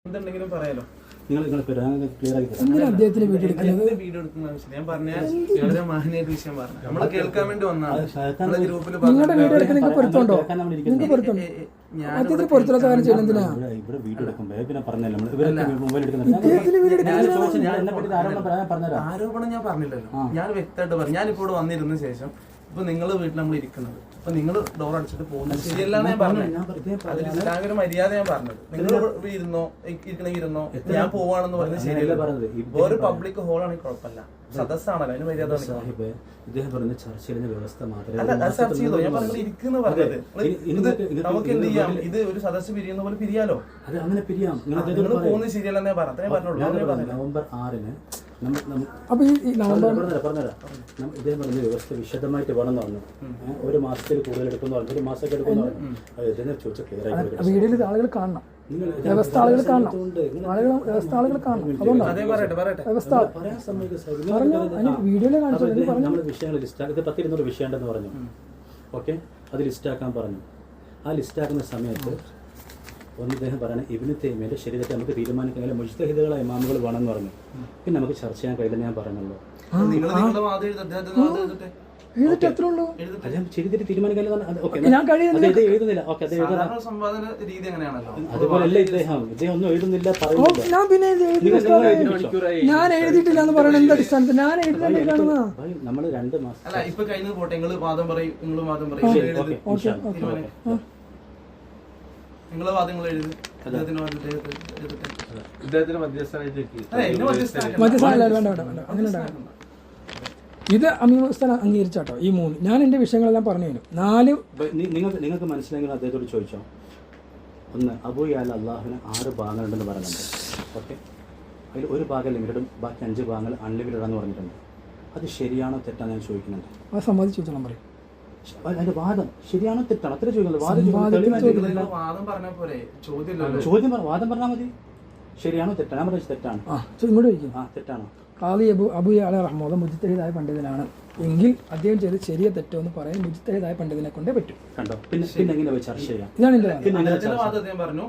എന്തുണ്ടെങ്കിലും പറയാലോ. അദ്ദേഹത്തിന് വീഡിയോ എടുക്കുന്ന ആവശ്യം ഞാൻ പറഞ്ഞ വളരെ മാന്യമായിട്ട് വിഷയം പറഞ്ഞു. നമ്മള് കേൾക്കാൻ വേണ്ടി വന്നതാണ്. ഗ്രൂപ്പിൽ നിങ്ങളുടെ വീഡിയോ എടുക്കാൻ നിങ്ങൾക്ക് പൊരുത്തമുണ്ടോ? നിങ്ങൾക്ക് പൊരുത്തമുണ്ടോ? അദ്ദേഹത്തിന് പൊരുത്തമുള്ള കാര്യം ചെയ്യുന്നത് എന്തിനാ? ആരോപണം ഞാൻ പറഞ്ഞില്ലല്ലോ. ഞാൻ വ്യക്തമായിട്ട് പറഞ്ഞു. ഞാനിപ്പോ ഇവിടെ വന്നിരുന്ന ശേഷം ഇപ്പൊ നിങ്ങള് വീട്ടിൽ നമ്മൾ ഇരിക്കുന്നത്, ഇപ്പൊ നിങ്ങൾ ഡോർ അടിച്ചിട്ട് പോകുന്നത് ശരിയല്ലാന്ന് ഞാൻ പറഞ്ഞത്. അതിൽ ഇസ്ലാമിക മര്യാദ ഞാൻ പറഞ്ഞത്. നിങ്ങൾ ഇരുന്നോ, ഇരിക്കണമെങ്കിൽ ഇരുന്നോ, ഞാൻ പോവാണെന്ന് പറഞ്ഞത് ശരിയല്ല. ഒരു പബ്ലിക് ഹോൾ ആണെങ്കിൽ കുഴപ്പമില്ല, സദസ്സാണല്ലോ, അതിന് മര്യാദ. ചർച്ച ചെയ്തോ? ഞാൻ പറഞ്ഞത് ഇരിക്കുന്ന പറഞ്ഞത്. നമുക്ക് എന്ത് ചെയ്യാം, ഇത് ഒരു സദസ്സ് പിരിയുന്ന പോലെ പിരിയാലോ. നിങ്ങൾ പോകുന്നത് ശരിയല്ലെന്നേ പറഞ്ഞേ പറഞ്ഞോളൂ. നവംബർ 6-ന് അപ്പൊ ഈ നവംബർ ഇദ്ദേഹം പറഞ്ഞ വ്യവസ്ഥ വിശദമായിട്ട് വേണമെന്ന് പറഞ്ഞു. ഒരു മാസത്തിൽ കൂടുതൽ എടുക്കുന്നു, ഒരു മാസമൊക്കെ എടുക്കുന്നു. വീഡിയോയിൽ ആളുകൾ കാണണം, വ്യവസ്ഥ ആളുകൾ കാണണം, വ്യവസ്ഥ ആളുകൾ കാണണം. അതുകൊണ്ടാണ് വ്യവസ്ഥ വീഡിയോയിൽ കാണിച്ചു. നമ്മൾ വിഷയങ്ങൾ ലിസ്റ്റാക്കി, ഇത് 10-200 വിഷയം ഉണ്ടെന്ന് പറഞ്ഞു. ഓക്കെ, അത് ലിസ്റ്റാക്കാൻ പറഞ്ഞു. ആ ലിസ്റ്റാക്കുന്ന സമയത്ത് ഒന്ന് ഇദ്ദേഹം പറയണേ, ഇബ്നു തൈമിയ്യയുടെ ശരീരത്തെ നമുക്ക് തീരുമാനിക്കാൻ മുജ്തഹിദുകളായ ഇമാമുകൾ വേണമെന്ന് പറഞ്ഞു. പിന്നെ നമുക്ക് ചർച്ച ചെയ്യാൻ കഴിയില്ലെന്ന് ഞാൻ പറഞ്ഞല്ലോ. ശരിയായിട്ട് തീരുമാനിക്കാനില്ല. അതുപോലല്ല ഇദ്ദേഹം ഒന്നും എഴുതുന്നില്ല, ഞാൻ എഴുതിയിട്ടില്ല എന്ന് പറയുന്നത് എന്താ അടിസ്ഥാനത്തിൽ? ഞാൻ എഴുതുന്നില്ല. നമ്മള് 2 മാസം ഇപ്പൊ കഴിഞ്ഞ പോട്ടെ, നിങ്ങൾ വാദം പറയും, നിങ്ങൾ വാദം പറയും, നിങ്ങളെ വാദങ്ങൾ എഴുതി ഇദ്ദേഹത്തിന് മധ്യസ്ഥാനായിട്ട് ഇത് അമീമസ്ഥാൻ അംഗീകരിച്ചാട്ടോ. ഈ 3 ഞാൻ എന്റെ വിഷയങ്ങളെല്ലാം പറഞ്ഞു തരും. 4 നിങ്ങൾക്ക് മനസ്സിലായെങ്കിൽ അദ്ദേഹത്തോട് ചോദിച്ചോ. ഒന്ന്, അബൂ യഅല അള്ളാഹുവിന് 6 ഭാഗങ്ങളുണ്ടെന്ന് പറയുന്നുണ്ട്. ഓക്കെ, അതിൽ ഒരു ഭാഗം ലിമിറ്റഡും ബാക്കി 5 ഭാഗങ്ങൾ അൺലിമിറ്റഡ് ആണെന്ന് പറഞ്ഞിട്ടുണ്ട്. അത് ശരിയാണോ തെറ്റാണോ ഞാൻ ചോദിക്കുന്നുണ്ട്. അത് സമ്മതിച്ചു പറയും. അതിന്റെ വാദം ശരിയാണോ തെറ്റാണോ അത്ര ചോദിക്കുന്നത്. വാദം പറഞ്ഞാൽ മതി. ശരിയാണോ തെറ്റാണോ? ഞാൻ പറഞ്ഞത് തെറ്റാണ്. തെറ്റാണോ? ഖാദി അബൂ യഅല റഹ്മത്തുള്ളാഹി മുജ്തഹിദായ പണ്ഡിതനാണ് എങ്കിൽ അദ്ദേഹം ചെയ്ത് ശരിയോ തെറ്റോ എന്ന് പറയാൻ മുജ്തഹിദായ പണ്ഡിതനെ കൊണ്ടേ പറ്റും. കണ്ടോ? പിന്നെ എങ്ങനെ ചർച്ച ചെയ്യാം? ഇതാണ് എന്റെ പറഞ്ഞു.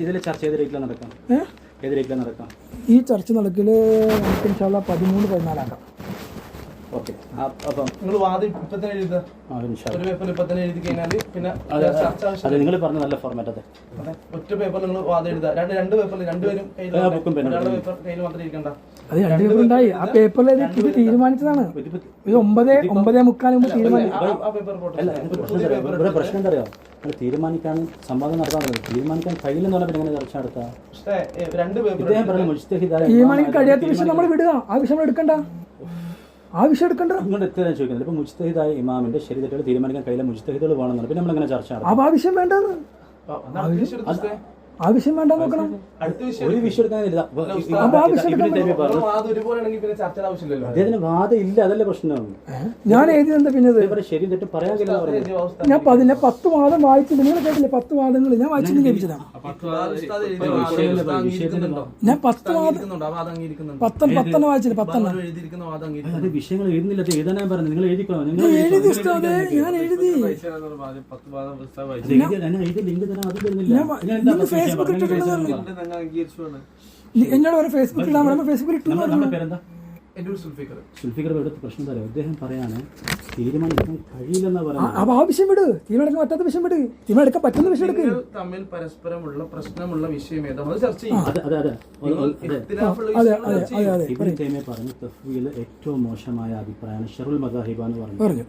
ഇതിലെ ചർച്ച ഏതിലേക്കിലാണ് നടക്കാം? ഈ ചർച്ച നടക്കല് നമുക്ക് ഇൻഷാല്ലാ 13-14 ആക്കാം. ഓക്കെ, അപ്പം നിങ്ങൾ വാദം ഇപ്പൊ തന്നെ എഴുതുക. ഒരു പേപ്പർ ഇപ്പൊ തന്നെ എഴുതി കഴിഞ്ഞാൽ പിന്നെ നിങ്ങൾ പറഞ്ഞ നല്ല ഫോർമാറ്റ്. അതെ, ഒറ്റ പേപ്പർ നിങ്ങൾ വാദം എഴുതുക. രണ്ട് പേപ്പറിൽ രണ്ടുപേരും കയ്യിൽ മാത്രം ഇരിക്കണ്ട. അത് 2 പേപ്പർ ഉണ്ടായി. ആ പേപ്പറിൽ ഇത് തീരുമാനിച്ചതാണ്. ഇത് 9:45 തീരുമാനിച്ചു. പ്രശ്നം എന്താ അറിയോ? തീരുമാനിക്കാൻ സംവാദം നടത്താൻ തീരുമാനിക്കാൻ കഴിയില്ലെന്ന് പറഞ്ഞാൽ എങ്ങനെ ചർച്ച നടത്താം? തീരുമാനിക്കാൻ കഴിയാത്ത വിഷയം നമ്മൾ വിടുക. ആ വിഷയം നമ്മൾ എടുക്കണ്ട. നിങ്ങൾ എത്ര ചോദിക്കുന്നത്? ഇപ്പൊ മുജ്തഹിദായ ഇമാമിന്റെ ശരീരത്തിൽ തീരുമാനിക്കാൻ കഴിയില്ല, മുജ്തഹിദുകൾ വേണമെന്നാണ്. പിന്നെ നമ്മളെങ്ങനെ ചർച്ച നടത്താം? ആവശ്യം വേണ്ടെന്ന് ആവശ്യം വേണ്ട നോക്കണം. ഒരു വിഷയം എടുക്കാനില്ല. അദ്ദേഹത്തിന് വാദം ഇല്ല, അതല്ലേ പ്രശ്നം. ഞാൻ എഴുതിയെന്താ പിന്നെ ശരി തെറ്റ് പറയാൻ ഞാൻ 10 വാദം വായിച്ചില്ല. നിങ്ങൾ കേട്ടില്ലേ? 10 വാദങ്ങൾ ഞാൻ വായിച്ചിട്ട് കേൾപ്പിച്ചതാണ്. ഞാൻ 10 വായിച്ചില്ല. 10 വിഷയങ്ങൾ എഴുതുന്നില്ല. എഴുതാനാ പറഞ്ഞത്. നിങ്ങൾ എഴുതിക്കോളാം. നിങ്ങൾ എഴുതി ഞാൻ എഴുതി. ലിങ്ക് തരാൻ അത് തരുന്നില്ല. എന്നോട് ഒരു ഫേസ്ബുക്കിൽ സുൽഫിക്കർ പ്രശ്നം തരാം. അദ്ദേഹം പറയാണ് തീരുമാനിക്കാൻ കഴിയില്ലെന്നാ പറയുന്നത്. അപ്പൊ ആവശ്യം വിട്. തീരുമാനിക്കാൻ പറ്റാത്ത വിഷയം വിട്. തീരുമാനിക്കാൻ പറ്റുന്ന വിഷയം എടുക്കുക. തമ്മിൽ പരസ്പരമുള്ള പ്രശ്നമുള്ള വിഷയം ഏതാണ് ചർച്ച ചെയ്യും. ഇബ്നു തൈമിയ്യ പറഞ്ഞു തഫ്വീൽ ഏറ്റവും മോശമായ അഭിപ്രായമാണ് ഷറുൽ മദാഹിബ എന്ന് പറഞ്ഞു.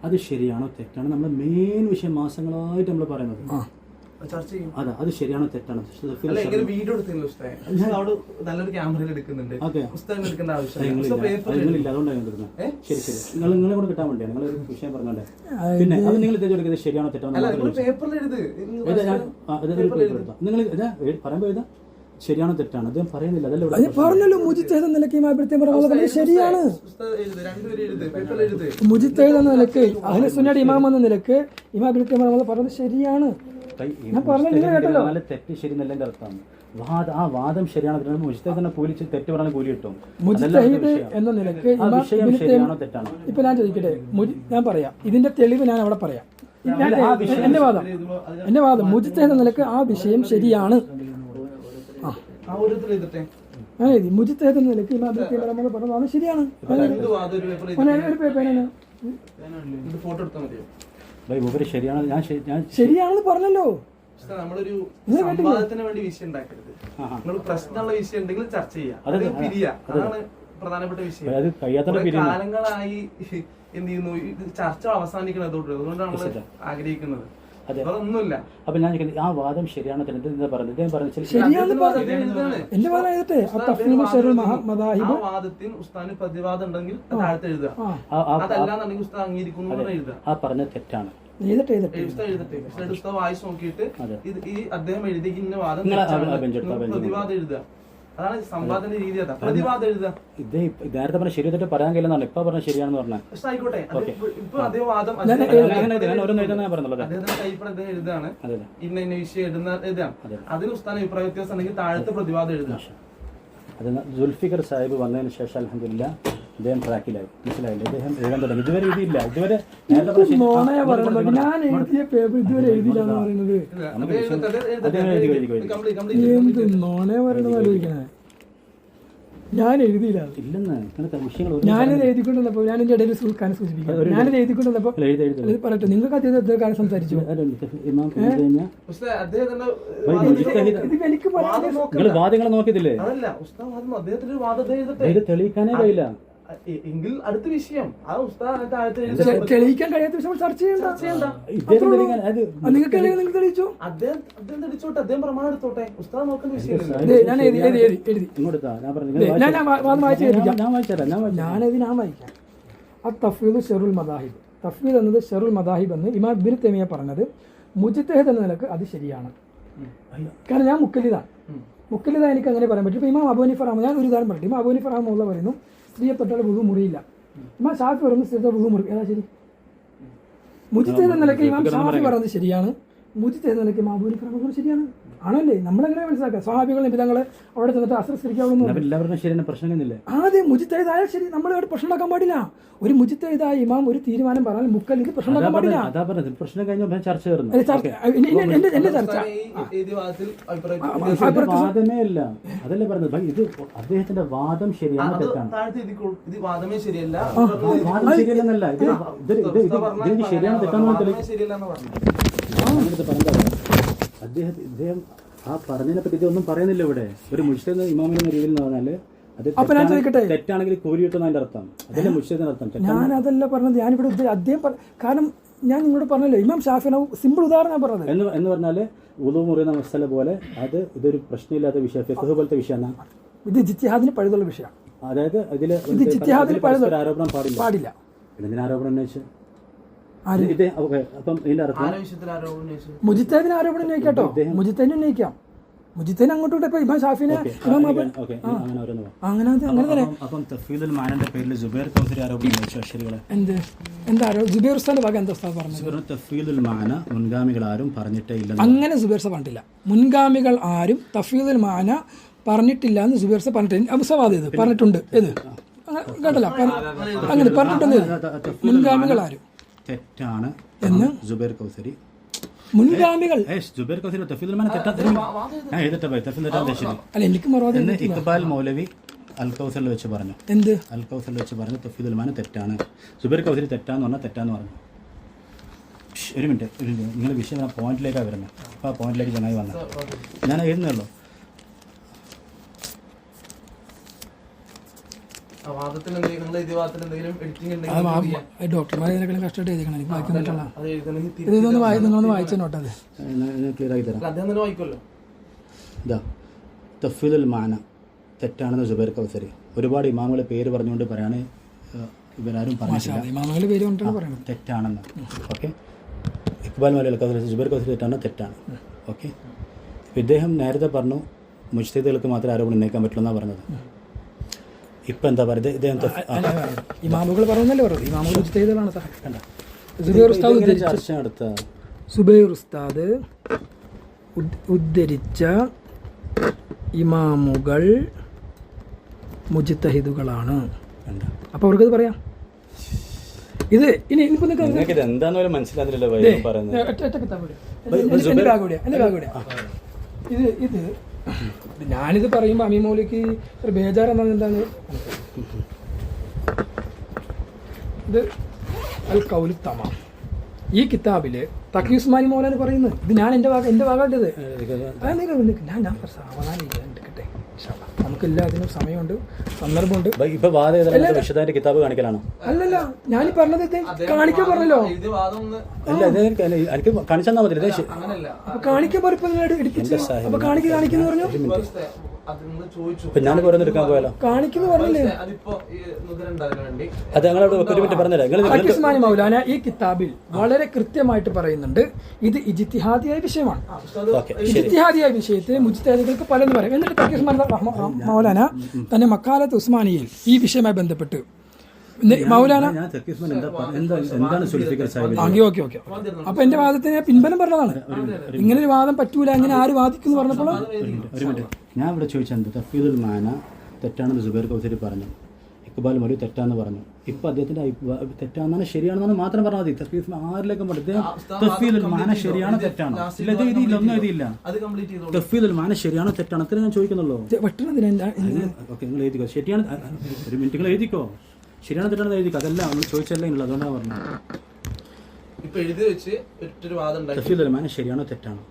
അത് ശരിയാണോ തെറ്റാണോ? നമ്മുടെ മെയിൻ വിഷയം മാസങ്ങളായിട്ട് നമ്മൾ പറയുന്നത്. അതെ, അത് ശരിയാണോ തെറ്റാണോ? വീഡിയോ ഞാൻ അവിടെ നല്ലൊരു ക്യാമറയിൽ എടുക്കുന്നുണ്ട്. പുസ്തകം എടുക്കേണ്ട ആവശ്യമില്ല. അതുകൊണ്ടാണ് ശരി ശരി നിങ്ങളെ കൂടെ കിട്ടാൻ വേണ്ടിയാണ് നിങ്ങൾ ഒരു വിഷയം പറഞ്ഞോണ്ടേ. പിന്നെ അത് നിങ്ങൾ തെറ്റെടുക്കുന്നത് ശരിയാണോ തെറ്റാണോ? നിങ്ങൾ പറയുമ്പോ ഇതാ ശരിയാണോ തെറ്റാണ് അദ്ദേഹം പറയുന്നില്ല. അതല്ലേ പറഞ്ഞല്ലോ. മുജിത്തഹിദ് എന്ന നിലയ്ക്ക് ശരിയാണ്. മുജിത്തഹിദ് എന്ന നിലയ്ക്ക് അഹ്ലു സുന്നയുടെ ഇമാം എന്ന നിലയ്ക്ക് ഇമാം ഇബ്നു തൈമിയ്യ പറഞ്ഞത് ശരിയാണ്. തെറ്റ് ശരി എന്നല്ല അർത്ഥമാണ്. ആ വാദം ശരിയാണ്. മുജ്തഹിദ് തന്നെ കൂലി തെറ്റ് പറഞ്ഞാൽ കൂലി കിട്ടും. മുജ്തഹിദ് എന്ന നിലയ്ക്ക് ശരിയാണോ തെറ്റാണോ? ഇപ്പൊ ഞാൻ ചോദിക്കട്ടെ, ഞാൻ പറയാം, ഇതിന്റെ തെളിവ് ഞാൻ അവിടെ പറയാം. എന്റെ വാദം മുജ്തഹിദ് എന്ന നിലയ്ക്ക് ആ വിഷയം ശരിയാണ്. മുജ്തഹിദ് എന്ന നിലയ്ക്ക് ഇമാം ഇബ്നു തൈമിയ്യ നമ്മൾ പറഞ്ഞതാണ് ശരിയാണ്. ശരിയാണെന്ന് പറഞ്ഞല്ലോ. നമ്മളൊരു സംവാദത്തിന് വേണ്ടി വിഷയം ഉണ്ടാക്കരുത്. നിങ്ങൾ പ്രശ്നമുള്ള വിഷയം ഉണ്ടെങ്കിൽ ചർച്ച ചെയ്യാം, അതാണ് പ്രധാനപ്പെട്ട വിഷയം. കാലങ്ങളായി എന്ത് ചെയ്യുന്നു, ചർച്ച അവസാനിക്കണം. അതുകൊണ്ടാണ് നമ്മൾ ആഗ്രഹിക്കുന്നത്. ഒന്നുമില്ല. അപ്പൊ ഞാൻ ആ വാദം ശരിയാണ് എന്താ പറഞ്ഞത്? ആ വാദത്തിൽ ഉസ്താദിന് പ്രതിവാദം ഉണ്ടെങ്കിൽ താഴത്ത് എഴുതുക, അതല്ലാന്നുണ്ടെങ്കിൽ ഉസ്താദ് അംഗീകരിക്കുന്നു എഴുതുക. ആ പറഞ്ഞത് തെറ്റാണ്. ഉസ്താദ് വായിച്ച് നോക്കിയിട്ട് ഈ അദ്ദേഹം എഴുതിയ ഇന്ന വാദം പ്രതിവാദം എഴുതുക. അതാണ് സംവാദത്തിന്റെ രീതി. അതാ പ്രതിവാദം എഴുതുക. ഇത് നേരത്തെ പറഞ്ഞ ശരി തെറ്റ് പറയാൻ കഴിയില്ലെന്നാണ് ഇപ്പൊ പറഞ്ഞ ശരിയാണെന്ന് പറഞ്ഞാൽ. ആയിക്കോട്ടെ, ഇപ്പൊ അതേ വാദം അദ്ദേഹത്തിന്റെ കൈപ്പട അദ്ദേഹം എഴുതാണ്, ഇന്ന ഇന്ന വിഷയം എഴുതാണ്. അതിന് ഉസ്താദ് അഭിപ്രായ വ്യത്യാസം ഉണ്ടെങ്കിൽ താഴത്തെ പ്രതിവാദം എഴുതുക. അത് സുൽഫിക്കർ സാഹിബ് വന്നതിന് ശേഷം അൽഹംദുലില്ലാ അദ്ദേഹം ട്രാക്കിലായി. മനസ്സിലായില്ല, അദ്ദേഹം എഴുതാൻ തുടങ്ങി. ഇതുവരെ എഴുതിയില്ല. ഇതുവരെ ഞാൻ എഴുതിയ പേപ്പർ ഇതുവരെ എഴുതിയില്ലാന്ന് പറയുന്നത് എന്ത് നോണേ പറയണമെന്ന് ആലോചിക്കണേ. ഞാൻ എഴുതിയില്ല ഇല്ലെന്ന് വിഷയങ്ങൾ. ഞാനിത് എഴുതിക്കൊണ്ടിരുന്നപ്പോ ഞാൻ എന്റെ ഇടയിൽ സൂചിപ്പിക്കാം. ഞാനിത് എഴുതിക്കൊണ്ടിരുന്നപ്പോ പറയട്ടെ, നിങ്ങൾക്ക് അദ്ദേഹത്തെ കാര്യം സംസാരിച്ചു. എനിക്ക് വാദങ്ങൾ നോക്കിയതില്ലേ? തെളിയിക്കാനേ കഴിയില്ല എങ്കിൽ അടുത്ത വിഷയം തെളിയിക്കാൻ കഴിയാത്ത വിഷയം ചർച്ച ചെയ്യണ്ട. നിങ്ങൾക്ക് തെളിയിച്ചോ, അദ്ദേഹം തെളിച്ചോട്ടെ, അദ്ദേഹം പ്രമാണം എടുത്തോട്ടെ. ഉസ്താദ് നോക്കുന്ന വിഷയം ഞാൻ വായിക്കാം. തഫ്വീദ് ഷറുൽ മദാഹിബ്. തഫ്വീദ് എന്നത് ഷറുൽ മദാഹിബ് എന്ന് ഇമാം ഇബ്നു തൈമിയ്യ പറഞ്ഞത് മുജ്തഹിദ് എന്ന നിലക്ക് അത് ശരിയാണ്. കാരണം ഞാൻ മുക്കല്ലിദാണ്. മുക്കല്ലിദ എനിക്ക് അങ്ങനെ പറയാൻ പറ്റും. ഇപ്പൊ ഇമാം അബൂ ഹനീഫ റഹ്മത്തുള്ളാഹി, ഞാൻ ഒരു ഉദാഹരണം പറയട്ടെ. ഇമാം അബൂ ഹനീഫ റഹ്മത്തുള്ളാഹി പറയുന്നു സ്ത്രീയെ തൊട്ടാൽ വുളു മുറിയില്ല. ഇമാം ഷാഫി പറയുന്നു സ്ത്രീ വുളു മുറി. ഏതാ ശരി? മുജ്തഹിദ് എന്ന നിലയ്ക്ക് ഇമാം ഷാഫി പറയുന്നത് ശരിയാണ്, മുജ്തഹിദ് എന്ന നിലയ്ക്ക് ഇമാം അബൂ ഹനീഫ റഹ്മത്തുള്ളാഹി ശരിയാണ്. ആണല്ലേ? നമ്മളെങ്ങനെ മനസ്സിലാക്കുക? സ്വഹാബികൾ നിബിധങ്ങളെ അവിടെ ചെന്നിട്ട് അസ്രസ്കരിക്കാവുന്നു. ആദ്യം മുജ്തഹിദ് ആയാൽ ശരി, നമ്മൾ ഇവിടെ പ്രശ്നം ഉണ്ടാക്കാൻ പാടില്ല. ഒരു മുജ്തഹിദായ ഇമാം ഒരു തീരുമാനം പറഞ്ഞാൽ മുക്കല്ലിദ് പ്രശ്നം ഉണ്ടാക്കാൻ പാടില്ല. എന്റെ ചർച്ച അതല്ലേ പറഞ്ഞത്. ഇത് അദ്ദേഹത്തിന്റെ വാദം ശരിയാണ്, തെറ്റാണ്. വാദം ശരിയല്ലെന്നല്ല, ഇത് ശരിയാണ് തെറ്റാണെന്ന് അദ്ദേഹം ആ പറഞ്ഞതിനെ പറ്റി ഇതൊന്നും പറയുന്നില്ല ഇവിടെ. ഒരു മുജ്തഹിദ് ഇമാമിന്റെ രീതിയിൽ എന്ന് പറഞ്ഞാല് അത് തെറ്റാണെങ്കിൽ കൂലി കിട്ടുന്ന അതിന്റെ അർത്ഥം. അതല്ലേ മുജ്തഹിദിന്റെ അർത്ഥം. ഞാൻ അതല്ല പറഞ്ഞത്. ഞാനിവിടെ അദ്ദേഹം കാരണം ഞാൻ നിങ്ങളോട് പറഞ്ഞല്ലോ, ഇമാം ഷാഫി സിമ്പിൾ ഉദാഹരണം പറഞ്ഞത് എന്ന് പറഞ്ഞാല് വുളു മുറിയുന്ന മസല പോലെ അത് ഇതൊരു പ്രശ്നമില്ലാത്ത വിഷയം, ഫിഖ് പോലത്തെ വിഷയമാണ്. ഇത് ജിത്തിഹാദിന് പഴുതുള്ള വിഷയം. അതായത് ഇതില് ആരോപണം പാടില്ല. ഇതിന് ആരോപണം ഉന്നയിച്ചു അപ്പം ഇതിന്റെ അർത്ഥം മുജിത്തഹിദിന് ആരോപണം ഉന്നയിക്കാട്ടോ. മുജിത്തഹിന് ഉന്നയിക്കാം. മുജിത്തഹിന് അങ്ങോട്ട് ഇപ്പൊ ഇമാം ഷാഫിനെ അങ്ങനെ തന്നെ. എന്താ ജുബൈർ ഉസ്താദിന്റെ ഭാഗം എന്താ ഉസ്താദ് പറഞ്ഞത്? മുൻഗാമികൾ ആരും പറഞ്ഞിട്ടേ ഇല്ല. അങ്ങനെ ജുബൈർ ഉസ്താദ് പറഞ്ഞിട്ടില്ല. മുൻഗാമികൾ ആരും തഫ്വീദുൽ മാന പറഞ്ഞിട്ടില്ല എന്ന് ജുബൈർ ഉസ്താദ് പറഞ്ഞിട്ടില്ല. അബ്സവാദ് ഇത് പറഞ്ഞിട്ടുണ്ട്. ഇത് കേട്ടല്ല, അങ്ങനെ പറഞ്ഞിട്ടുണ്ട്. മുൻഗാമികൾ ആരും തെറ്റാണ് എന്ന് ജുബൈർ കൗസരി മുൻഗാമികൾ ഇക്ബാൽ മൗലവി അൽ കൗസറിൽ വെച്ച് പറഞ്ഞു. എന്ത് അൽ കൗസറിൽ വെച്ച് പറഞ്ഞു തഫ്വീദുൽ മാന തെറ്റാണ്. ജുബൈർ കൗസരി തെറ്റാന്ന് പറഞ്ഞാൽ തെറ്റാന്ന് പറഞ്ഞു. ഒരു മിനിറ്റ്, നിങ്ങൾ വിഷയം ആ പോയിന്റിലേക്കാണ് വരുന്നത്. അപ്പോൾ ആ പോയിന്റിലേക്ക് ചങ്ങായി വന്നത് ഞാൻ എഴുതുന്നുള്ളൂ. ഡോക്ടർമാരെ കഷ്ടമായിട്ട് എഴുതിക്കണം. എനിക്ക് വായിക്കാൻ പറ്റില്ല. നിങ്ങളൊന്ന് വായിച്ചു നോട്ടത് ക്ലിയർ ആക്കി തരാം. ഇതാ തഫ്വീദുൽ മാന തെറ്റാണെന്ന് ജുബൈർ കൗസരി. ഒരുപാട് ഇമാമുകളെ പേര് പറഞ്ഞുകൊണ്ട് പറയാണ്, ഇവരാരും പറഞ്ഞിട്ടില്ല, ഇമാമുകളുടെ പേര് കൊണ്ടാണ് പറയുന്നത് തെറ്റാണെന്ന്. ഓക്കെ, ഇക്ബാൽ മൗലവി കൗസരി ജുബൈർ കൗസരി തെറ്റാണ്. ഓക്കെ, ഇദ്ദേഹം നേരത്തെ പറഞ്ഞു മുജ്തഹിദുകൾക്ക് മാത്രമേ ആരോപണം ഉന്നയിക്കാൻ പറ്റുള്ളൂ എന്നാണ് പറഞ്ഞത്. ഇപ്പൊ എന്താ പറയുക? ഇമാമുകൾ പറയുന്നല്ലേ പറയുന്നത്. ഇമാമുകൾ മുജ്തഹിദുകളാണ്. സുബൈർ ഉസ്താദ് ഉദ്ധരിച്ച ഇമാമുകൾ മുജ്തഹിദുകളാണ്. എന്താ അപ്പോൾ അവർക്കത് പറയാം. ഇത് ഇനി ഇനിയിപ്പോൾ നിങ്ങൾക്ക് ഇത് എന്താന്ന് മനസ്സിലാകുന്നില്ലല്ലോ പറയുന്നത്. ഇത് ഞാനിത് പറയുമ്പോൾ അമീമൗലിക്ക് ഒരു ബേജാറെന്നാണ്. എന്താണ് ഇത് അൽ കൗലു തമാം, ഈ കിതാബില് തഖി ഉസ്മാനി മൗലാന പറയുന്നത്. ഇത് ഞാൻ എൻ്റെ ഭാഗമായിട്ടത് ഞാൻ സാവധാനം നമുക്ക് എല്ലാത്തിനും സമയമുണ്ട്, സന്ദർഭമുണ്ട്. കിതാബ് കാണിക്കലാണോ? അല്ലല്ല, ഞാൻ പറഞ്ഞത് കാണിക്കാൻ പറഞ്ഞല്ലോ. എനിക്ക് കാണിച്ചാൽ മതി. അപ്പൊ കാണിക്കാൻ പറഞ്ഞപ്പോ അപ്പൊ കാണിക്കുന്നു പറഞ്ഞു. ഞാൻ പറയുന്നത് എടുക്കാൻ പോയാലോ? കാണിക്കുന്നു പറഞ്ഞില്ലേ? അത് ഞങ്ങളോട് ഒരു മിനിറ്റ് പറഞ്ഞുതരാം. ഉസ്മാനി മൗലാന ഈ കിതാബിൽ വളരെ കൃത്യമായിട്ട് പറയുന്നുണ്ട്, ഇത് ഇജ്തിഹാദിയായ വിഷയമാണ്. ഇജ്തിഹാദിയായ വിഷയത്തെ മുജ്തഹിദുകൾക്ക് പലതെന്ന് പറയും. എന്നിട്ട് തഖി ഉസ്മാനി മൗലാന തന്റെ മക്കാലത്ത് ഉസ്മാനിയിൽ ഈ വിഷയവുമായി ബന്ധപ്പെട്ട് മൗലാന ഓക്കെ അപ്പൊ എന്റെ വാദത്തിന് പിൻബലം പറഞ്ഞതാണ്. ഇങ്ങനെ ഒരു വാദം പറ്റൂല, അങ്ങനെ ആര് വാദിക്കുന്നു പറഞ്ഞപ്പോൾ ഞാൻ ഇവിടെ ചോദിച്ചത് തഫ്വീദുൽ മാന തെറ്റാണെന്ന് സുബൈർ കൗസരി പറഞ്ഞു, ഇക്ബാൽ മൗലവി തെറ്റാന്ന് പറഞ്ഞു. ഇപ്പൊ അദ്ദേഹത്തിന്റെ തെറ്റാണെന്നാണ് ശരിയാണെന്നാണ് മാത്രം പറഞ്ഞാൽ മതി. തഫ്വീദ് ആരിലേക്കും പറഞ്ഞു തഫ്വീദുൽ മാന ശരിയാണോ തെറ്റാണോ? ഇല്ല, ഇത് ഇതില്ല, ഒന്നും എഴുതിയില്ല. തഫ്വീദുൽ മാന ശരിയാണോ തെറ്റാണോ അത്ര ഞാൻ ചോദിക്കുന്നുള്ളൂ. ഓക്കെ, നിങ്ങൾ എഴുതിക്കോ. ശരിയാണ്, ഒരു മിനിറ്റ് നിങ്ങൾ എഴുതിക്കോ. ശരിയാണ് തെറ്റാണെന്ന് എഴുതിക്കോ. അതല്ല നമ്മൾ ചോദിച്ചല്ലേ ഉള്ളൂ, അതുകൊണ്ടാണ് പറഞ്ഞത്. ഇപ്പൊ എഴുതി വെച്ച് ഒറ്റൊരു വാദം തഫ്വീദുൽ മാന ശരിയാണോ തെറ്റാണോ?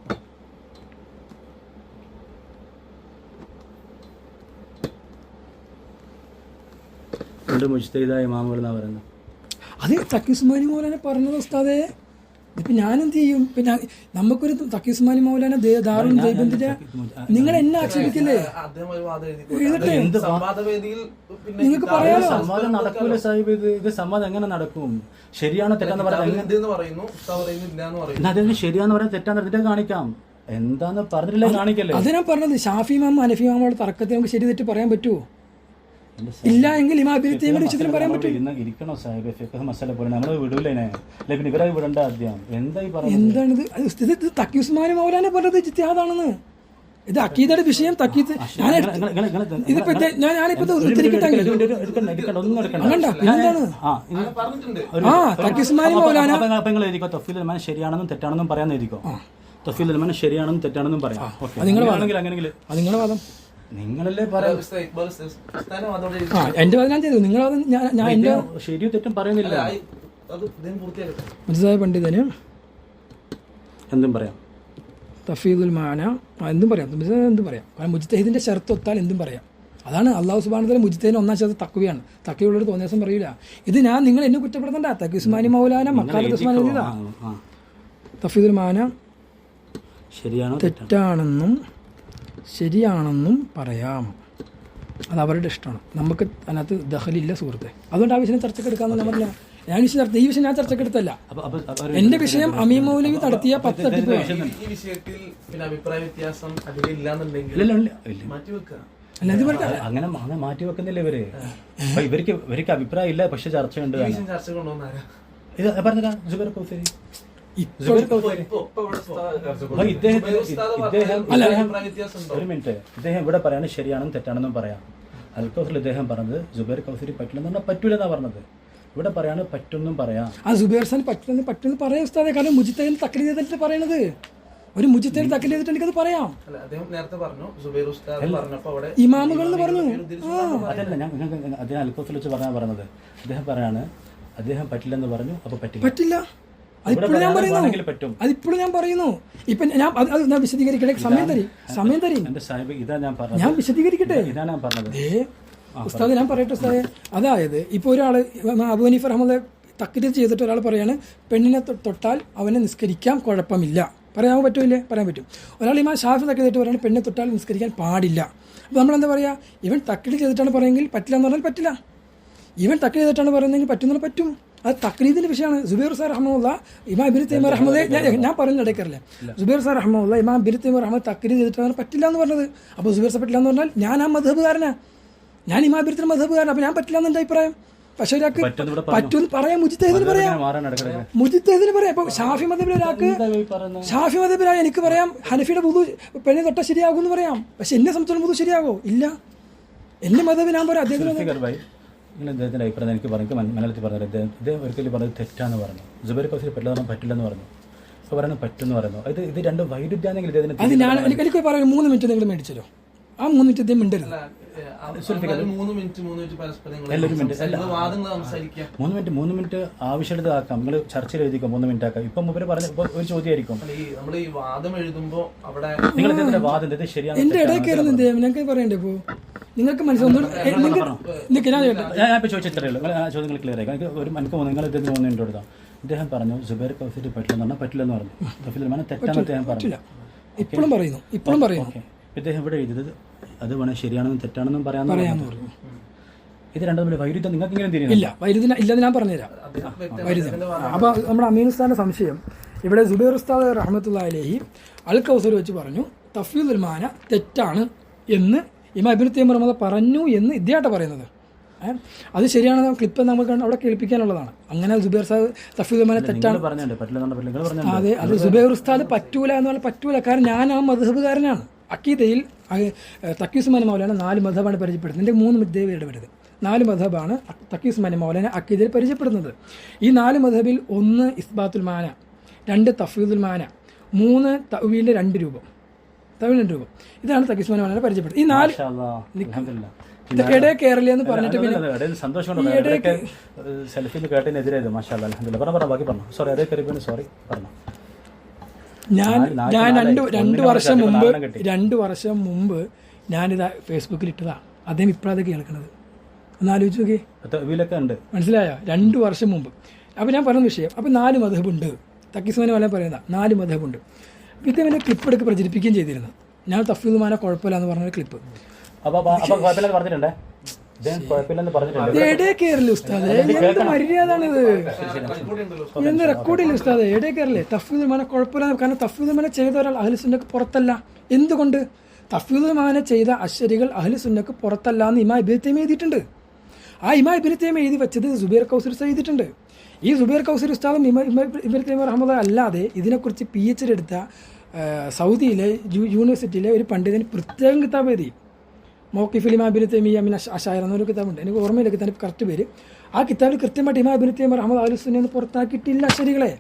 മുജ്തഹിദായ ഇമാമുകൾ എന്നാ പറയുന്നത്. അത് തഖി ഉസ്മാനി മൗലാന പറഞ്ഞത് ഉസ്താദേ. ഇപ്പൊ ഞാനെന്ത് ചെയ്യും? പിന്നെ നമുക്കൊരു തഖി ഉസ്മാനി മൗലാന ദാറുൽ ദൈബന്ദിന്റെ നിങ്ങൾ എന്നെ ആക്ഷേപിക്കില്ലേ? നിങ്ങൾക്ക് പറയാലോ. സംവാദം നടക്കൂല സാഹിബ്. ഇത് സംവാദം എങ്ങനെ നടക്കും? ശരിയാണോ തെറ്റാന്ന് പറയുന്നത് ശരിയാന്ന് പറയാൻ തെറ്റാന്ന് പറഞ്ഞിട്ട് കാണിക്കാം. എന്താന്ന് പറഞ്ഞിട്ടില്ല കാണിക്കല്ലേ? അത് ഞാൻ പറഞ്ഞത് ഷാഫി ഇമാം ഹനഫി ഇമാമുകളുടെ തർക്കത്തെ നമുക്ക് ശരി തെറ്റ് പറയാൻ പറ്റുമോ? ഇല്ല എങ്കിൽ വിഷയത്തിൽ പറയാൻ പറ്റും. ഇരിക്കണോ സാഹിബ്? ഫിഖ് മസല പോലെ നമ്മൾ വിടൂലേനെ, അല്ലെങ്കിൽ ഇവരെ വിടണ്ട ആദ്യം. എന്താണിത്? ഇത് തഖി ഉസ്മാനി മൗലാന പറഞ്ഞത് ഇജ്തിഹാദാണെന്ന്. ഇത് അഖീദയുടെ വിഷയം. തഖീദ് ഇതിപ്പോ ഞാനിപ്പോ ഉദ്ധരിക്കട്ടെ. തഖി ഉസ്മാനി മൗലാന തഫ്വീദുൽ മാന ശരിയാണെന്നും തെറ്റാണെന്നും പറയാൻ എഴുതിക്കോ. തഫ്വീദുൽ മാന ശരിയാണെന്നും തെറ്റാണെന്നും പറയാം. നിങ്ങളുടെ വാദം നിങ്ങളല്ലേ പറയാം. എന്റെ വാദം ഞാൻ ചെയ്തു. നിങ്ങളത് ഞാൻ എന്റെ ശരിയോ തെറ്റും പറയുന്നില്ല. പണ്ഡിതന് എന്തും പറയാം. തഫീദുൽ മാന എന്തും പറയാം. എന്തും പറയാം. കാരണം മുജ്തഹിദിന്റെ ഷർത്ത് ഒത്താൽ എന്തും പറയാം. അതാണ് അള്ളാഹു സുബ്ഹാനഹു വ തആല മുജ്തഹിദിന് ഒന്നാം ഷർത്ത് തഖ്വയാണ്. തഖ്വയുള്ളൊരു തോന്നിയ ദിവസം പറയില്ല. ഇത് ഞാൻ നിങ്ങൾ എന്നെ കുറ്റപ്പെടുത്തണ്ട. തഖി ഉസ്മാനി മൗലാന മക്കാലത്ത് ഉസ്മാനി എഴുതിയതാ. തഫീദുൽ മാന ശരിയാണോ തെറ്റാണെന്നും ശരിയാണെന്നും പറയാം. അത് അവരുടെ ഇഷ്ടമാണ്. നമുക്ക് അതിനകത്ത് ദഖലില്ല സുഹൃത്തെ. അതുകൊണ്ട് ആ വിഷയം ചർച്ചക്കെടുക്കാമെന്ന് പറഞ്ഞില്ല. ഞാൻ ഈ വിഷയം ഞാൻ ചർച്ചക്കെടുത്തല്ല. എന്റെ വിഷയം അമീം മൗലവി നടത്തിയ 10 തട്ടിപ്പ്. ഈ വിഷയത്തിൽ പിന്നെ അഭിപ്രായ വ്യത്യാസം അതിലില്ലാന്നുണ്ടെങ്കിൽ അങ്ങനെ മാറ്റി വെക്കുന്നില്ല ഇവര്. ഇവർക്ക് അഭിപ്രായം ഇല്ല, പക്ഷെ ചർച്ചയുണ്ട്. ചർച്ച കൊണ്ടുവന്നാരാ ഇത് പറഞ്ഞ സുബൈർ കൗസരി ഒരു മിനിറ്റ്. ഇദ്ദേഹം ഇവിടെ പറയാണ് ശരിയാണെന്നും തെറ്റാണെന്നും പറയാം. അൽക്കൗസറിൽ ഇദ്ദേഹം പറഞ്ഞത് സുബൈർ കൗസരി പറ്റില്ലെന്ന് പറഞ്ഞാൽ പറ്റൂലെന്നാ പറഞ്ഞത്. ഇവിടെ പറയാണ് പറ്റുമെന്നും പറയാം. ആ സുബൈർ സാൻ പറ്റുമെന്ന് പറയാം ഉസ്താദേ. കാരണം മുജ്തഹിദ് തഖ്ലീദ് ചെയ്തിട്ട് പറയണത്. ഒരു മുജ്തഹിദ് തഖ്ലീദ് ചെയ്തിട്ട് എനിക്കത് പറയാം. ഇമാമുകൾ എന്ന് പറഞ്ഞു. അതല്ല, ഞാൻ അദ്ദേഹം അൽക്കൗസറിൽ വെച്ച് പറഞ്ഞത്. അദ്ദേഹം പറയാണ് അദ്ദേഹം പറ്റില്ലെന്ന് പറഞ്ഞു. അപ്പൊ പറ്റില്ല. അതിപ്പോഴും ഞാൻ പറയുന്നു. ഇപ്പൊ ഞാൻ വിശദീകരിക്കട്ടെ. സമയം തരും. ഞാൻ വിശദീകരിക്കട്ടെ ഉസ്താദ്. ഞാൻ പറയട്ടെ ഉസ്താദെ. അതായത് ഇപ്പൊ ഒരാള് അബൂ ഹനീഫ റഹ്മത്തുള്ളാഹി തഖ്ലീദ് ചെയ്തിട്ട് ഒരാൾ പറയാണ് പെണ്ണിനെ തൊട്ടാൽ അവനെ നിസ്കരിക്കാം, കുഴപ്പമില്ല. പറയാൻ പറ്റൂല്ലേ? പറയാൻ പറ്റും. ഒരാൾ ഇമാം ഷാഫി തഖ്ലീദ് ചെയ്തിട്ട് പറയാണ് പെണ്ണിനെ തൊട്ടാൽ നിസ്കരിക്കാൻ പാടില്ല. അപ്പൊ നമ്മളെന്താ പറയാ? ഇവൻ തഖ്ലീദ് ചെയ്തിട്ടാണ് പറയുമെങ്കിൽ പറ്റില്ല എന്ന് പറഞ്ഞാൽ പറ്റില്ല. ഇവൻ തഖ്ലീദ് ചെയ്തിട്ടാണ് പറയുന്നതെങ്കിൽ പറ്റുന്ന പറ്റും. അത് തഖ്ലീദിന്റെ വിഷയമാണ്. സുബൈർ സാർ റഹ്മത്തുള്ളാഹി ഇമാം ഇബ്നു തൈമിയ്യ റഹ്മത്തുള്ളാഹി ഞാൻ പറയുന്ന ഇടയ്ക്കറില്ലേ, സുബൈർ സാർ റഹ്മത്തുള്ളാഹി ഇമാം ഇബ്നു തൈമിയ്യ റഹ്മത്തുള്ളാഹി തഖ്ലീദ് ചെയ്തിട്ടാണ് പറ്റില്ല എന്ന് പറഞ്ഞത്. അപ്പോൾ സുബൈർ സാർ പറ്റില്ല എന്ന് പറഞ്ഞാൽ ഞാൻ ആ മദ്ഹബുകാരനാ. ഞാൻ ഇമാം ഇബ്നു തൈമിയ്യ മദ്ഹബുകാരനാണ്. അപ്പോൾ ഞാൻ പറ്റില്ല എന്നെ അഭിപ്രായം. പക്ഷെ ഒരാൾക്ക് പറ്റും പറയാം, മുജിത്തഹിദിന് പറയാം, മുജിത്തഹിദിന് പറയാം. ഇപ്പൊ ഷാഫി മദ്ഹബിൽ ഒരാൾക്ക്, ഷാഫി മദ്ഹബിലായ എനിക്ക് പറയാം ഹനഫിയുടെ വുദു പെണ്ണെ തൊട്ട ശരിയാകും എന്ന് പറയാം. പക്ഷെ എന്നെ സംബന്ധിച്ചോളം വുദു ശരിയാകോ? ഇല്ല. എന്റെ മദ്ഹബ് ഞാൻ പറയാം. അദ്ദേഹത്തിന്റെ അഭിപ്രായം എനിക്ക് മലയാളത്തിൽ പറഞ്ഞത് ഇദ്ദേഹം ഒരിക്കലും പറഞ്ഞത് തെറ്റാന്ന് പറഞ്ഞു. ജുബൈർ കൗസർ പറ്റില്ലെന്ന് പറഞ്ഞു. അപ്പോൾ പറയുന്നത് പറ്റുമെന്ന് പറയുന്നു. ഇത് രണ്ടും വൈരുദ്ധ്യാണെങ്കിൽ അത് ഞാൻ എനിക്ക് പറയാം. 3 മിനിറ്റ് നിങ്ങൾ മേടിച്ചല്ലോ, ആ 3 മിനിറ്റ് ഇദ്ദേഹം മിണ്ടരുത്. 3 മിനിറ്റ് ആവശ്യമുള്ളത് ആക്കാം. നിങ്ങൾ ചർച്ചയിൽ എഴുതിക്കോ, 3 മിനിറ്റ് ആക്കാം. ഇപ്പം മുമ്പ് പറഞ്ഞ ഒരു ചോദ്യമായിരിക്കും. നമ്മൾ ഈ വാദം എഴുതുമ്പോ അവിടെ നിങ്ങൾ ഇതിന്റെ വാദം ഇത് ശരിയാണ്. എന്റെ ഇടയിൽ കയറുന്ന എന്ത് ഞങ്ങൾക്ക് പറയണ്ടേ? ഇപ്പോ നിങ്ങൾക്ക് മനസ്സിലാവും. ഞാൻ ഇപ്പോൾ ചോദിച്ചിട്ടേ ഉള്ളൂ. ആ ചോദ്യങ്ങൾ ക്ലിയർ ആയി. ഒരു മണിക്ക് നിങ്ങൾ ഇതിന് 3 മിനിറ്റ് കൊടുത്താൽ ഇദ്ദേഹം പറഞ്ഞു ജുബൈർ കൗസർ പറ്റില്ലെന്ന് പറഞ്ഞാൽ പറ്റില്ലെന്ന് പറഞ്ഞു. തെറ്റാണെന്ന് അദ്ദേഹം പറഞ്ഞു. ഇപ്പോഴും പറയുന്നു. ഇദ്ദേഹം ഇവിടെ എഴുതിയത് അത് വേണം ശരിയാണെന്നും തെറ്റാണെന്നും പറയാമെന്ന് പറഞ്ഞു. ഇത് രണ്ടും തമ്മിൽ വൈരുദ്ധ്യം നിങ്ങൾക്ക് ഇങ്ങനെ തിരിയുന്നു? ഇല്ല, വൈരുദ്ധ്യം ഇല്ലെന്ന് ഞാൻ പറഞ്ഞുതരാം. വൈരുദ്ധ്യം. അപ്പോൾ നമ്മുടെ അമീൻ ഉസ്താദിന്റെ സംശയം ഇവിടെ ജുബൈർ ഉസ്താദ് റഹ്മത്തുള്ളാഹി അലൈഹി അൽ കൗസർ വെച്ച് പറഞ്ഞു തഫ്വീദുൽ മാന തെറ്റാണ് എന്ന് ഇമാം ഇബ്നു തൈമിയ്യ റഹ്മത്തുള്ളാഹി പറഞ്ഞു എന്ന് ഇദ്ദേഹത്തെ പറയുന്നത്. അത് ശരിയാണെന്ന് ക്ലിപ്പ് നമുക്ക് അവിടെ കേൾപ്പിക്കാനുള്ളതാണ്. അങ്ങനെ ജുബൈർ ഉസ്താദ് തഫ്വീദുൽ മാന തെറ്റാണ്. അതെ, അത് ജുബൈർ ഉസ്താദ് പറ്റൂല എന്ന് പറഞ്ഞാൽ പറ്റൂല. കാരണം ഞാൻ ആ മദ്ഹബുകാരനാണ്. അക്കീദയിൽ തഖി ഉസ്മാനി മൗലാന 4 മദ്ഹബാണ് പരിചയപ്പെടുന്നത്. എൻ്റെ 3 മദ്ഹബ് ഇടപെടുന്നത് 4 മദ്ഹബാണ് തഖി ഉസ്മാനി മൗലാന അക്കീദയിൽ പരിചയപ്പെടുന്നത്. ഈ 4 മദ്ഹബിൽ 1 ഇസ്ബാത്തുൽ മാന, 2 തഫ്വീദുൽ മാന, 3 തഅ്വീലിന്റെ 2 രൂപം. ഇതാണ് തഖി ഉസ്മാനി മൗലാന പരിചയപ്പെടുന്നത്. ഈ 4 എടേ കേരള എന്ന് പറഞ്ഞിട്ട് പിന്നെ ഞാൻ 2 വർഷം മുമ്പ് ഞാനിത് ഫേസ്ബുക്കിൽ ഇട്ടതാ. അദ്ദേഹം ഇപ്പോഴത് കേൾക്കണത്. ഒന്ന് ആലോചിച്ച് നോക്കി, മനസ്സിലായോ? 2 വർഷം മുമ്പ്. അപ്പോൾ ഞാൻ പറഞ്ഞ വിഷയം, അപ്പോൾ 4 മദ്ഹബുണ്ട്. തഖി ഉസ്മാനി മൗലാന പറയുന്ന 4 മദ്ഹബുണ്ട്. ഇദ്ദേഹം എന്നെ ക്ലിപ്പ് എടുത്ത് പ്രചരിപ്പിക്കുകയും ചെയ്തിരുന്നു. ഞാൻ തഫ്വീദുൽ മാന കുഴപ്പമില്ല എന്ന് പറഞ്ഞൊരു ക്ലിപ്പ്. എടേ കേരള ഉസ്താദ്, എന്ത് മര്യാദയാണിത്? എന്ത് റെക്കോർഡില്ല ഉസ്താദ്? എടേ കേരളേ തഫ്വീദുൽ മാന കുഴപ്പമില്ല. കാരണം തഫ്വീദുൽ മാന ചെയ്ത ഒരാൾ അഹ്ലു സുന്നക്ക് പുറത്തല്ല. എന്തുകൊണ്ട്? തഫ്വീദുൽ മാന ചെയ്ത അശ്ശരികൾ അഹ്ലു സുന്നക്ക് പുറത്തല്ല എന്ന് ഇമാം ഇബ്നു തൈമിയ്യ എഴുതിയിട്ടുണ്ട്. ആ ഇമാം ഇബ്നു തൈമിയ്യ എഴുതി വെച്ചത് ജുബൈർ കൗസർ ഉസ്താദ് എഴുതിയിട്ടുണ്ട്. ഈ ജുബൈർ കൗസർ ഉസ്താദും ഇബ്നു തൈമിയ്യ റഹ്മത്തുള്ളാഹി അല്ലാതെ ഇതിനെക്കുറിച്ച് PhD എടുത്ത സൗദിയിലെ യൂണിവേഴ്സിറ്റിയിലെ ഒരു പണ്ഡിതന് പ്രത്യേകം കിതാബ് എഴുതി. മൗഖിഫുൽ ഇമാം ഇബ്നു തൈമിയ്യ മിൻ അശായിറ എന്നൊരു കിതാബുണ്ട്. എനിക്ക് ഓർമ്മയില്ല കിതാബിന്റെ കറക്റ്റ് പേര്. ആ കിതാബിൽ കൃത്യമായിട്ട് ഇമാം ഇബ്നു തൈമിയ്യ റഹ്മത്തുള്ളാഹി അഹ്ലു സുന്നയിൽ നിന്ന് പുറത്താക്കിയിട്ടില്ല അശ്ശരികളെ.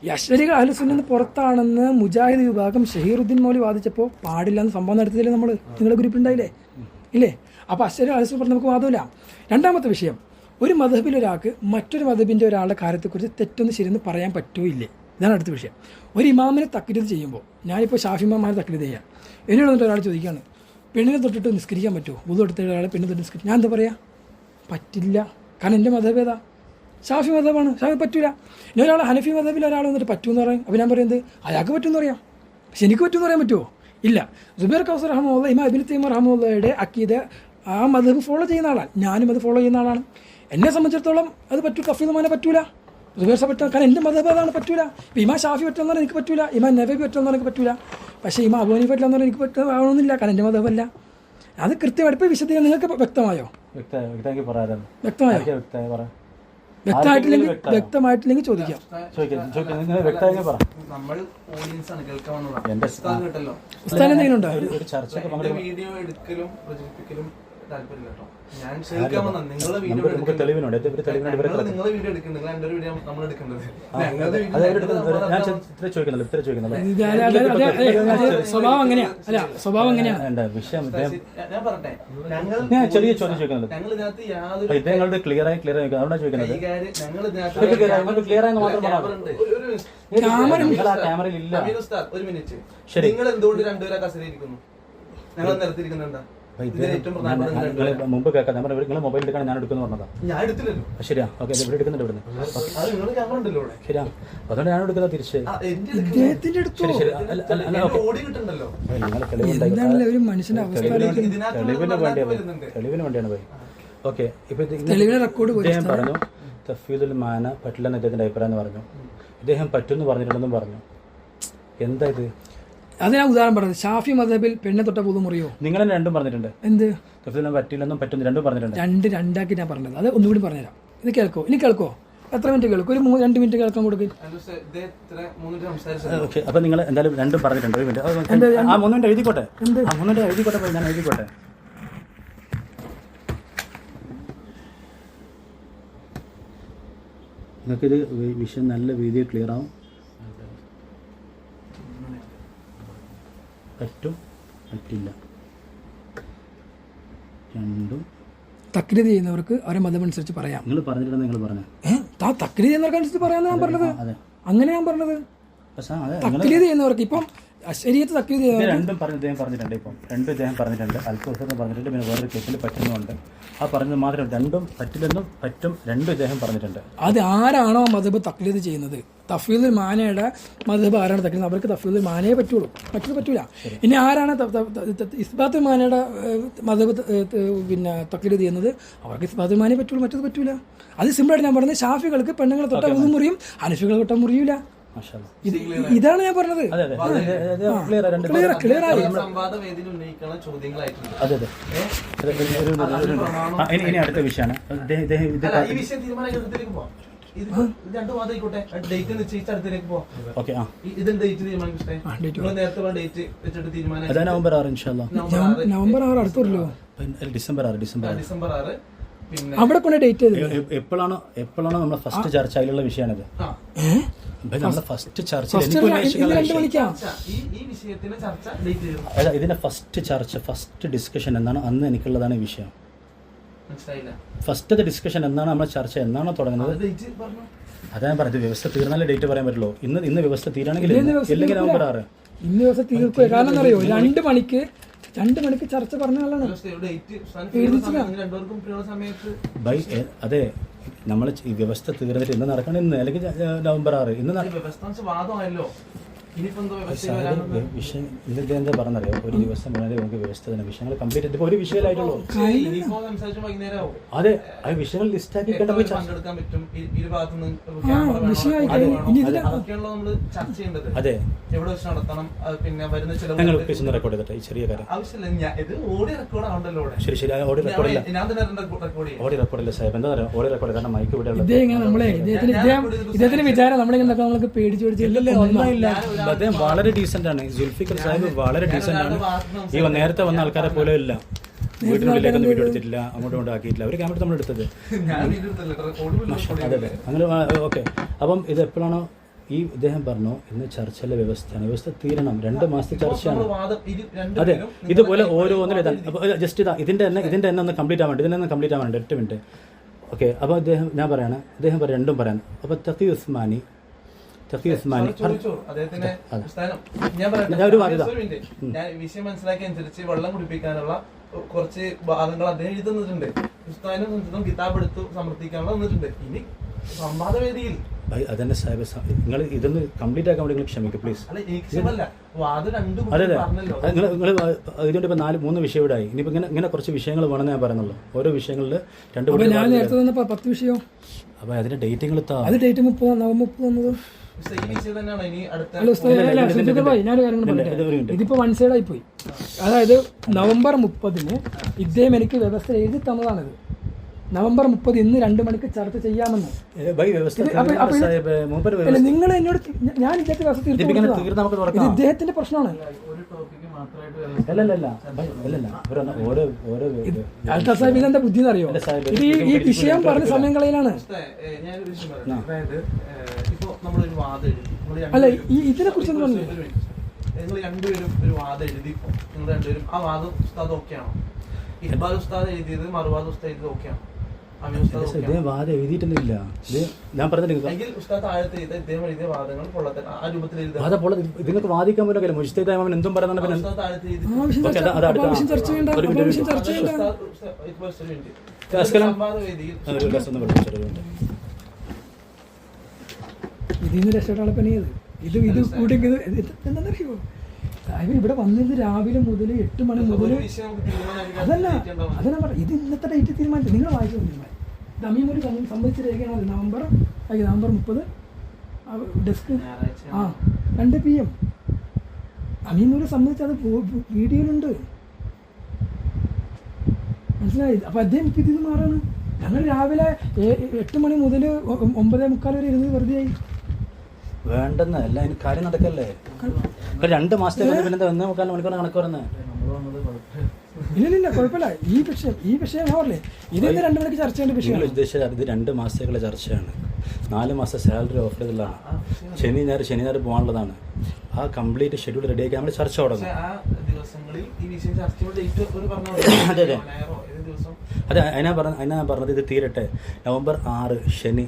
ഈ അശ്ശരികൾ അഹ്ലു സുന്നയിൽ നിന്ന് പുറത്താണെന്ന് മുജാഹിദ് വിഭാഗം ഷഹീറുദ്ദീൻ മൗലവി വാദിച്ചപ്പോൾ പാടില്ല എന്ന് സംഭവം നടത്തിയില്ലേ നമ്മൾ? നിങ്ങളുടെ ഗ്രൂപ്പിലുണ്ടായില്ലേ? ഇല്ലേ? അപ്പോൾ അശ്ശരി അഹ്ലു സുന്നത്ത് നമുക്ക് വാദമില്ല. രണ്ടാമത്തെ വിഷയം, ഒരു മദ്ഹബിൽ ഒരാൾക്ക് മറ്റൊരു മദ്ഹബിൻ്റെ ഒരാളുടെ കാര്യത്തെക്കുറിച്ച് തെറ്റൊന്നും ശരിയെന്ന് പറയാൻ പറ്റുമോ ഇല്ലേ? ഇതാണ് അടുത്ത വിഷയം. ഒരു ഇമാമിനെ തക്ലീദ് ചെയ്യുമ്പോൾ, ഞാനിപ്പോൾ ഷാഫി ഇമാമിനെ തക്ലീദ് ചെയ്യാം, എന്നോട് വന്നിട്ട് ഒരാൾ ചോദിക്കുകയാണ് പെണ്ണിനെ തൊട്ടിട്ട് നിസ്കരിക്കാൻ പറ്റുമോ? വുദു എടുത്ത ഒരാളെ പെണ്ണിനെ തൊട്ട് നിസ്കരിക്കും. ഞാൻ എന്താ പറയുക? പറ്റില്ല. കാരണം എൻ്റെ മദ്ഹബ് ഏതാ? ഷാഫി മദ്ഹബാണ്. ഷാഫി പറ്റില്ല. ഇനി ഒരാൾ ഹനഫി മദ്ഹബിൽ ഒരാൾ വന്നിട്ട് പറ്റുമെന്ന് പറയും. അപ്പോൾ ഞാൻ പറയുന്നത് അയാൾക്ക് പറ്റുമെന്ന് പറയാം, പക്ഷെ എനിക്ക് പറ്റുമെന്ന് പറയാൻ പറ്റുമോ? ഇല്ല. ജുബൈർ കൗസർ റഹ്മത്തുള്ളാഹി ഇമാം ഇബ്നു തൈമിയ്യ റഹ്മത്തുള്ളാഹിയുടെ അഖീദ ആ മദ്ഹബ് ഫോളോ ചെയ്യുന്ന ആളാണ്. ഞാനും അത് ഫോളോ ചെയ്യുന്ന ആളാണ്. എന്നെ സംബന്ധിച്ചിടത്തോളം അത് പറ്റൂ, തഫ്വീദുൽ മാന പറ്റൂല, ജുബൈർ സാഹിബ് പറ്റുക. കാരണം എൻ്റെ മദ്ഹബ് അതാണ്, പറ്റൂല. ഇപ്പോൾ ഇമാം ഷാഫി പറ്റുമെന്ന് പറഞ്ഞാൽ എനിക്ക് പറ്റൂല, ഇമാം നബവി പറ്റുമെന്ന് പറഞ്ഞാൽ എനിക്ക് പറ്റൂല. പക്ഷേ ഇമാം അബൂ ഹനീഫ പറ്റില്ല എന്ന് പറഞ്ഞാൽ എനിക്ക് പറ്റുന്നില്ല, കാരണം എൻ്റെ മദ്ഹബല്ല. അത് കൃത്യമായിട്ട് ഇപ്പോൾ വിശദീകരണം നിങ്ങൾക്ക് വ്യക്തമായോ? വ്യക്തമായിട്ടില്ലെങ്കിൽ ചോദിക്കാം. ഉസ്താദ് എന്തെങ്കിലും ഉണ്ടോ? വീഡിയോ എടുക്കലും പ്രചരിപ്പിക്കലും താല്പര്യമില്ല കേട്ടോ. ഞാൻ നിങ്ങളെ വീഡിയോ വീഡിയോ എടുക്കുന്നത്, നിങ്ങൾ എൻ്റെ വീഡിയോ നമ്മൾ എടുക്കുന്നത്. സ്വഭാവം അങ്ങനെയാ. അല്ല, സ്വഭാവം അങ്ങനെയാണ്. ഞാൻ പറട്ടെ, ഞാൻ ചെറിയ ചോദ്യം ചോദിക്കുന്നത് ഞങ്ങൾ ഇതിനകത്ത് യാതൊരു ഇദ്ദേഹങ്ങളുടെ ക്ലിയർ ആയി അതുകൊണ്ടാണ് ചോദിക്കുന്നത്. ഞങ്ങൾ ക്യാമറയിൽ ഇല്ല. ഒരു മിനിറ്റ്, നിങ്ങൾ എന്തുകൊണ്ട് രണ്ടുപേരെ കസരിയിരിക്കുന്നു? ഞങ്ങൾ നിരത്തിരിക്കുന്നുണ്ടാ? മുമ്പ് കേൾക്കാം. നിങ്ങൾ മൊബൈൽ എടുക്കാൻ ഞാൻ എടുക്കുന്നു പറഞ്ഞതാ. ഞാൻ എടുത്തില്ലല്ലോ. ശരിയാ, ഓക്കെ. ഇവിടെ എടുക്കുന്നുണ്ട് ഇവിടുന്ന്. ശരിയാ, അതുകൊണ്ട് ഞാൻ എടുക്കുന്നത് തിരിച്ച്. ഒരു മനുഷ്യന്റെ തെളിവിന് വേണ്ടിയാണ് പോയി. ഓക്കെ. ഇപ്പൊ ഇദ്ദേഹം പറഞ്ഞു തഫ്വീദുൽ മാന പറ്റില്ലെന്ന് ഇദ്ദേഹത്തിന്റെ അഭിപ്രായം എന്ന് പറഞ്ഞു. ഇദ്ദേഹം പറ്റുമെന്ന് പറഞ്ഞിട്ടുണ്ടെന്നും പറഞ്ഞു. എന്താ ഇത്? അത് ഞാൻ ഉദാഹരണം പറഞ്ഞത്. ഷാഫി മദ്ഹബിൽ പെണ്ണെ തൊട്ട വുദു മുറിയോ? നിങ്ങൾ രണ്ടും പറഞ്ഞിട്ടുണ്ട്. എന്ത്? പറ്റില്ലെന്നും പറ്റും രണ്ടും പറഞ്ഞിട്ടുണ്ട്. രണ്ടാക്കി ഞാൻ പറഞ്ഞത്. അത് ഒന്നുകൂടി പറഞ്ഞുതരാം. ഇത് കേൾക്കോ, ഇനി കേൾക്കോ, എത്ര മിനിറ്റ് കേൾക്കും? ഒരു 2 മിനിറ്റ് കേൾക്കാൻ കൊടുക്കും. ഓക്കെ, അപ്പൊ നിങ്ങൾ എന്തായാലും രണ്ടും പറഞ്ഞിട്ടുണ്ട്. 1 മിനിറ്റ് ആ 3 മിനിറ്റ് എഴുതിക്കോട്ടെ, ആ 3 മിനിറ്റ് എഴുതിക്കോട്ടെ, ഞാൻ എഴുതിക്കോട്ടെ. നിങ്ങൾക്കിത് വിഷയം നല്ല രീതിയിൽ ക്ലിയർ ആവും. പറ്റും പറ്റില്ല രണ്ടും. തക്ലീദ് ചെയ്യുന്നവർക്ക് അവരെ മതമനുസരിച്ച് പറയാം. നിങ്ങൾ പറഞ്ഞിട്ടുണ്ടെന്ന് നിങ്ങൾ പറഞ്ഞു. തക്ലീദ് ചെയ്യുന്നവർക്ക് അനുസരിച്ച് പറയാമെന്ന് ഞാൻ പറഞ്ഞത്. അങ്ങനെ ഞാൻ പറഞ്ഞത് തക്ലീദ് ചെയ്യുന്നവർക്ക് ഇപ്പം ശരീരത്ത് തക്ലീദ് ചെയ്യുന്നവർ രണ്ടും ഇദ്ദേഹം പറഞ്ഞിട്ടുണ്ട്. ഇപ്പം രണ്ടും ഇദ്ദേഹം പറഞ്ഞിട്ടുണ്ട്. അൽക്കുസെന്ന് പറഞ്ഞിട്ടുണ്ട്, പിന്നെ വേറൊരു കേസിൽ പറ്റുന്നുണ്ട്. ആ പറഞ്ഞത് മാത്രം രണ്ടും പറ്റില്ലെന്നും പറ്റും രണ്ടും ഇദ്ദേഹം പറഞ്ഞിട്ടുണ്ട്. അത് ആരാണോ മദ്ഹബ് തക്ലീദ് ചെയ്യുന്നത്, തഫ്വീദുൽ മാനയുടെ മദ്ഹബ് ആരാണ് തക്ലീദ്, അവർക്ക് തഫ്വീദുൽ മാനയെ പറ്റുള്ളൂ, മറ്റത് പറ്റൂല. ഇനി ആരാണ് ഇസ്ബാത്തുൽ മാനയുടെ മദ്ഹബ് പിന്നെ തക്ലീദ് ചെയ്യുന്നത്, അവർക്ക് ഇസ്ബാത്തുൽ മാനയെ പറ്റുള്ളൂ, മറ്റത് പറ്റൂല. അത് സിമ്പിളായിട്ട് ഞാൻ പറഞ്ഞത്. ഷാഫികൾക്ക് പെണ്ണുങ്ങളെ തൊട്ട ഒന്നും മുറിയും, ഹനഫികളെ തൊട്ട മുറിയൂല. ഇതാണ് ഞാൻ പറഞ്ഞത്. ക്ലിയർ ആയി. ഇനി അടുത്ത വിഷയമാണ്. November 6 November 6 അടുത്തല്ലോ. ഡിസംബർ 6 അവിടെ കൊണ്ട് ഡേറ്റ് എപ്പോഴാണോ നമ്മളെ ഫസ്റ്റ് ചർച്ച അതിലുള്ള വിഷയമാണിത്. നമ്മളെ ഫസ്റ്റ് ചർച്ച ഇതിന്റെ ഫസ്റ്റ് ചർച്ച, ഫസ്റ്റ് ഡിസ്കഷൻ എന്നാണ് അന്ന് എനിക്കുള്ളതാണ് വിഷയം. ഫസ്റ്റ് ഡിസ്കഷൻ എന്നാണ് നമ്മളെ ചർച്ച എന്നാണോ തുടങ്ങുന്നത്, അതാണ് പറഞ്ഞത്. വ്യവസ്ഥ തീർന്നാലേ ഡേറ്റ് പറയാൻ പറ്റുള്ളൂ. ഇന്ന് വ്യവസ്ഥ തീരാണെങ്കിൽ ഇല്ലെങ്കിൽ നവംബർ 6 ഇന്ന് ദിവസം തീർക്കുക. കാരണം എന്താ അറിയോ, 2 മണിക്ക് ചർച്ച പറഞ്ഞ ആളാണ്. അതെ, നമ്മൾ ഈ വ്യവസ്ഥ തീർന്നിട്ട് ഇന്ന് നടക്കണം, ഇന്ന് അല്ലെങ്കിൽ നവംബർ 6 ഇന്ന് വിഷയം. ഇന്നത്തെ എന്താ പറഞ്ഞറിയോ, ഒരു ദിവസം വളരെ നമുക്ക് വ്യവസ്ഥ തന്നെ വിഷയങ്ങൾ കംപ്ലീറ്റ് ചെയ്ത് ഒരു വിഷയമായിട്ടുള്ളൂ. അതെ, ആ വിഷയങ്ങൾ ലിസ്റ്റാക്കി അതെ ഞങ്ങൾ റെക്കോർഡ് ചെയ്തിട്ട് ഈ ചെറിയ കാര്യം ശരി ഓഡിയോ റെക്കോർഡില്ല, ഓഡിയോ റെക്കോർഡില്ല സാഹിബ്. എന്താ പറയുക, ഓഡിയോ റെക്കോർഡ് കാരണം മൈക്ക് ഇവിടെ ഇദ്ദേഹത്തിന്റെ വിചാരം നമ്മളിങ്ങനെ പേടിച്ചു പിടിച്ചില്ല. ഒന്നുമില്ല, അദ്ദേഹം വളരെ ഡീസന്റ് ആണ്. സുൽഫിക്കർ സാഹിബ് വളരെ ഡീസന്റ് ആണ്. ഈ നേരത്തെ വന്ന ആൾക്കാരെ പോലെ ഇല്ല. വീട്ടിനുള്ളിലേക്കൊന്നും വീഡിയോ എടുത്തിട്ടില്ല, അങ്ങോട്ടും ആക്കിയിട്ടില്ല. അവർ ക്യാമറ നമ്മൾ എടുത്തത്. അതെ അതെ അങ്ങനെ ഓക്കെ. അപ്പം ഇത് എപ്പോഴാണോ ഈ ഇദ്ദേഹം പറഞ്ഞു ഇന്ന് ചർച്ചയിലെ വ്യവസ്ഥ തീരണം, 2 മാസത്തെ ചർച്ചയാണ്. അതെ, ഇതുപോലെ ഓരോന്നിലും ജസ്റ്റ് ഇതിന്റെ തന്നെ ഒന്ന് കംപ്ലീറ്റ് ആവാണ്ട് 8 മിനിറ്റ്. ഓക്കെ, അപ്പോൾ ഞാൻ പറയാണ്, അദ്ദേഹം രണ്ടും പറയാൻ. അപ്പോൾ തഖി ഉസ്മാനി വിഷയം മനസ്സിലാക്കിയ അനുസരിച്ച് വെള്ളം കുടിപ്പിക്കാനുള്ള കുറച്ച് ഭാഗങ്ങൾ അദ്ദേഹം എഴുതുന്നിട്ടുണ്ട്. ഉസ്താദിനും കിതാബ് എടുത്ത് സമർത്ഥിക്കാനുള്ള വന്നിട്ടുണ്ട്. ഇനി സംവാദവേദിയിൽ അതന്നെ സാഹിബ്, നിങ്ങൾ ഇതൊന്ന് കംപ്ലീറ്റ് ആക്കാൻ വേണ്ടി ക്ഷമിക്കും പ്ലീസ്. അതെ അതെ, നിങ്ങൾ ഇതുകൊണ്ട് ഇപ്പൊ 3 വിഷയം ഇവിടെ ആയി. ഇനിയിപ്പോ ഇങ്ങനെ കുറച്ച് വിഷയങ്ങൾ വേണമെന്ന് ഞാൻ പറയുന്നുള്ളൂ. ഓരോ വിഷയങ്ങളിൽ 2 വിഷയം. അപ്പൊ അതിന്റെ ഡേറ്റിങ്ങൾ ഡേറ്റ് 30 നവംബർ 30 ഇതിപ്പോ 1 സൈഡായി പോയി. അതായത് നവംബർ 30 ഇദ്ദേഹം എനിക്ക് വ്യവസ്ഥ എഴുതി തന്നതാണിത്. നവംബർ 30 ഇന്ന് 2 മണിക്ക് ചർച്ച ചെയ്യാമെന്ന്. നിങ്ങൾ എന്നോട് ഞാൻ ഇദ്ദേഹത്തെ വ്യവസ്ഥ തീർച്ചയായിട്ടും ഇദ്ദേഹത്തിന്റെ പ്രശ്നമാണ്. ഇതെന്താ ബുദ്ധി എന്നറിയോ, ഇത് ഈ വിഷയം പറഞ്ഞ സമയം കളയിലാണ്. അല്ല, ഇതിനെ കുറിച്ച് നിങ്ങൾ രണ്ടുപേരും ഒരു വാദം എഴുതിപ്പോ, നിങ്ങൾ രണ്ടുപേരും ആ വാദം ഉസ്താദ് ഓക്കെയാണോ? ഇക്ബാൽ ഉസ്താദ് എഴുതിയത് മറുവാദ് ഉസ്താദ് എഴുതിയത് ഓക്കെയാണോ? വാദം എഴുതിയിട്ടൊന്നുമില്ല. ഞാൻ പറഞ്ഞില്ല ഇതിനൊക്കെ വാദിക്കാൻ പറ്റില്ല. മുജ്തഹിദ് ഇമാം എന്തും പറയുന്നുണ്ട്. ഇതിന്ന് രക്ഷപ്പെടാനുള്ള പണിയത് ഇത് കൂടി എന്താണെന്നറിയോ, ഇവിടെ വന്നത് രാവിലെ മുതൽ 8 മണി മുതൽ. അതല്ല ഇത് ഇന്നത്തെ ഡേറ്റ് തീരുമാനിച്ചു. നിങ്ങൾ വായിച്ചു തമീമൊരു സംബന്ധിച്ച രേഖയാണ്. നവംബർ 30 ഡെസ്ക് 2 PM തമീമൊരു സംബന്ധിച്ച് അത് വീഡിയോയിലുണ്ട്. മനസ്സിലായി. അപ്പൊ അദ്ദേഹം ഇത് മാറാണ്. ഞങ്ങൾ രാവിലെ 8 മണി മുതൽ 9:45 വരെ ഇരുന്ന് വെറുതെ ആയി. വേണ്ടെന്ന് അല്ല, അതിന് കാര്യം നടക്കല്ലേ. 2 മാസത്തേക്ക് പിന്നെ 1.25 മണിക്കൂർ കണക്ക് പറയുന്നത്. ഇല്ല കുഴപ്പമില്ല. ഈ വിഷയം ഞാൻ പറഞ്ഞേ, ഇതെന്ന് 2 മണിക്ക് ചർച്ച ചെയ്യേണ്ട വിഷയം. ഉദ്ദേശിച്ചത് ഇത് 2 മാസത്തേക്കുള്ള ചർച്ചയാണ്. 4 മാസം സാലറി ഓഫർ ചെയ്തതാണ്. ശനി ഞായർ പോകാനുള്ളതാണ്. ആ കംപ്ലീറ്റ് ഷെഡ്യൂൾ റെഡിയാക്കി നമ്മൾ ചർച്ച തുടങ്ങും. അതെ, അതിനാ പറഞ്ഞത് ഇത് തീരട്ടെ. നവംബർ 6 ശനി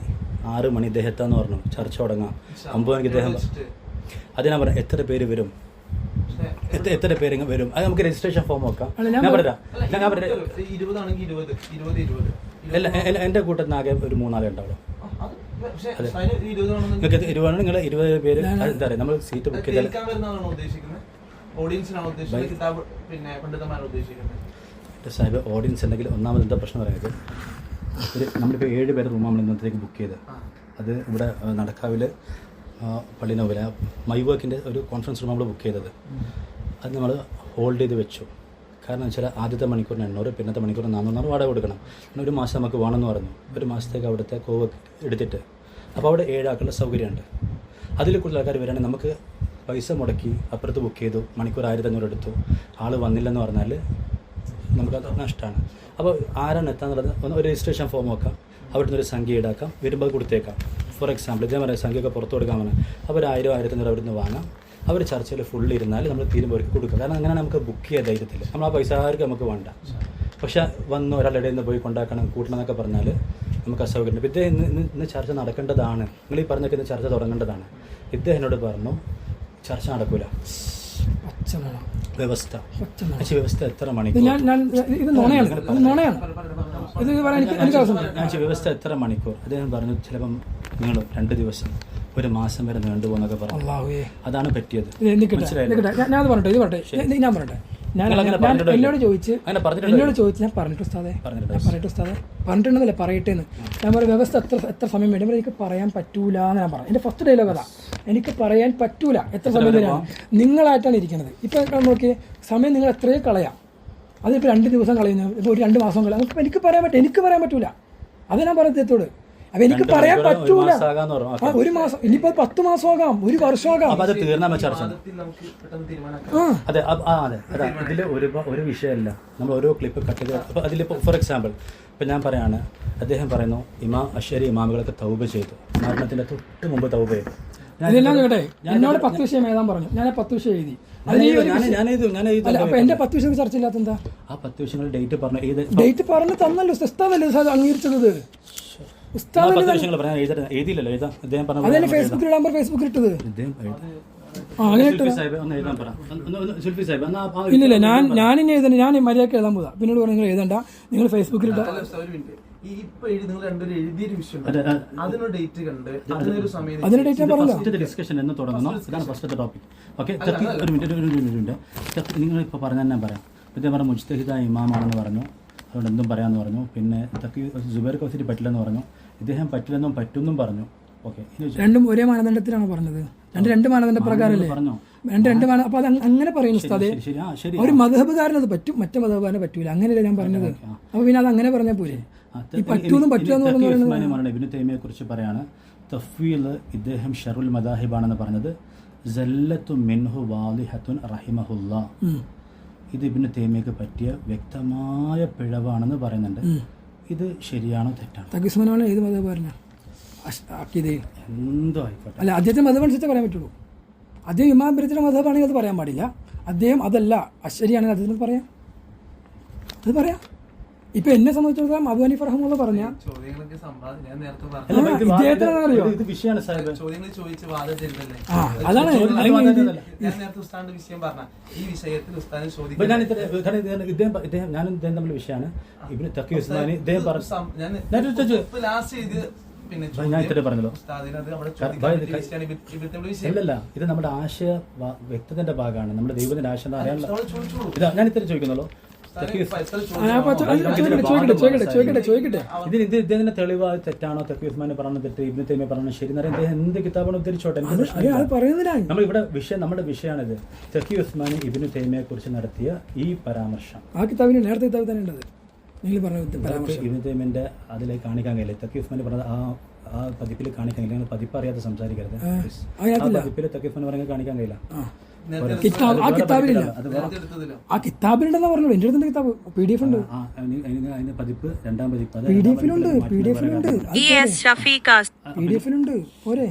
6 മണി ഇദ്ദേഹത്താന്ന് പറഞ്ഞു ചർച്ച തുടങ്ങാം. 9 മണിക്ക് ഇദ്ദേഹം. അത് ഞാൻ പറഞ്ഞു എത്ര പേര് വരും, എത്ര പേര് വരും, അത് നമുക്ക് രജിസ്ട്രേഷൻ ഫോം വെക്കാം. ഞാൻ പറയാം എന്റെ കൂട്ടത്തിൽ ആകെ ഒരു 3-4 ഉണ്ടാവും. നിങ്ങൾക്ക് 20 നിങ്ങൾ 20 പേര് എന്താ പറയുക, നമ്മൾ സീറ്റ് ബുക്ക് ചെയ്താൽ സാഹിബ് ഓഡിയൻസ് ഉണ്ടെങ്കിൽ ഒന്നാമത് എന്താ പ്രശ്നം പറയുന്നത്, നമ്മളിപ്പോൾ 7 പേര് റൂം നമ്മൾ ഇന്നത്തേക്ക് ബുക്ക് ചെയ്ത്, അത് ഇവിടെ നടക്കാവിൽ പള്ളിനോവില മൈവർക്കിൻ്റെ ഒരു കോൺഫറൻസ് റൂം നമ്മൾ ബുക്ക് ചെയ്തത്. അത് നമ്മൾ ഹോൾഡ് ചെയ്ത് വെച്ചു. കാരണം വെച്ചാൽ ആദ്യത്തെ മണിക്കൂറിന് 800, പിന്നത്തെ മണിക്കൂറിന് 400 വാടക കൊടുക്കണം. പിന്നെ 1 മാസം നമുക്ക് വേണമെന്ന് പറഞ്ഞു. 1 മാസത്തേക്ക് അവിടുത്തെ കോവ് എടുത്തിട്ട് അപ്പോൾ അവിടെ 7 ആൾക്കുള്ള സൗകര്യമുണ്ട്. അതിൽ കൂടുതൽ ആൾക്കാർ വരികയാണെങ്കിൽ നമുക്ക് പൈസ മുടക്കി അപ്പുറത്ത് ബുക്ക് ചെയ്തു, മണിക്കൂർ 1500 എടുത്തു, ആൾ വന്നില്ലെന്ന് പറഞ്ഞാൽ നമുക്കത് നഷ്ടമാണ്. അപ്പോൾ ആരാണ് എത്താന്നുള്ളത് ഒരു രജിസ്ട്രേഷൻ ഫോം വെക്കാം, അവിടുന്ന് ഒരു സംഖ്യ ഈടാക്കാം, വരുമ്പോൾ കൊടുത്തേക്കാം. ഫോർ എക്സാമ്പിൾ ഇതേപോലെ സംഖ്യയൊക്കെ പുറത്ത് കൊടുക്കാമെന്ന്, അപ്പോൾ 1000 1500 അവിടുന്ന് വാങ്ങാം. അവർ ചർച്ചയിൽ ഫുള്ള് ഇരുന്നാൽ നമ്മൾ തീരുമ്പോഴേക്ക് കൊടുക്കുക. കാരണം അങ്ങനെ നമുക്ക് ബുക്ക് ചെയ്യാൻ ധൈര്യത്തില്ല. നമ്മൾ ആ പൈസ ആർക്കും നമുക്ക് വേണ്ട. പക്ഷേ വന്ന് ഒരാളുടെ ഇടയിൽ നിന്ന് പോയി കൊണ്ടാക്കണം കൂട്ടണം എന്നൊക്കെ പറഞ്ഞാൽ നമുക്ക് അസൗകര്യം. ഇപ്പോൾ ഇദ്ദേഹം ഇന്ന് ചർച്ച നടക്കേണ്ടതാണ്. നിങ്ങൾ ഈ പറഞ്ഞൊക്കെ ഇന്ന് ചർച്ച തുടങ്ങേണ്ടതാണ്. ഇദ്ദേഹം എന്നോട് പറഞ്ഞു ചർച്ച നടക്കൂല, വ്യവസ്ഥ എത്ര മണിക്കൂർ, വ്യവസ്ഥ എത്ര മണിക്കൂർ. അദ്ദേഹം പറഞ്ഞു ചിലപ്പം നിങ്ങൾ 2 ദിവസം 1 മാസം വരെ നീണ്ടുപോകുന്നൊക്കെ പറഞ്ഞു. അതാണ് പറ്റിയത്. എന്നോട് ചോദിച്ച് ഞാൻ പറഞ്ഞിട്ട് ഉസ്താദെ പറഞ്ഞിട്ടുണ്ടെന്നല്ലേ പറയട്ടെ എന്ന്. ഞാൻ പറയും വ്യവസ്ഥ എത്ര സമയം വേണ്ടി എനിക്ക് പറയാൻ പറ്റൂല എന്ന് ഞാൻ പറഞ്ഞു. എൻ്റെ ഫസ്റ്റ് ഡയലോഗ് അതാ, എനിക്ക് പറയാൻ പറ്റൂല എത്ര സമയം വരെയാണ്. നിങ്ങളായിട്ടാണ് ഇരിക്കുന്നത്. ഇപ്പം നോക്കി സമയം നിങ്ങൾ എത്രയും കളയാം. അതിപ്പോൾ 2 ദിവസം കളയുന്നു, ഇപ്പോൾ ഒരു 2 മാസം കളയാം. എനിക്ക് പറയാൻ പറ്റൂല. അത് ഞാൻ പറഞ്ഞത്തോട്. അപ്പൊ എനിക്ക് പറയാൻ പറ്റൂല. 1 മാസം ഇനിയിപ്പോ 10 മാസമാകാം, 1 വർഷമാകാം. അതെ അതെ ഇതിൽ ഒരു വിഷയമല്ല. നമ്മൾ ഓരോ ക്ലിപ്പ് കട്ട് ചെയ്ത് അപ്പോൾ അതിലിപ്പോൾ ഫോർ എക്സാമ്പിൾ ഇപ്പം ഞാൻ പറയാണ്, അദ്ദേഹം പറയുന്നു അശ്ശരി ഇമാമുകളൊക്കെ തൗബ ചെയ്തു, മരണത്തിന്റെ തൊട്ട് മുമ്പ് തൗബ ചെയ്തു. എന്നോട് 10 വിഷയം എഴുതാൻ പറഞ്ഞു. ഞാൻ 10 വിഷയം എഴുതി. അപ്പൊ എന്റെ 10 വിഷയം ചർച്ച ഇല്ലാത്ത എന്താ? ആ 10 വിഷയങ്ങൾ ഡേറ്റ് പറഞ്ഞു തന്നല്ലോ. ഉസ്താദല്ലേ ഫേസ്ബുക്കിൽ ഇട്ടത്. ഇല്ലില്ല, ഞാനിനി എഴുതണ്ട. ഞാൻ മര്യാദക്ക് എഴുതാൻ പോകാം. പിന്നീട് പറഞ്ഞു നിങ്ങൾ എഴുതണ്ട, നിങ്ങൾ ഫേസ്ബുക്കിൽ ഇട്ട. അതിന് ഡേറ്റ് ഞാൻ പറഞ്ഞില്ല. ഡിസ്കഷൻ എന്ന് തുടങ്ങുന്നു. ഇതാണ് ഫസ്റ്റത്തെ ടോപ്പിക്. ഓക്കെ, ഒരു മിനിറ്റ്. നിങ്ങൾ ഇപ്പോൾ പറഞ്ഞാൽ ഞാൻ പറയാം. ഇദ്ദേഹം പറഞ്ഞ മുജ്തഹിദായ ഇമാമാണെന്ന് പറഞ്ഞു, അതുകൊണ്ട് എന്തും പറയാമെന്ന് പറഞ്ഞു. പിന്നെ ജുബൈർ കൗസരി പറ്റില്ലെന്ന് പറഞ്ഞു. ഇദ്ദേഹം പറ്റില്ലെന്നും പറ്റുമെന്നും പറഞ്ഞു. ഓക്കെ, രണ്ടും ഒരേ മാനദണ്ഡത്തിലാണ് പറഞ്ഞത്. രണ്ട് മാനദണ്ഡ പ്രകാരമല്ലേ പറഞ്ഞു. അപ്പൊ അത് അങ്ങനെ പറയുന്നു ഉസ്താദേ. ഒരു മദ്ഹബുകാരനത് പറ്റും, മറ്റേ മദ്ഹബുകാരനെ പറ്റൂല, അങ്ങനെയല്ലേ ഞാൻ പറഞ്ഞത്. അപ്പൊ പിന്നെ അത് അങ്ങനെ പറഞ്ഞാൽ പോരെ. ഇബ്നു തൈമിയെ കുറിച്ച് പറയാണ്, തഫ്വീൽ ഇദ്ദേഹം ഷറുൽ മദാഹിബാണെന്ന് പറഞ്ഞത് സല്ലത്തു മിൻഹു വാളിഹത്തുൻ റഹിമഹുല്ലാ. ഇത് ഇബ്നു തൈമിയക്ക് പറ്റിയ വ്യക്തമായ പിഴവാണെന്ന് പറയുന്നുണ്ട്. ഇത് ശരിയാണോ തെറ്റാണോ? ഏത് മതപരനാണ് എന്തോ ആയിക്കോട്ടെ. അല്ല, അദ്ദേഹത്തെ മതം അനുസരിച്ച് പറയാൻ പറ്റുള്ളൂ. അദ്ദേഹം ഇമാം ബിരുദത്തിന്റെ മതമാണെങ്കിൽ അത് പറയാൻ പാടില്ല. അദ്ദേഹം അതല്ല അശ്ശരിയാണെങ്കിൽ അദ്ദേഹത്തിന് പറയാം, അത് പറയാം. ഇപ്പൊ എന്നെ സംബന്ധിച്ചിടത്തോളം അബൂ ഹനീഫ റഹ്മത്തുള്ളാഹി പറഞ്ഞ അതാണ് ഞാനും ഇദ്ദേഹം തമ്മിൽ വിഷയമാണ്. ഇബ്നു തഖി ഉസ്മാനി ഇദ്ദേഹം ഞാൻ ഇത്ര പറഞ്ഞല്ലോ. ഇല്ലല്ല, ഇത് നമ്മുടെ ആശയ വ്യക്തത്തിന്റെ ഭാഗമാണ്. നമ്മുടെ ദൈവത്തിന്റെ ആശയം അറിയാനുള്ള ഇതാ ഞാൻ ഇത്ര ചോദിക്കുന്നുള്ളൂ. ഇതിന് ഇദ്ദേഹത്തിന്റെ തെളിവ് തെറ്റാണോ, തഖി ഉസ്മാനെ പറഞ്ഞ തെറ്റ്, ഇബ്നു തൈമിയ പറഞ്ഞ ശരി എന്നറിയാൻ ഇദ്ദേഹം എന്ത് കിതാബാണ് ഉദ്ധരിച്ചോട്ടെ. നമ്മളിവിടെ നമ്മുടെ വിഷയമാണിത്. തഖി ഉസ്മാനി ഇബ്നു തൈമിയെ കുറിച്ച് നടത്തിയ ഈ പരാമർശം ആ കിതാബിന് നേരത്തെ കിതാബ് തന്നെ ഉള്ളത്. നിങ്ങൾ പറഞ്ഞ പരാമർശം ഇബ്നു തൈമിയന്റെ അതിലേക്ക് കാണിക്കാൻ കഴിയില്ല. തഖി ഉസ്മാനി പറഞ്ഞത് ആ പതിപ്പിൽ കാണിക്കാൻ കഴിയില്ല. പതിപ്പ് അറിയാതെ സംസാരിക്കരുത്. ആ പതിപ്പിൽ തഖി ഉസ്മാനി പറഞ്ഞാൽ കാണിക്കാൻ കഴിയില്ല. കിതാബിലില്ല. ആ കിതാബിലുണ്ടെന്നാ പറഞ്ഞു. എന്റെ അടുത്ത് കിതാബ് PDF ഉണ്ട്. അതിന്റെ പതിപ്പ് രണ്ടാം പതിപ്പ് PDF-ലുണ്ട്. PDF-ലുണ്ട്. പോരെ?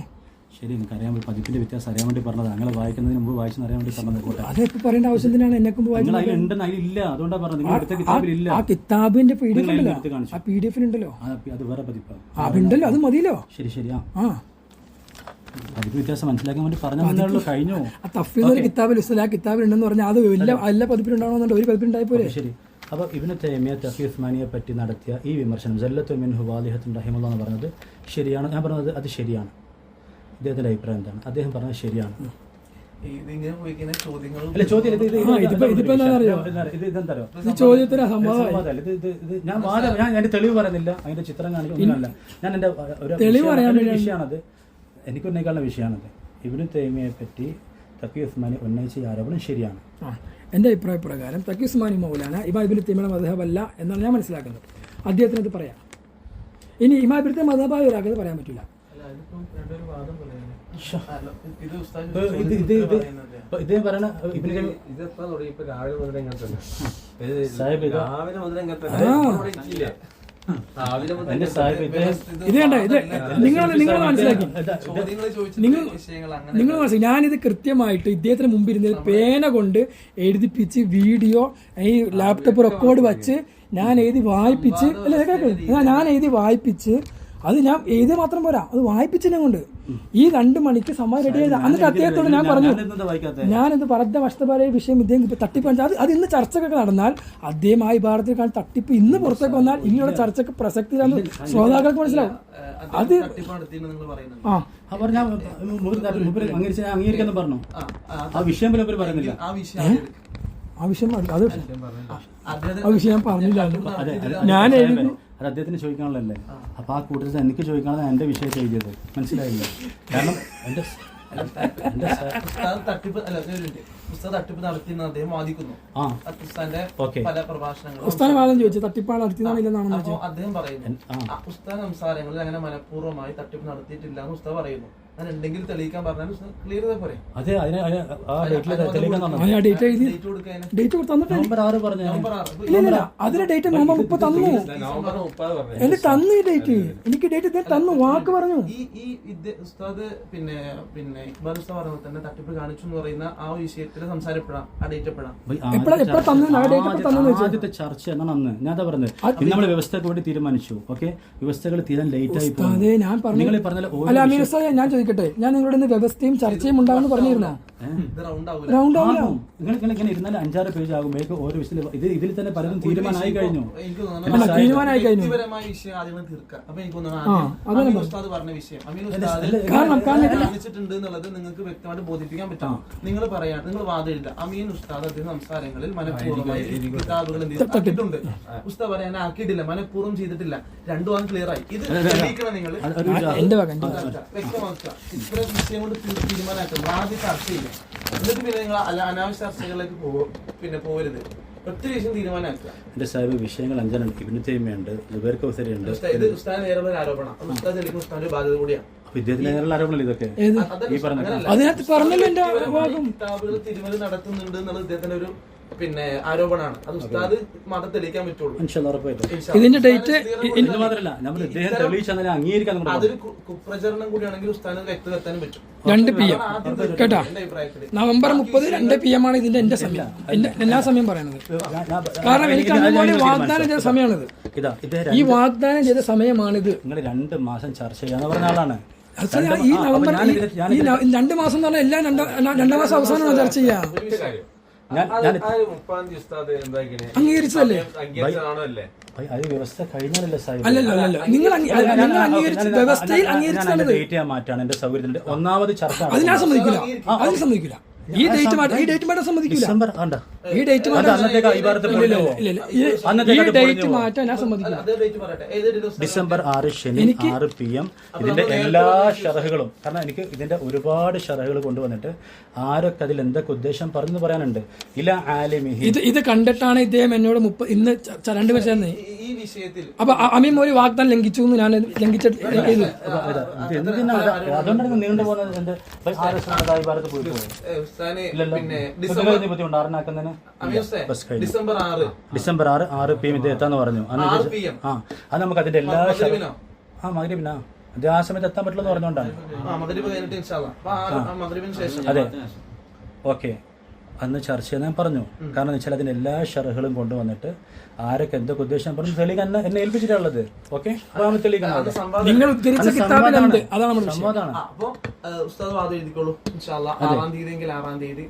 ശരി, എനിക്കറിയാൻ പതിപ്പിന്റെ വ്യത്യാസം അറിയാൻ വേണ്ടി പറഞ്ഞത്. അങ്ങനെ വായിക്കുന്നതിന് മുമ്പ് വായിച്ചെന്നറിയാൻ വേണ്ടി പറഞ്ഞത്. അതെപ്പോ പറയേണ്ട ആവശ്യം തന്നെയാണ്. എന്നെ മുമ്പ് അതിലില്ല, അതുകൊണ്ടാണ് പറഞ്ഞത്. നിങ്ങൾ എടുത്ത കിതാബിലില്ല. ആ കിതാബിന്റെ PDF ഉണ്ടല്ലോ. ആ PDF-ലുണ്ടല്ലോ. അത് വേറെ പതിപ്പാണ്. അതുണ്ടല്ലോ, അത് മതിയല്ലോ. ശരി ശരിയാ. പതിപ്പ് വ്യത്യാസം മനസ്സിലാക്കാൻ വേണ്ടി പറഞ്ഞുള്ളൂ. കഴിഞ്ഞു. ആ തഫ്വീൽ കിതാബിൽ ആ കിതാബിലുണ്ടെന്ന് പറഞ്ഞാൽ അത് എല്ലാ പതിപ്പിലുണ്ടാവണമെന്നുണ്ട്. ഒരു പതിപ്പിലുണ്ടായി പോലെ. ശരി. അപ്പോൾ ഇബ്നു തൈമിയ തഖി ഉസ്മാനിയെ പറ്റി നടത്തിയ ഈ വിമർശനം സല്ലത്തു മിൻഹു വാലിഹത്തുൻ റഹിമഹുല്ലാഹ് എന്ന് പറഞ്ഞത് ശരിയാണ്. ഞാൻ പറഞ്ഞത് അത് ശരിയാണ്. അദ്ദേഹത്തിന്റെ അഭിപ്രായം എന്താണ്? അദ്ദേഹം പറഞ്ഞത് ശരിയാണ്. ഞാൻ എന്റെ തെളിവ് പറയുന്നില്ല, അതിന്റെ ചിത്രം കാണിക്കുന്നല്ല. ഞാൻ എന്റെ ഒരു വിഷയമാണത്, എനിക്കുന്നേക്കാളുള്ള വിഷയമാണത്. ഇബ്നു തൈമിയയെ പറ്റി തഖി ഉസ്മാനി ഉന്നയിച്ച ആരോപണം ശരിയാണ്. എൻ്റെ അഭിപ്രായ പ്രകാരം തഖി ഉസ്മാനി മൗലാന ഇമാം ഇബ്നു തൈമിയുടെ മദ്ഹബല്ല എന്നാണ് ഞാൻ മനസ്സിലാക്കുന്നത്. അദ്ദേഹത്തിന് അത് പറയാം. ഇനി ഇമാം ഇബ്നു തൈമിയ മദ്ഹബായ ഒരാൾക്ക് പറയാൻ പറ്റില്ല. ഇദ്ദേഹം പറയണ നിങ്ങൾ ഞാനിത് കൃത്യമായിട്ട് ഇദ്ദേഹത്തിന് മുമ്പിരുന്ന് പേന കൊണ്ട് എഴുതിപ്പിച്ച് വീഡിയോ ഈ ലാപ്ടോപ്പ് റെക്കോർഡ് വെച്ച് ഞാൻ എഴുതി വായിപ്പിച്ച് ഞാൻ എഴുതി വായിപ്പിച്ച് അത് ഞാൻ എഴുതി മാത്രം പോരാ, അത് വായിപ്പിച്ചതിനെ കൊണ്ട് ഈ 2 മണിക്ക് സമയം റെഡി ചെയ്ത. എന്നിട്ട് അദ്ദേഹത്തോട് ഞാൻ പറഞ്ഞു, ഞാനിത് പറഞ്ഞ വസ്തുപരമായ വിഷയം ഇദ്ദേഹം തട്ടിപ്പ് അത് ഇന്ന് ചർച്ചയൊക്കെ നടന്നാൽ അദ്ദേഹം ആ വിഭാഗത്തിൽ തട്ടിപ്പ് ഇന്ന് പുറത്തേക്ക് വന്നാൽ ഇനിയുള്ള ചർച്ചയ്ക്ക് പ്രസക്തിയിലാന്ന് ശ്രോതാക്കൾക്ക് മനസ്സിലാവും. അത് അംഗീകരിക്കാന്ന് പറഞ്ഞു. ആ വിഷയം പറയുന്നില്ല. ആ വിഷയം ഞാൻ പറഞ്ഞില്ല. ഞാൻ എഴുതി അത് അദ്ദേഹത്തിന് ചോദിക്കാനുള്ളതല്ലേ. അപ്പൊ ആ കൂട്ടത്തിൽ എനിക്ക് ചോദിക്കാനുള്ള എന്റെ വിഷയത്തെ എഴുതിയത് മനസ്സിലായില്ല. കാരണം എന്റെ തട്ടിപ്പ് നടത്തിയെന്ന് അദ്ദേഹം വാദിക്കുന്നു. പല പ്രഭാഷണങ്ങളും അദ്ദേഹം പറയുന്നു ഉസ്താദ് സംസാരങ്ങളിൽ അങ്ങനെ മനഃപൂർവ്വമായി തട്ടിപ്പ് നടത്തിയിട്ടില്ല എന്ന് ഉസ്താദ് പറയുന്നു. അങ്ങനെ ഉണ്ടെങ്കിൽ തെളിയിക്കാൻ പറഞ്ഞാൽ ക്ലിയർ ചെയ്താൽ പോരെ? അതിലെ ഡേറ്റ് നവംബർ 30 തന്നു. എനിക്ക് തന്നു ഈ ഡേറ്റ്, എനിക്ക് ഡേറ്റ് തന്നു, വാക്ക് പറഞ്ഞു. ഉസ്താദ് പിന്നെ ഇക്ബാൽ ഉസ്താദ് പറഞ്ഞത് തന്നെ തട്ടിപ്പ് കാണിച്ചു എന്ന് പറയുന്ന ആ വിഷയത്തിൽ സംസാരപ്പെടാം. ആ ഡേറ്റ് ആദ്യത്തെ ചർച്ച എന്നാണ് അന്ന് ഞാൻ പറഞ്ഞത്. നമ്മൾ വ്യവസ്ഥക്ക് വേണ്ടി തീരുമാനിച്ചു. ഓക്കെ, വ്യവസ്ഥകൾ തീരാൻ ലേറ്റ് ആയി. ഞാൻ ചോദിക്കട്ടെ, ഞാൻ നിങ്ങളുടെ വ്യവസ്ഥയും ചർച്ചയും ഉണ്ടാവുമെന്ന് പറഞ്ഞിരുന്നോ? റൗണ്ട് ആവില്ല. ഇങ്ങനെ ഇരുന്നാൽ 5-6 പേജ് ആകുമ്പോഴേക്കും ഓരോ വിഷയം ഇതിൽ തന്നെ പലതും തീരുമാനമായി കഴിഞ്ഞു. കാണിച്ചിട്ടുണ്ട് എന്നുള്ളത് നിങ്ങൾക്ക് വ്യക്തമായിട്ട് ബോധിപ്പിക്കാൻ പറ്റും. നിങ്ങൾ പറയാൻ നിങ്ങൾ വാദില്ല. അമീൻ ഉസ്താദ് അദ്ദേഹം സംസാരങ്ങളിൽ മനഃപൂർവ്വമായി കിതാബുകൾ തട്ടിട്ടുണ്ട്. ഉസ്താദ് പറയാൻ ആക്കിയിട്ടില്ല, മനഃപൂർവ്വം ചെയ്തിട്ടില്ല. രണ്ടും ക്ലിയർ ആയി. ഇത് തെളിയിക്കണം. നിങ്ങൾ വ്യക്തമാക്കുക. ഇത്ര വിഷയം കൊണ്ട് തീരുമാനമാക്കും. ആദ്യം ചർച്ച ചെയ്യും. എന്നിട്ട് പിന്നെ നിങ്ങൾ അനാവശ്യ ചർച്ചകളിലേക്ക് പോകരുത്. ഒത്തിരി വിഷയം തീരുമാനമാക്കുക. എന്റെ സാഹിബ് വിഷയങ്ങൾ 5 ഇബ്നു തൈമിയുണ്ട്, ജുബൈർ കൗസരിയുണ്ട്. ഇത് ഉസ്താദ് നേരെയുള്ള ഒരു ആരോപണം. ഉസ്താദ് തെളിയിക്കുന്ന ഉസ്താദിന്റെ ബാധ്യത കൂടിയാണ്. ഇദ്ദേഹത്തിന് നേരെയുള്ള ആരോപണം ഇതൊക്കെ കിതാബുകൾ തിരുമല നടത്തുന്നുണ്ട് എന്നുള്ളത് ഇദ്ദേഹത്തിന്റെ ഒരു ആരോപണമാണ്. അത് ഉസ്താദ് മാത്രം തെളിയിക്കാൻ പറ്റുള്ളൂ. ഇതിന്റെ ഡേറ്റ് അതൊരു കുപ്രചരണം കൂടിയാണെങ്കിൽ ഉസ്താദിന് വ്യക്തമെത്താനും പറ്റും. 2 PM കേട്ടാ, നവംബർ 30 2 PM ആണ് ഇതിന്റെ എന്റെ സമയം, എല്ലാ സമയം പറയുന്നത്. കാരണം എനിക്ക് അതുപോലെ വാഗ്ദാനം ചെയ്ത സമയമാണിത്. ഈ വാഗ്ദാനം ചെയ്ത സമയമാണിത്. നിങ്ങൾ 2 മാസം ചർച്ച ചെയ്യാന്ന് പറഞ്ഞ ആളാണ്. ഈ നവംബർ 2 മാസം എന്ന് പറഞ്ഞാൽ എല്ലാം 2 മാസം അവസാനമാണ് ചർച്ച ചെയ്യാം. അംഗീകരിച്ചതല്ലേ? വ്യവസ്ഥ കഴിഞ്ഞാലല്ലേ സാഹിബ്? അല്ലല്ലോ, നിങ്ങൾ അംഗീകരിച്ച വ്യവസ്ഥയിൽ അംഗീകരിച്ചതാണ്. മാറ്റാണ് എന്റെ സൗകര്യത്തിന്റെ 1ാമത് ചർച്ച. അതിനാ സമ്മതിക്കില്ല, അതിന് സമ്മതിക്കില്ല. ഈ ഡേറ്റ് മാറ്റാൻ സമ്മതിക്കില്ല. ഈ ഡേറ്റ് അത് അന്നത്തേക്ക് ഇബാറത്ത് പൊളിഞ്ഞു പോകും. ഈ ഡേറ്റ് മാറ്റാൻ ഞാൻ സമ്മതിക്കില്ല. അത് ഡേറ്റ് പറയട്ടെ, ഏത് ദിവസം? ഡിസംബർ 6 ശനി 6 PM. ഇതിന്റെ എല്ലാ ഷറഹുകളും, കാരണം എനിക്ക് ഇതിന്റെ ഒരുപാട് ഷറഹുകൾ കൊണ്ടുവന്നിട്ട് ആരൊക്കെ അതിൽ എന്തൊക്കെ ഉദ്ദേശം പറഞ്ഞു പറയാനുണ്ട്. ഇല ആലിമിഹി, ഇത് കണ്ടിട്ടാണ് ഇദ്ദേഹം എന്നോട് ഇന്ന് 2 വർഷം ഈ വിഷയത്തിൽ അപ്പൊ അമീം ഒരു വാഗ്ദാനം ലംഘിച്ചു എന്ന് ഞാൻ ലംഘിച്ചിട്ട് അതുകൊണ്ടാണ് നീണ്ടു പോകുന്നത്. എന്റെ ഇബാറത്ത് പോയി ഉസ്താനെ, ഇല്ലല്ലോ. പിന്നെ ഡിസംബർ 6 PM ഇത് എത്താന്ന് പറഞ്ഞു. അത് നമുക്ക് അതിന്റെ എല്ലാ മഗ്രിബിനാ അത് ആ സമയത്ത് എത്താൻ പറ്റില്ലെന്ന് പറഞ്ഞുകൊണ്ടാണ്. അതെ, ഓക്കെ. അന്ന് ചർച്ച ചെയ്യാൻ ഞാൻ പറഞ്ഞു. കാരണം വെച്ചാൽ അതിന്റെ എല്ലാ ഷറഹുകളും കൊണ്ടുവന്നിട്ട് ആരൊക്കെ എന്തൊക്കെ ഉദ്ദേശം പറഞ്ഞു തെളിയിക്കാൻ എന്നെ ഏൽപ്പിച്ചിട്ടുള്ളത്. ഓക്കെ, തെളിയിക്കണം. നിങ്ങൾ ഉദ്ധരിച്ച കിതാബിലുണ്ട്, അതാണ് നമ്മുടെ സംവാദമാണ്. ഉസ്താദ് വാദം എഴുതിക്കോളൂ. 6-ാം തീയതി 6-ാം തീയതി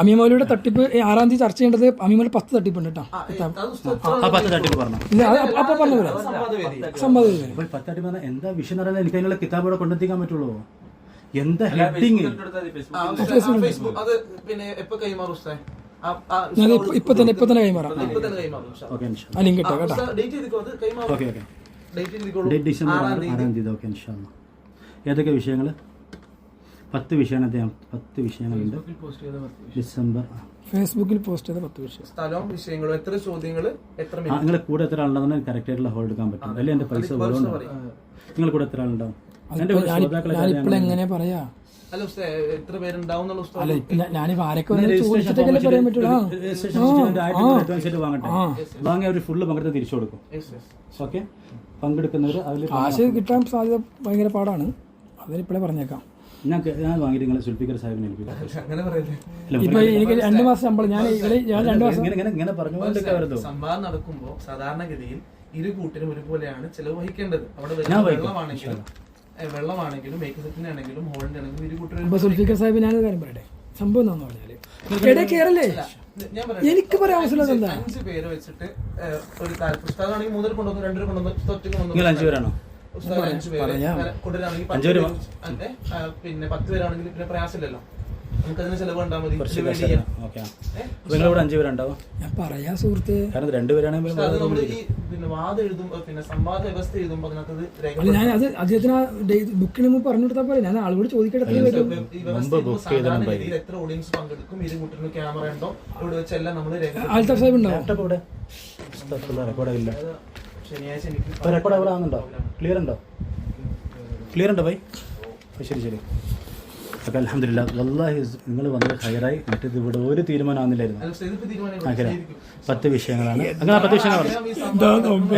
അമീമോലിയുടെ തട്ടിപ്പ് 6-ാം തീയതി ചർച്ച ചെയ്യേണ്ടത്. അമീമോലി 10 തട്ടിപ്പുണ്ട് കേട്ടോ. 10 തട്ടിപ്പ് പറഞ്ഞു. അപ്പൊ പറഞ്ഞു സംവാദം 10 തട്ടിപ്പ് പറഞ്ഞാൽ എന്താ വിഷയം എന്ന് പറയുന്നത് എനിക്ക് അതിനുള്ള കിതാബോടെ കൊണ്ടെത്തിക്കാൻ പറ്റുള്ളൂ. എന്താ ഹെഡിങ് ഫേസ്ബുക്ക് അത് പിന്നെ എപ്പോ കൈമാറും ഉസ്താദ്? ഇപ്പൊ തന്നെ കൈമാറാം. ലിങ്ക് ഇട്ടോ കേട്ടോ. ഡിസംബർ 6-ാം തീയതി. ഓക്കെ, ഇൻഷാല്ലാ. ഏതൊക്കെ വിഷയങ്ങൾ? 10 വിഷയമാണ് അദ്ദേഹം. 10 വിഷയങ്ങളുണ്ട്. ഡിസംബർ ഫേസ്ബുക്കിൽ പോസ്റ്റ് ചെയ്ത 10 വിഷയം. സ്ഥലവും വിഷയങ്ങളും, എത്ര ചോദ്യങ്ങൾ, എത്ര മിനിറ്റ്. നിങ്ങളെ കൂടെ എത്ര ആളുണ്ടെന്ന് കറക്റ്റ് ആയിട്ടുള്ള ഹോൾഡ് എടുക്കാൻ പറ്റും. അല്ലെ എന്റെ പൈസ നിങ്ങൾ കൂടെ എത്ര ആളുണ്ടാവും? ഞാനിപ്പോൾ എങ്ങനെ പറയാ? അല്ല ഉസ്താദ്, എത്ര പേരുണ്ടാവും? അല്ല, ഞാനിപ്പോ ആരൊക്കെ ചോദിച്ചിട്ടൊക്കെ പറയാൻ പറ്റുള്ളൂ. വാങ്ങി അവർ ഫുള്ള് പങ്കെടുത്ത് തിരിച്ചു കൊടുക്കും. ഓക്കെ, പങ്കെടുക്കുന്നവർ അതിൽ കാശ് കിട്ടാൻ സാധ്യത ഭയങ്കര പാടാണ്. അതിനിപ്പോഴേ പറഞ്ഞേക്കാം. ഞാൻ വാങ്ങിയിട്ട് നിങ്ങൾ സുൽഫിക്കർ സാഹിബിനെ ഇപ്പൊ എനിക്ക് 2 മാസം ശമ്പളം. ഞാൻ 2 മാസം ഇങ്ങനെ പറഞ്ഞുകൊണ്ടൊക്കെ വരുന്നു. സംവാദം നടക്കുമ്പോൾ സാധാരണഗതിയിൽ ഇരു കൂട്ടരും ഒരുപോലെയാണ് ചെലവ് വഹിക്കേണ്ടത്. അവിടെ വെള്ളമാണെങ്കിലും മേക്കപ്പ് സെറ്റിനാണെങ്കിലും ഹോളിന്റെ ആണെങ്കിലും ഇരു കൂട്ടരും. സുൽഫിക്കർ സാഹിബ് ഞാൻ കാര്യം പറയട്ടെ. സംഭവം എന്താന്ന് പറഞ്ഞാല് ഇടയിൽ കയറല്ലേ, എനിക്ക് പറയാൻ ആവശ്യമില്ല. 5 പേര് വെച്ചിട്ട് ഒരു പുസ്തകമാണെങ്കിൽ 3 കൊണ്ടുവന്നു, 2 കൊണ്ടുവന്നു, ഒറ്റയ്ക്ക് കൊണ്ടുവന്നു. നിങ്ങൾ 5 പേരാണോ? 5 പേര് കൊണ്ടുവരാണെങ്കിൽ 10 പേര്, പിന്നെ 10 പേരാണെങ്കിൽ പിന്നെ പ്രയാസമില്ലല്ലോ. നമുക്കതിന് ചെലവ് കണ്ടാൽ മതി. നിങ്ങളിവിടെ 5 പേരുണ്ടാവും. ഞാൻ പറയാ സുഹൃത്ത്, കാരണം 2 പേരാണെങ്കിൽ നമ്മള് ഈ പിന്നെ വാദം എഴുതുമ്പോ, പിന്നെ സംവാദ വ്യവസ്ഥ എഴുതുമ്പോ അതിനകത്ത് ഞാൻ അത് അദ്ദേഹത്തിന് ബുക്കിന് മുമ്പ് പറഞ്ഞു കൊടുത്താൽ പോലെ. ഞാൻ ആളോട് ചോദിക്കട്ടെ, എത്ര ഓഡിയൻസ് പങ്കെടുക്കും, ഇരു കൂട്ടരും ക്യാമറ ഉണ്ടോ, ഇവിടെ വെച്ചെല്ലാം നമ്മള് ആൽത്താഫ് സാഹിബ് ഉണ്ടോ? റെക്കോർഡില്ല. ശനിയാഴ്ച എനിക്ക് റെക്കോർഡ് അവിടെ ആകുന്നുണ്ടോ? ക്ലിയർ ഉണ്ടോ ഭൈ? ശരി ശരി. ഓക്കെ, അൽഹംദുലില്ലാ. വല്ലാഹി നിങ്ങൾ വന്നത് ഹൈറായി. മറ്റേത് ഇവിടെ ഒരു തീരുമാനം ആകുന്നില്ലായിരുന്നു. 10 വിഷയങ്ങളാണ്. അങ്ങനെ 10 വിഷയങ്ങളാണ്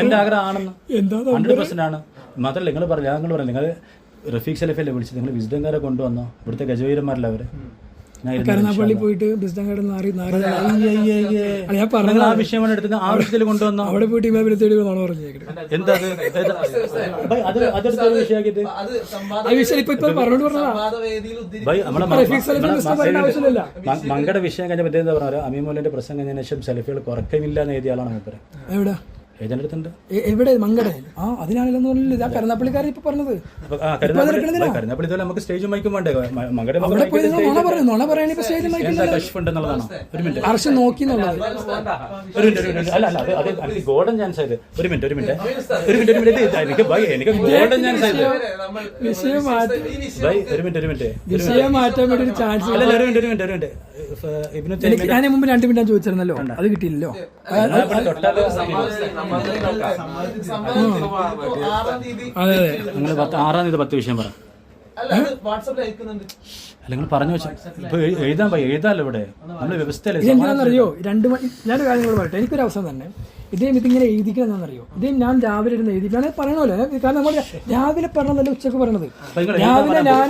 എന്റെ ആഗ്രഹമാണെന്ന് 100% ആണ്. മാത്രമല്ല നിങ്ങൾ പറഞ്ഞു നിങ്ങൾ റഫീഖ് സലഫല്ലേ വിളിച്ചത്, നിങ്ങൾ വിസ്ഡംകാരെ കൊണ്ടുവന്നോ? ഇവിടുത്തെ ഗജവീരന്മാരല്ല അവര്. കരുനാപ്പള്ളി പോയിട്ട് ഞാൻ പറഞ്ഞു ആ വിഷയമാണ് എടുത്തത്. ആ വിഷയത്തിൽ കൊണ്ടുവന്നോ? അവിടെ പോയിട്ട് എന്താ അതെടുത്ത വിഷയമാക്കിയിട്ട് മങ്കയുടെ വിഷയം കഴിഞ്ഞ പറ്റി എന്താ പറഞ്ഞാൽ അമീമോലിന്റെ പ്രസംഗം കഴിഞ്ഞ ശേഷം സെൽഫികൾ കുറക്കമില്ല എന്ന് എഴുതിയ ആളാണ് മൂപ്പര്. എവിടെ ഏജന്റെടുത്തുണ്ട്. എവിടെ? മങ്കട? കരുനാപ്പള്ളിക്കാരൻ ഇപ്പൊ പറഞ്ഞത്. കരുനാപ്പള്ളി നമുക്ക് സ്റ്റേജും മൈക്കും വേണ്ടേ? മങ്കടെ നോണ പറയണ സ്റ്റേജ് മൈക്ക് അർശം നോക്കി ഗോൾഡൻ ചാൻസ് ആയത്. ഒരു മിനിറ്റ് എനിക്ക് ഗോൾഡൻ ചാൻസ് ആയത്. വിഷയം മാറ്റാൻ വേണ്ടി ഒരു ചാൻസ്. ഞാൻ മുമ്പ് 2 മിനിറ്റ് ചോദിച്ചിരുന്നല്ലോ, അത് കിട്ടിയില്ലല്ലോ. അതെ, നിങ്ങൾ 6-ാം തീയതി 10 വിഷയം പറ. അല്ലെങ്കിൽ പറഞ്ഞു വെച്ചാൽ ഇപ്പൊ എഴുതാമല്ലോ ഇവിടെ നമ്മള് വ്യവസ്ഥയല്ലേ. എന്താണെന്നറിയോ, 2 മണി ഞാനൊരു കാര്യം കൂടെ പറയട്ടെ. എനിക്കൊരു അവസരം തന്നെ ഇദ്ദേഹം ഇതിങ്ങനെ എഴുതിക്കണം എന്താണെന്നറിയോ? ഇദ്ദേഹം ഞാൻ രാവിലെ ഇരുന്ന് എഴുതിക്കാൻ പറയണല്ലോ. കാരണം നമ്മൾ രാവിലെ പറഞ്ഞതല്ല ഉച്ചക്ക് പറയണത്. രാവിലെ ഞാൻ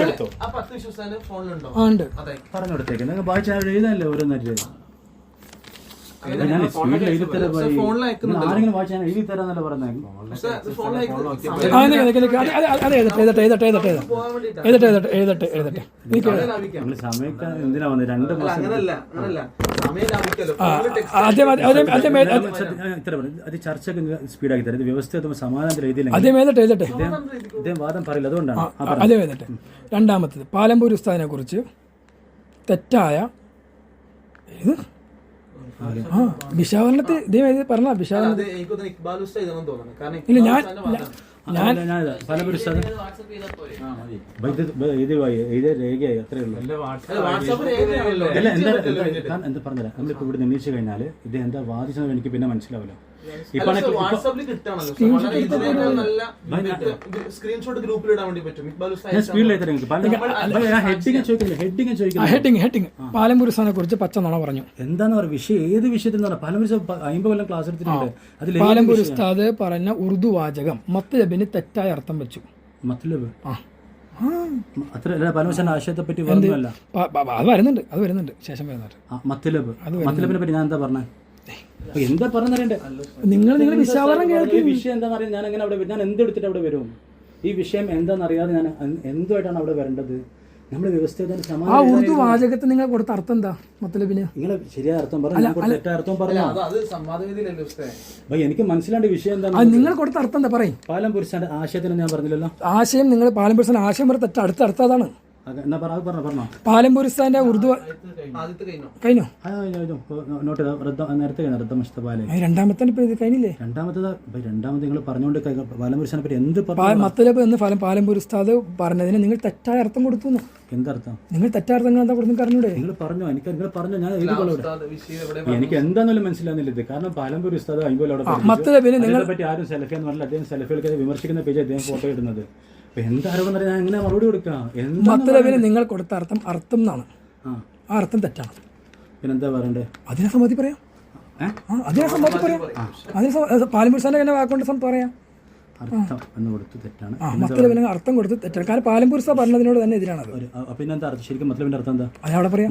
ഉണ്ട് പറഞ്ഞു കൊടുത്തേക്ക്. നിങ്ങൾ വായിച്ചാൽ എഴുതാനല്ലേ ഓരോന്നല്ലേ. ഞാൻ സ്പീഡിൽ എഴുതി തരാം. ആരെങ്കിലും വായിച്ചാൽ എഴുതി തരാന്നല്ല പറഞ്ഞത്. സമയത്ത് എന്തിനാ വന്നത്? 2 മാസം അത് ചർച്ചയൊക്കെ സ്പീഡാക്കി തരാം. വ്യവസ്ഥ സമാധാനത്തിൽ എഴുതിയില്ല. ഇദ്ദേഹം വാദം പറയില്ല, അതുകൊണ്ടാണ്. അതേ എഴുതട്ടെ. 2ാമത്തേത് പാലമ്പൂർ ഉസ്താദിനെ കുറിച്ച് തെറ്റായ ആ വിശാവരണത്തിൽ ഇതേ പറഞ്ഞ വിശാവരണ അത് എനിക്ക് തോന്നുന്നു ഇക്ബാൽ ഉസ്താദ് ഇതെന്ന് തോന്നുന്നു. കാരണം ഇല്ല ഇക്ബാൽ ഉസ്താദിന്റെ വാദം. ഇത് രേഖയായി അത്രേ ഉള്ളൂ. വാട്സാപ്പ് രേഖയാണല്ലോ. അല്ല എന്താ പറഞ്ഞുതരാം. നമ്മളിപ്പോ ഇവിടെ നിന്നയിച്ചു കഴിഞ്ഞാല് ഇത് എന്താ വാദിച്ചത് എനിക്ക് പിന്നെ മനസ്സിലാവില്ല. വാട്സാപ്പിൽ കിട്ടാണല്ലോ. സ്ക്രീൻഷോട്ട് ഗ്രൂപ്പിൽ ഇടാൻ വേണ്ടി പറ്റും. ഇക്ബാൽ ഉസ്താദ് ഹെഡിങ് പാലംപൂർ ഉസ്താദിനെ കുറിച്ച് പച്ച നുണ പറഞ്ഞു. എന്താന്ന് പറയാ വിഷയം, ഏത് വിഷയത്തിൽ നിന്ന് പറഞ്ഞാൽ പാലംപൂർ 50 കൊല്ലം ക്ലാസ് എടുത്തിട്ടുണ്ട്. അതിൽ പാലംപൂർ ഉസ്താദ് പറഞ്ഞ ഉറുദു വാചകം മത്ലബിന് തെറ്റായ അർത്ഥം വെച്ചു. മത്ലബ് അത്ര പാലംപൂർ ആശയത്തെ പറ്റി പറഞ്ഞല്ല. അത് വരുന്നുണ്ട് ശേഷം വരുന്നുണ്ട്. മത്ലബിനെ പറ്റി ഞാൻ എന്താ പറഞ്ഞത്? എന്താ പറഞ്ഞേ? നിങ്ങൾ വിശാവരണം കേൾക്കി. വിഷയം എന്താണെന്ന് അറിയാൻ ഞാൻ എങ്ങനെ അവിടെ ഞാൻ എന്തെടുത്തിട്ട് അവിടെ വരും? ഈ വിഷയം എന്താണെന്ന് അറിയാതെ ഞാൻ എന്തുമായിട്ടാണ് അവിടെ വരേണ്ടത്? നമ്മുടെ വ്യവസ്ഥ ആ ഉറുദു വാചകത്തിന് നിങ്ങൾ കൊടുത്ത അർത്ഥം എന്താ? മത്ലബിന് നിങ്ങൾ ശരിയായ അർത്ഥം പറഞ്ഞു, തെറ്റായ അർത്ഥം പറഞ്ഞു. എനിക്ക് മനസ്സിലാണ്ട് വിഷയം എന്താ നിങ്ങൾ കൊടുത്ത അർത്ഥം എന്താ പറയും? പാലംപൂർ ആശയത്തിന് ഞാൻ പറഞ്ഞില്ലല്ലോ. ആശയം നിങ്ങൾ പാലംപൂർ ആശയം വരെ തെറ്റ അടുത്ത അർത്ഥം അതാണ്. പാലംപൂർ ഉസ്താദിന്റെ ഉറുദു കഴിഞ്ഞോ? രണ്ടാമത്തെ കഴിഞ്ഞില്ലേ? രണ്ടാമത് നിങ്ങൾ പറഞ്ഞുകൊണ്ട് പാലംപൂർ പറ്റി എന്ത് മത്തലബ് എന്ന് പാലംപൂർ ഉസ്താദ് പറഞ്ഞതിന് നിങ്ങൾ തെറ്റായ അർത്ഥം കൊടുത്തു. എന്തർത്ഥം? നിങ്ങൾ തെറ്റായ അർത്ഥങ്ങൾ എന്താ കൊടുത്തു അറിഞ്ഞൂടെ? നിങ്ങൾ പറഞ്ഞു, നിങ്ങൾ പറഞ്ഞു, ഞാൻ എനിക്ക് എന്താണെങ്കിലും മനസ്സിലാകുന്നില്ല ഇത്. കാരണം പാലംപൂർ ഉസ്താദ് 50 മത്തലബിന് നിങ്ങളെ പറ്റി ആരും സെലഫി എന്ന് പറഞ്ഞാൽ അദ്ദേഹം സെലഫികൾക്ക് വിമർശിക്കുന്ന പേജ് അദ്ദേഹം ഫോട്ടോ ഇടുന്നത്. എന്താരും ഞാൻ എങ്ങനെ മറുപടി കൊടുക്കാം? മത്തലബിന് നിങ്ങൾ കൊടുത്ത അർത്ഥം എന്നാണ്. ആ അർത്ഥം തെറ്റാണ്. പിന്നെന്താ പറയണ്ടേ? അതിനെ സമ്മതി പറയാം. അതിനെ സമ്മതി പറയാം. അതിന് പാലംപൂർ ഉസ്താദിന്റെ വാക്കുകൊണ്ട് പറയാം. അർത്ഥം എന്ന് കൊടുത്ത് തെറ്റാണ്. മത്തലബിന് അർത്ഥം കൊടുത്ത് തെറ്റാണ്. കാരണം പാലംപൂർ ഉസ്താദ് പറഞ്ഞതിനോട് തന്നെ എതിരാണ്. പിന്നെന്താ ശരിക്കും മത്തലബിന്റെ അർത്ഥം എന്താ? അതവിടെ പറയാം.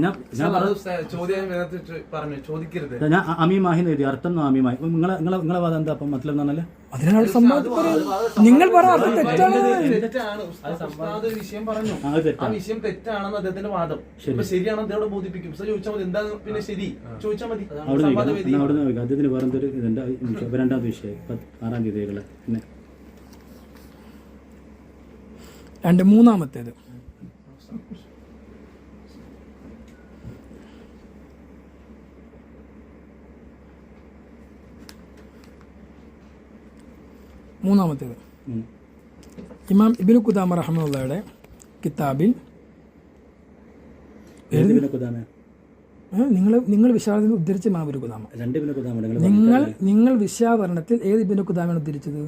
ഞാൻ അമീമാഹിന്ന് എഴുതി അർത്ഥം അമീമായി. നിങ്ങളെ വാദം എന്താ? അപ്പം മത്തലബ് എന്നാണല്ലേ? അതിനാണ് സമ്മതി നിങ്ങൾ പറഞ്ഞ തെറ്റാണ്. വിഷയം പറഞ്ഞു, ആ വിഷയം തെറ്റാണെന്ന് അദ്ദേഹത്തിന്റെ വാദം. ശരിയാണെന്ന് അദ്ദേഹം ബോധിപ്പിക്കും. ചോദിച്ചാൽ മതി, എന്താ പിന്നെ ശരി ചോദിച്ചാൽ മതി. അവിടെ അദ്ദേഹത്തിന് വേറെന്തൊരു ഇതെന്താ? രണ്ടാമത്തെ വിഷയം 6-ാം തീയതികള്. പിന്നെ മൂന്നാമത്തേത് ഇമാം ഇബ്നു ഖുദാമ റഹ്മത്തുള്ളാഹിയുടെ കിതാബിൽ നിങ്ങൾ വിശാവരണത്തിൽ ഉദ്ധരിച്ച ഇമാം ഇബ്നു ഖുദാമ. നിങ്ങൾ വിശാവരണത്തിൽ ഏത് ഇബ്നു ഖുദാമയാണ് ഉദ്ധരിച്ചത്?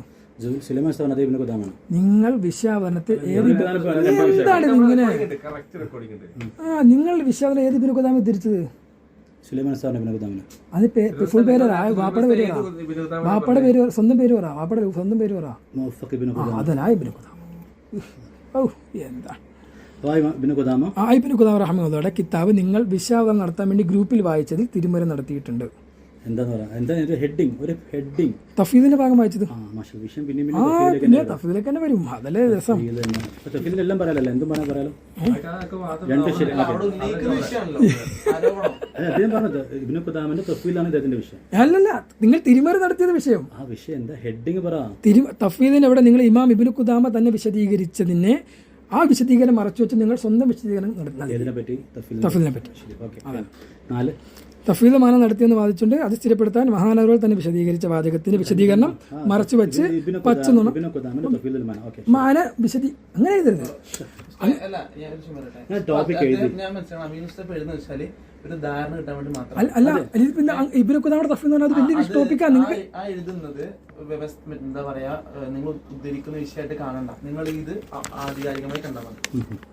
നിങ്ങൾ വിശാവരണത്തിൽ എന്താണ് ഇങ്ങനെ? നിങ്ങൾ വിശാവരണം ഏത് ഇബ്നു ഖുദാമ ഉദ്ധരിച്ചത്? അത് ഫുൾ പേര് വാപ്പയുടെ പേര് പറ. വാപ്പയുടെ പേര് സ്വന്തം പേര് പറ. വാപ്പയുടെ സ്വന്തം പേര് പറ. അതനാ ഇബ്നു ഖുദാമ. ഓ എന്താ ഇബ്നു ഖുദാമ റഹ്മത്തുള്ളാഹിയുടെ കിതാബ് നിങ്ങൾ വിശാവരണം നടത്താൻ വേണ്ടി ഗ്രൂപ്പിൽ വായിച്ചതിൽ തിരുമറി നടത്തിയിട്ടുണ്ട്. തഫ്വീദിന്റെ ഭാഗം വായിച്ചത്. പിന്നെ തഫ്വീദിലേക്ക് തന്നെ വരും. അതല്ലേ രസം. അല്ലല്ല, നിങ്ങൾ തിരുമറി നടത്തിയത് വിഷയം. തഫ്വീദിന് എവിടെ നിങ്ങൾ ഇമാം ഇബ്നു ഖുദാമ തന്നെ വിശദീകരിച്ചതിനെ ആ വിശദീകരണം മറച്ചു വെച്ച് നിങ്ങൾ സ്വന്തം വിശദീകരണം നടത്തി. തഫ്വീദിനെ പറ്റി തഫ്വീദ് മാനം നടത്തിയെന്ന് വാദിച്ചുകൊണ്ട് അത് സ്ഥിരപ്പെടുത്താൻ മഹാനവറുകൾ തന്നെ വിശദീകരിച്ച വാചകത്തിന്റെ വിശദീകരണം മറച്ചു വെച്ച് പച്ച നുണ മാന വിശദീ അങ്ങനെ എഴുതരുത്. അല്ല ഇബ്നു ഖുദാമയുടെ തഫ്വീദ് എന്ന് പറഞ്ഞാൽ അത് വലിയ ടോപ്പിക്കാണ്. എഴുതുന്നത് എന്താ പറയാ, നിങ്ങൾ ഉദ്ധരിക്കുന്ന വിഷയമായിട്ട് കാണണ്ട. നിങ്ങൾ ഇത് ആധികാരികമായി കണ്ടാൽ മതി.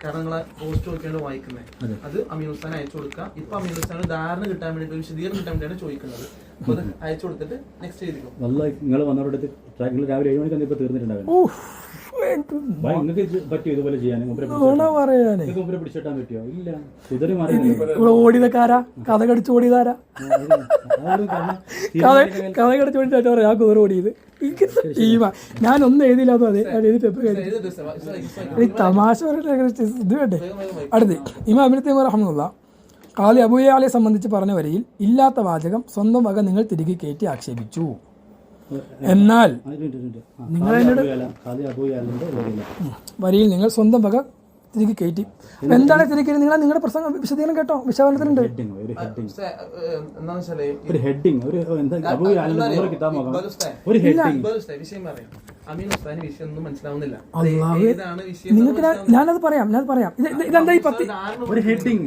കാരണം നിങ്ങളെ പോസ്റ്റ് നോക്കിയാണ് വായിക്കുന്നത്. അത് അമീൻ ഹുസൈൻ അയച്ചു കൊടുക്കുക. ഇപ്പൊ അമീൻ ഹുസൈൻ ധാരണ കിട്ടാൻ വേണ്ടിയിട്ട് വിശദീകരണം കിട്ടാൻ വേണ്ടിയാണ് ചോദിക്കുന്നത്. അപ്പൊ അത് അയച്ചു കൊടുത്തിട്ട് നെക്സ്റ്റ് ചെയ്തിരിക്കും. നിങ്ങൾ വന്നവരുടെ രാവിലെ 7 മണിക്ക് ഇപ്പൊ തീർന്നിട്ടുണ്ടാവും. ഇതുപോലെ പിടിച്ചിട്ടാൻ പറ്റിയോ? ഇല്ല. കുതിരി ഓടിയതാരാ? കഥ കടിച്ച് ഓടിയതാരാ? കഥ കടിച്ച് ഓടിച്ചാ പറയാ ആ കുതിര ഓടിയത്. ഞാനൊന്നും എഴുതിയില്ലാത്തോ? അതെ എഴുതി പേപ്പർ ഈ തമാശ ഇത് വേണ്ടേ? അടുത്ത് ഇമാം ഇബ്നു തൈമിയ്യ റഹ്മത്തുള്ളാഹി ഖാദി അബൂ യഅലയെ സംബന്ധിച്ച് പറഞ്ഞ വരിയിൽ ഇല്ലാത്ത വാചകം സ്വന്തം വക നിങ്ങൾ തിരികെ കയറ്റി ആക്ഷേപിച്ചു. എന്നാൽ വരിയിൽ നിങ്ങൾ സ്വന്തം വക തിരികെ കയറ്റി. അപ്പം എന്താണ് തിരികെ കയറ്റി? നിങ്ങളുടെ പ്രസംഗം വിശദീകരണം കേട്ടോ, വിശകലനത്തിലുണ്ട്. എന്താണെന്ന് വെച്ചാല് ഒരു ഹെഡിങ് ഒരു വിഷയം പറയാം. അമീൻ ഉസ്താദിന് വിഷയം ഒന്നും മനസ്സിലാവുന്നില്ല. നിങ്ങൾക്ക് ഞാനത് പറയാം. ഇതെന്താ ഈ 10 ഒരു ഹെഡിങ്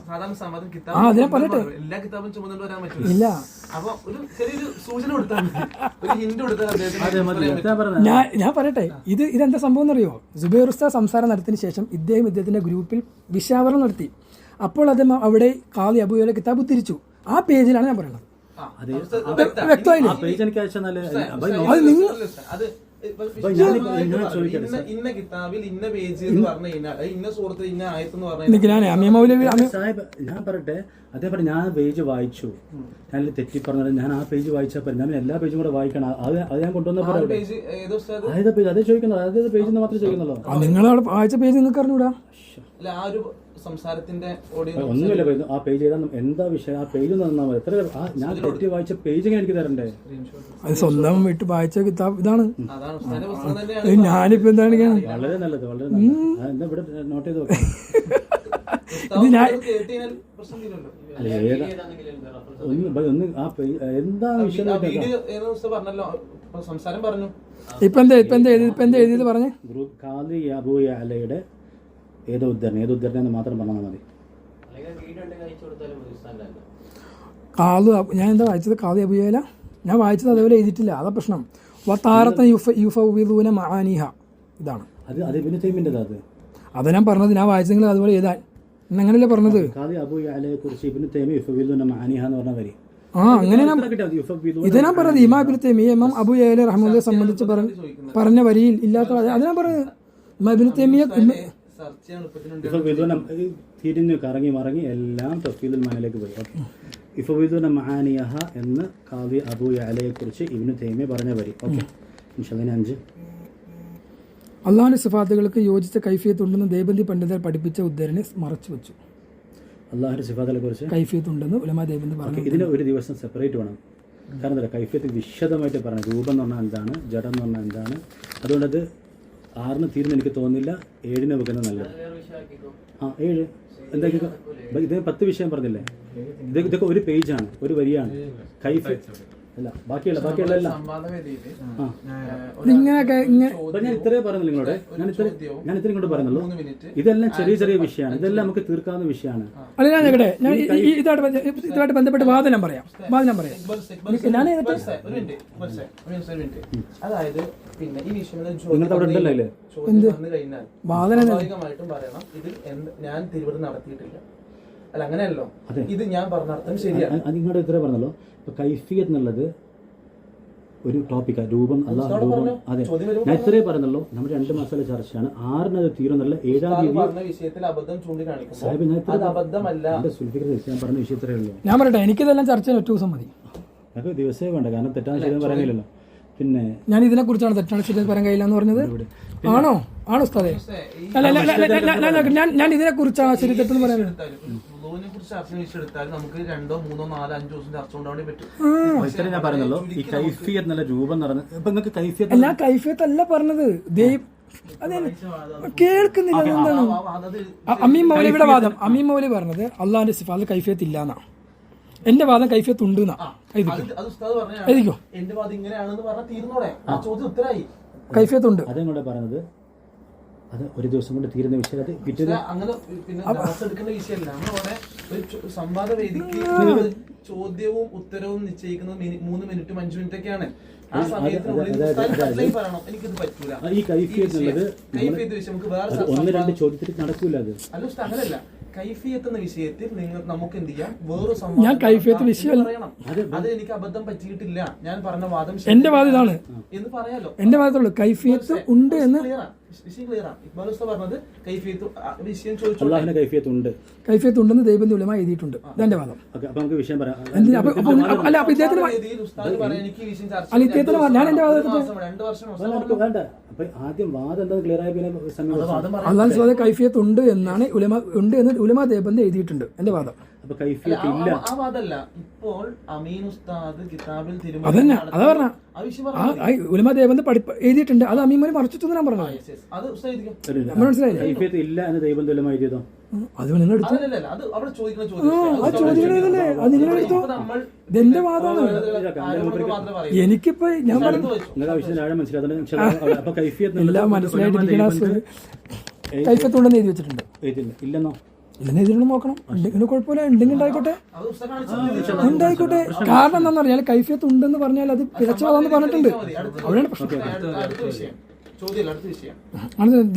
സാധാരണ സമാധാനം കിതാബ് അതിനെ പറയട്ടെ. എല്ലാ കിതാബും ചുമന്നുകൊണ്ട് വരാൻ പറ്റില്ല. ഇല്ല, അപ്പൊ ഒരു ചെറിയൊരു സൂചന കൊടുത്താൽ മതി, ഒരു ഹിന്റ് കൊടുത്താൽ ഞാൻ പറയട്ടെ. ഇതെന്താ സംഭവം എന്നറിയോ? സുബൈർ ഉസ്താദ് സംസാരം നടത്തിയതിനു ശേഷം ഇദ്ദേഹത്തിന്റെ ഗ്രൂപ്പിൽ വിശാവരണം നടത്തി. അപ്പോൾ അദ്ദേഹം അവിടെ ഖാദി അബൂയുടെ കിതാബ് ഉദ്ധരിച്ചു. ആ പേജിലാണ് ഞാൻ പറയുന്നത്. വ്യക്തമായില്ലേ? ഇന്ന കിതാബിൽ ഇന്ന പേജ് എന്ന് പറഞ്ഞു കഴിഞ്ഞാൽ ഇന്ന സുഹൃത്ത് ഇന്ന ആയത്തെന്ന് പറഞ്ഞു ഞാൻ പറയട്ടെ. അതേപോലെ ഞാൻ പേജ് വായിച്ചു, ഞാൻ തെറ്റി പറഞ്ഞത് ഞാൻ ആ പേജ് വായിച്ചപ്പോൾ ഞാൻ എല്ലാ പേജും കൂടെ വായിക്കണം. അത് ഞാൻ കൊണ്ടുവന്നപ്പോൾ അതേ പേജ് അതേ ചോദിക്കുന്നത്, അതേ പേജ് മാത്രമേ ചോദിക്കുന്നുള്ളൂ. നിങ്ങളവിടെ വായിച്ച പേജ് നിങ്ങൾക്ക് അറിഞ്ഞൂടാ? ആ ഒരു സംസാരത്തിന്റെ ഒന്നുമില്ല. ആ പേജ് ഏതാ, എന്താ വിഷയം, ആ പേജ് തന്നാൽ മതി. എത്ര ഞാൻ തെറ്റി വായിച്ച പേജ് എനിക്ക് തരണ്ടേ? അത് സ്വന്തം വീട്ടിൽ വായിച്ച കിതാബ് ഇതാണ്. ഞാനിപ്പോ എന്താണ് വളരെ നല്ലത്, വളരെ നല്ലത്. എന്താ ഇവിടെ നോട്ട് ചെയ്ത് വെക്കാം. എന്താ വിഷയം പറഞ്ഞല്ലോ, സംസാരം പറഞ്ഞു. ഇപ്പൊ എന്താ എഴുതിയത് പറഞ്ഞേ? ഖാദി അബൂ യഅലയുടെ ഏതോ ഉദ്ധരണം മാത്രം പറഞ്ഞാൽ മതി. ഞാൻ എന്താ വായിച്ചത്? ഖാദി അബൂ യഅല ഞാൻ വായിച്ചത് അതേപോലെ എഴുതിയിട്ടില്ല. അതാ പ്രശ്നം. വതാറത്തൻ യുഫവ്വിദൂന മആനിഹ, ഇതാണ് അത് ഇബ്നു തൈമിയയുടെ. അത് ഞാൻ പറഞ്ഞത്, ഞാൻ വായിച്ചെങ്കിൽ അതുപോലെ എഴുതാൻ അങ്ങനെയല്ലേ പറഞ്ഞത്. ഖാദി അബൂ യഅലയെ കുറിച്ച് ഇബ്നു തൈമിയ യുഫവ്വിദൂന മആനിഹ എന്ന് പറഞ്ഞ വരി അങ്ങനെ ഇത് ഞാൻ പറഞ്ഞത്. ഇമാം ഇബ്നു തൈമിയ ഇമാം അബൂ യഅല റഹ്മത്തുള്ളാഹിയെ സംബന്ധിച്ച് പറഞ്ഞ വരിയിൽ ഇല്ലാത്ത അത് ഞാൻ പറഞ്ഞത്. ഇമാം ഇബ്നു തൈമിയ തിരിഞ്ഞു കറങ്ങി മറങ്ങി എല്ലാം തഫ്സീലുൽ മഅനിലേക്ക് പോയി. യുഫവ്വിദൂന മആനിഹ എന്ന് ഖാദി അബൂ യഅലയെ കുറിച്ച് ഇബ്നു തൈമിയ പറഞ്ഞ വരി. ഓക്കെ, ഇൻഷാ അല്ലാഹ് 5. അള്ളാഹുവിന്റെ സിഫാത്തുകൾക്ക് യോജിച്ച കൈഫിയത്ത് ഉണ്ടെന്ന് ദേവബന്ദി പണ്ഡിതർ പഠിപ്പിച്ച ഉദ്ധരണി മറച്ചു വെച്ചു. അള്ളാഹുവിന്റെ സിഫാത്തുകളെ കുറിച്ച് കൈഫിയത്ത് ഉണ്ടെന്ന് ഉലമാ ദേവബന്ദി പറഞ്ഞു. ഇതിന് ഒരു ദിവസം സെപ്പറേറ്റ് വേണം. കാരണം എന്താ, കൈഫിയത്ത് വിശദമായിട്ട് പറഞ്ഞു. രൂപം എന്ന് പറഞ്ഞാൽ എന്താണ്, ജഡം എന്ന് പറഞ്ഞാൽ എന്താണ്. അതുകൊണ്ട് അത് 6 തീരുന്ന എനിക്ക് തോന്നുന്നില്ല, 7 വെക്കുന്നത് നല്ലത്. 7 എന്താ ഇത് 10 വിഷയം പറഞ്ഞില്ലേ? ഇതൊക്കെ ഒരു പേജാണ്, ഒരു വരിയാണ്. കൈഫിയത്ത് അല്ല, ബാക്കിയുള്ള എല്ലാം ഞാൻ ഇത്രേ പറയുന്നു നിങ്ങളോട്. ഞാൻ ഇത്രയും കൊണ്ട് പറയുന്നുള്ളൂ. ഇതെല്ലാം ചെറിയ ചെറിയ വിഷയമാണ്, ഇതെല്ലാം നമുക്ക് തീർക്കാവുന്ന വിഷയമാണ്. ഇതുമായിട്ട് ബന്ധപ്പെട്ട് വാദനം പറയാം. അതായത് പിന്നെ ഈ വിഷയം സ്വാഭാവികമായിട്ടും പറയണം, ഇതിൽ ഞാൻ തിരുവനന്തപുരം നടത്തിയിട്ടില്ല. അല്ല, അങ്ങനെയല്ലോ. ഇത് ഞാൻ പറഞ്ഞ അർത്ഥം ശരിയാണ്. അത് നിങ്ങളുടെ ഇത്രേ പറഞ്ഞല്ലോ. ഇപ്പൊ കൈഫിയത്ത് എന്നുള്ളത് ഒരു ടോപ്പിക്കാണ്. രൂപം, അല്ലാഹ് രൂപം. അതെ, ഞാൻ ഇത്രേ പറഞ്ഞല്ലോ. നമ്മുടെ 2 മാസത്തിലെ ചർച്ചയാണ്. 6 അത് തീരുന്നല്ല. 7-ാം തീയതി വിഷയത്തിൽ അബദ്ധം ചൂണ്ടിക്കാണിക്കും. ഞാൻ പറഞ്ഞ വിഷയത്രേ ഉള്ളൂ. ഞാൻ പറയട്ടെ, എനിക്കിതെല്ലാം ചർച്ച ചെയ്യാൻ 1 ദിവസം മതി. ഞങ്ങൾക്ക് ദിവസമേ വേണ്ട, കാരണം തെറ്റാണ് ശരിയെന്ന് പറയാൻ കഴിയില്ലല്ലോ. പിന്നെ ഞാൻ ഇതിനെ കുറിച്ചാണ് തെറ്റാണ് ശരിയെന്ന് പറയാൻ കഴിയില്ല എന്ന് പറഞ്ഞത്. ആണോ ഉസ്താദേ? ഞാൻ ഇതിനെ കുറിച്ചാണ് ശരി തെറ്റെന്ന് പറയുന്നത്. നമുക്ക് 2, 3, 4, 5 ദിവസം ചർച്ച കൊണ്ടുപോകാൻ പറ്റും. ഞാൻ പറഞ്ഞല്ലോ, ഈ കൈഫിയത്ത് നല്ല രൂപം എന്ന് പറഞ്ഞത്. ഇപ്പൊ നിങ്ങൾക്ക് കൈഫിയത്ത് ഞാൻ കൈഫിയത്ത് അല്ല പറഞ്ഞത്. കേൾക്കുന്നില്ല. എന്താണ് അമീം മൗലവിയുടെ വാദം? അമീം മൗലവി പറഞ്ഞത് അള്ളാഹിന്റെ സിഫാത്തിൽ കൈഫിയത്ത് ഇല്ലാന്നാ. എന്റെ വാദം കൈഫിയത്ത് ഉണ്ട്. എഴുതിക്കോ. എന്റെ വാദം ഇങ്ങനെയാണെന്ന് പറഞ്ഞാൽ തീർന്നോടെ, ആ ചോദ്യം ഉത്തരായി. കൈഫിയത്ത് ഉണ്ട്. അതെങ്ങോട്ടാ പറഞ്ഞത്? അത് ഒരു ദിവസം കൊണ്ട് തീരുന്ന വിഷയം. അങ്ങനെ പിന്നെ എടുക്കേണ്ട വിഷയമല്ല. നമ്മളവിടെ ഒരു സംവാദ വേദിക്ക് ചോദ്യവും ഉത്തരവും നിശ്ചയിക്കുന്നത് 3 മിനിറ്റും 5 മിനിറ്റ് ഒക്കെയാണ്. ആ സമയത്തിനുള്ളിൽ പറയണം എനിക്കിത് പറ്റൂല. ഈ കൈഫിയത്ത് എന്നുള്ളത് വിഷയം നമുക്ക് വേറെ 1-2 ചോദ്യത്തിൽ നടക്കൂല. അത് അല്ല, അങ്ങനെയല്ല. കൈഫിയത്ത് എന്ന വിഷയത്തിൽ നമുക്ക് എന്ത് ചെയ്യാം, വേറെ ഞാൻ കൈഫിയത്ത് വിഷയം അത് എനിക്ക് അബദ്ധം പറ്റിയിട്ടില്ല, ഞാൻ പറഞ്ഞ വാദം എന്റെ വാദം ഇതാണ് എന്ന് പറയാലോ. എന്റെ വാദത്തുള്ളൂ. കൈഫിയത്ത് ഉണ്ട് എന്ന് വിഷയം ക്ലിയറാണ്. ഇക്ബാൽ ഉസ്താദ് പറഞ്ഞത് കൈഫിയത്ത് വിഷയം ചോദിച്ചു. അല്ലാഹുവിന്റെ കൈഫിയത്ത് ഉണ്ട്, കൈഫിയത്ത് ഉണ്ടെന്ന് ദേവബന്ദി ഉലമാ എഴുതിയിട്ടുണ്ട്. ഇതെന്റെ വാദം. അപ്പൊ നമുക്ക് വിഷയം പറയാം. അല്ല, അപ്പൊ ഇദ്ദേഹത്തിന് ഞാൻ എന്റെ വാദം വേണ്ട. അപ്പൊ ആദ്യം വാദം എന്താ ക്ലിയർ ആയ പിന്നെ അള്ളാഹു കൈഫിയത്ത് ഉണ്ട് എന്നാണ് ഉലമാ ദേവബന്ദി എഴുതിയിട്ടുണ്ട്. എന്റെ വാദം അപ്പൊ കൈഫിയത്ത് ഇല്ല. ആ വാദമല്ല. ഇപ്പോൾ അമീൻ ഉസ്താദ് കിതാബിൽ അതന്നെ അതാ പറഞ്ഞ ഉലമാ ദേവബന്ദ് എഴുതിയിട്ടുണ്ട്. അത് അമീമോന് മറിച്ചിട്ട് ഞാൻ പറഞ്ഞു. അത് ഉസ്താദിക്കും മനസ്സിലായില്ലേ? കൈഫിയത്ത് ഇല്ല എന്ന് ദൈവബന്ധ ഉലമ എഴുതിയതോ? അത് നിങ്ങൾ എടുത്തു. അത് അവിടെ ചോദിക്കുന്ന ആ ചോദ്യങ്ങളല്ലേ അത് നിങ്ങൾ എടുത്തു. ഇതെന്റെ വാദമാണ്. എനിക്കിപ്പോ ഞാൻ എല്ലാം മനസ്സിലായിട്ടിരിക്കണ കൈഫത്തുണ്ടെന്ന് എഴുതി വെച്ചിട്ടുണ്ട്. ഇല്ലെന്നോ? ഇതിനെ ഇതിനൊന്നും നോക്കണം. ഉണ്ടെങ്കിലും കുഴപ്പമില്ല. ഉണ്ടെങ്കിൽ ഉണ്ടായിക്കോട്ടെ, ഉണ്ടായിക്കോട്ടെ. കാരണം എന്താണെന്ന് പറഞ്ഞാൽ കൈഫിയത്ത് ഉണ്ടെന്ന് പറഞ്ഞാൽ അത് പിഴച്ചതാന്ന് പറഞ്ഞിട്ടുണ്ട്. അവിടെയാണ് പ്രശ്നം.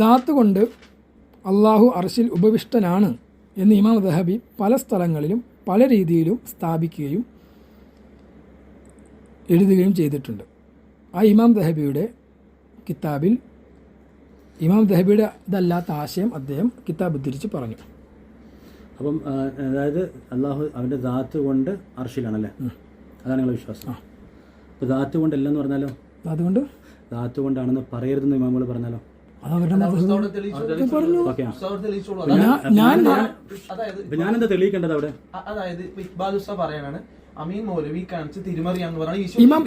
ദാത്ത് കൊണ്ട് അള്ളാഹു അർശിൽ ഉപവിഷ്ടനാണ് എന്ന് ഇമാം ദഹബി പല സ്ഥലങ്ങളിലും പല രീതിയിലും സ്ഥാപിക്കുകയും എഴുതുകയും ചെയ്തിട്ടുണ്ട്. ആ ഇമാം ദഹബിയുടെ കിതാബിൽ ഇമാം ദഹബിയുടെ ഇതല്ലാത്ത ആശയം അദ്ദേഹം കിതാബ് ഉദ്ധരിച്ച് പറഞ്ഞു. അപ്പം അതായത് അള്ളാഹു അവൻ്റെ ദാത്ത് കൊണ്ട് അർഷിലാണല്ലേ? അതാണ് നിങ്ങളുടെ വിശ്വാസം. അപ്പോൾ ദാത്ത് കൊണ്ടല്ല എന്ന് പറഞ്ഞാലോ? അതുകൊണ്ട് ദാത്ത് കൊണ്ടാണെന്ന് പറയരുതെന്ന് ഇമാമുകൾ പറഞ്ഞാലോ? ഞാനെന്താ തെളിയിക്കേണ്ടത് അവിടെ? അതായത് ഇക്ബാൽ ഉസ്താദ് പറയാനാണ് അമീൻ മൗലവി കാണിച്ച് തിരുമറിയാന്ന് പറഞ്ഞാൽ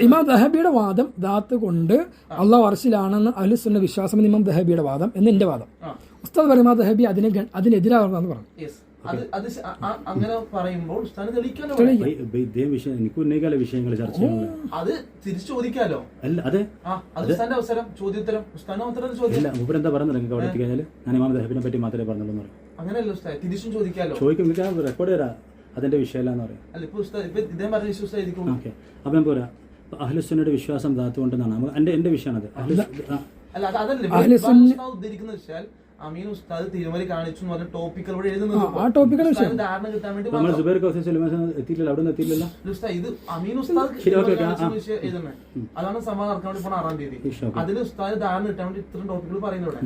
ഇമാം ദഹബിയുടെ വാദം ദാത്ത് കൊണ്ട് അള്ളാഹു അർശിലാണെന്ന് അഹ്ലുസുന്ന വിശ്വാസം ഇമാം ദഹബിയുടെ വാദം എന്ന് എന്റെ വാദം. ഉസ്താദ് പറയും ഇമാം ദഹബി അതിനെതിരാണെന്ന് പറഞ്ഞു. അങ്ങനെ പറയുമ്പോൾ ഉസ്താദിനെ തെളിയിക്കാലോ. എനിക്ക് ഉന്നയിക്കാലോ വിഷയങ്ങൾ ചർച്ച ചെയ്യാൻ. അത് തിരിച്ചു ചോദിക്കാലോ. അല്ല അതെ ഉസ്താദിന്റെ അവസരം ചോദ്യോത്തരം ഉസ്താദിന്റെ മാത്രം ചോദ്യം. ഇല്ല മൂപ്പരെന്താ പറഞ്ഞത് നിങ്ങൾക്ക് അവിടെ എത്തിക്കഴിഞ്ഞാൽ ഞാൻ ഇമാം ദഹബിനെ പറ്റി മാത്രമേ പറഞ്ഞുള്ളൂ എന്ന് പറയും. അങ്ങനെയല്ല ഉസ്താദ് തിരിച്ചും ചോദിക്കാലോ. ചോദിക്കും റെക്കോർഡ് തരാം. അതിന്റെ വിഷയമല്ലാന്ന് പറയാം. അല്ല ഇപ്പൊ ഇദ്ദേഹം പറഞ്ഞ വിശ്വാസം. ഓക്കെ അപ്പൊ ഞാൻ പോരാ. അഹ്ലുസുന്നയുടെ വിശ്വാസം ദാത്ത് കൊണ്ടെന്നാണ് എന്റെ വിഷയമാണത്. അല്ല അതല്ലേ ഉദ്ധരിക്കുന്ന വെച്ചാൽ അമീൻ ഉസ്താദ് തിരുമറി കാണിച്ചു എന്ന് പറഞ്ഞ ടോപ്പിക്കലോട് എഴുതുന്നത് ധാരണ കിട്ടാൻ വേണ്ടി എത്തിയില്ലല്ലോ. അവിടെ എത്തിയില്ലല്ലോ. ഇത് അമീൻ ഉസ്താദ് എഴുതുന്നത് അതാണ് സമാധാനം നടക്കാൻ വേണ്ടി 6-ാം തീയതി. അതിൽ ഉസ്താദ് ധാരണ കിട്ടാൻ വേണ്ടി ഇത്രയും ടോപ്പിക്കുകൾ പറയുന്നത്.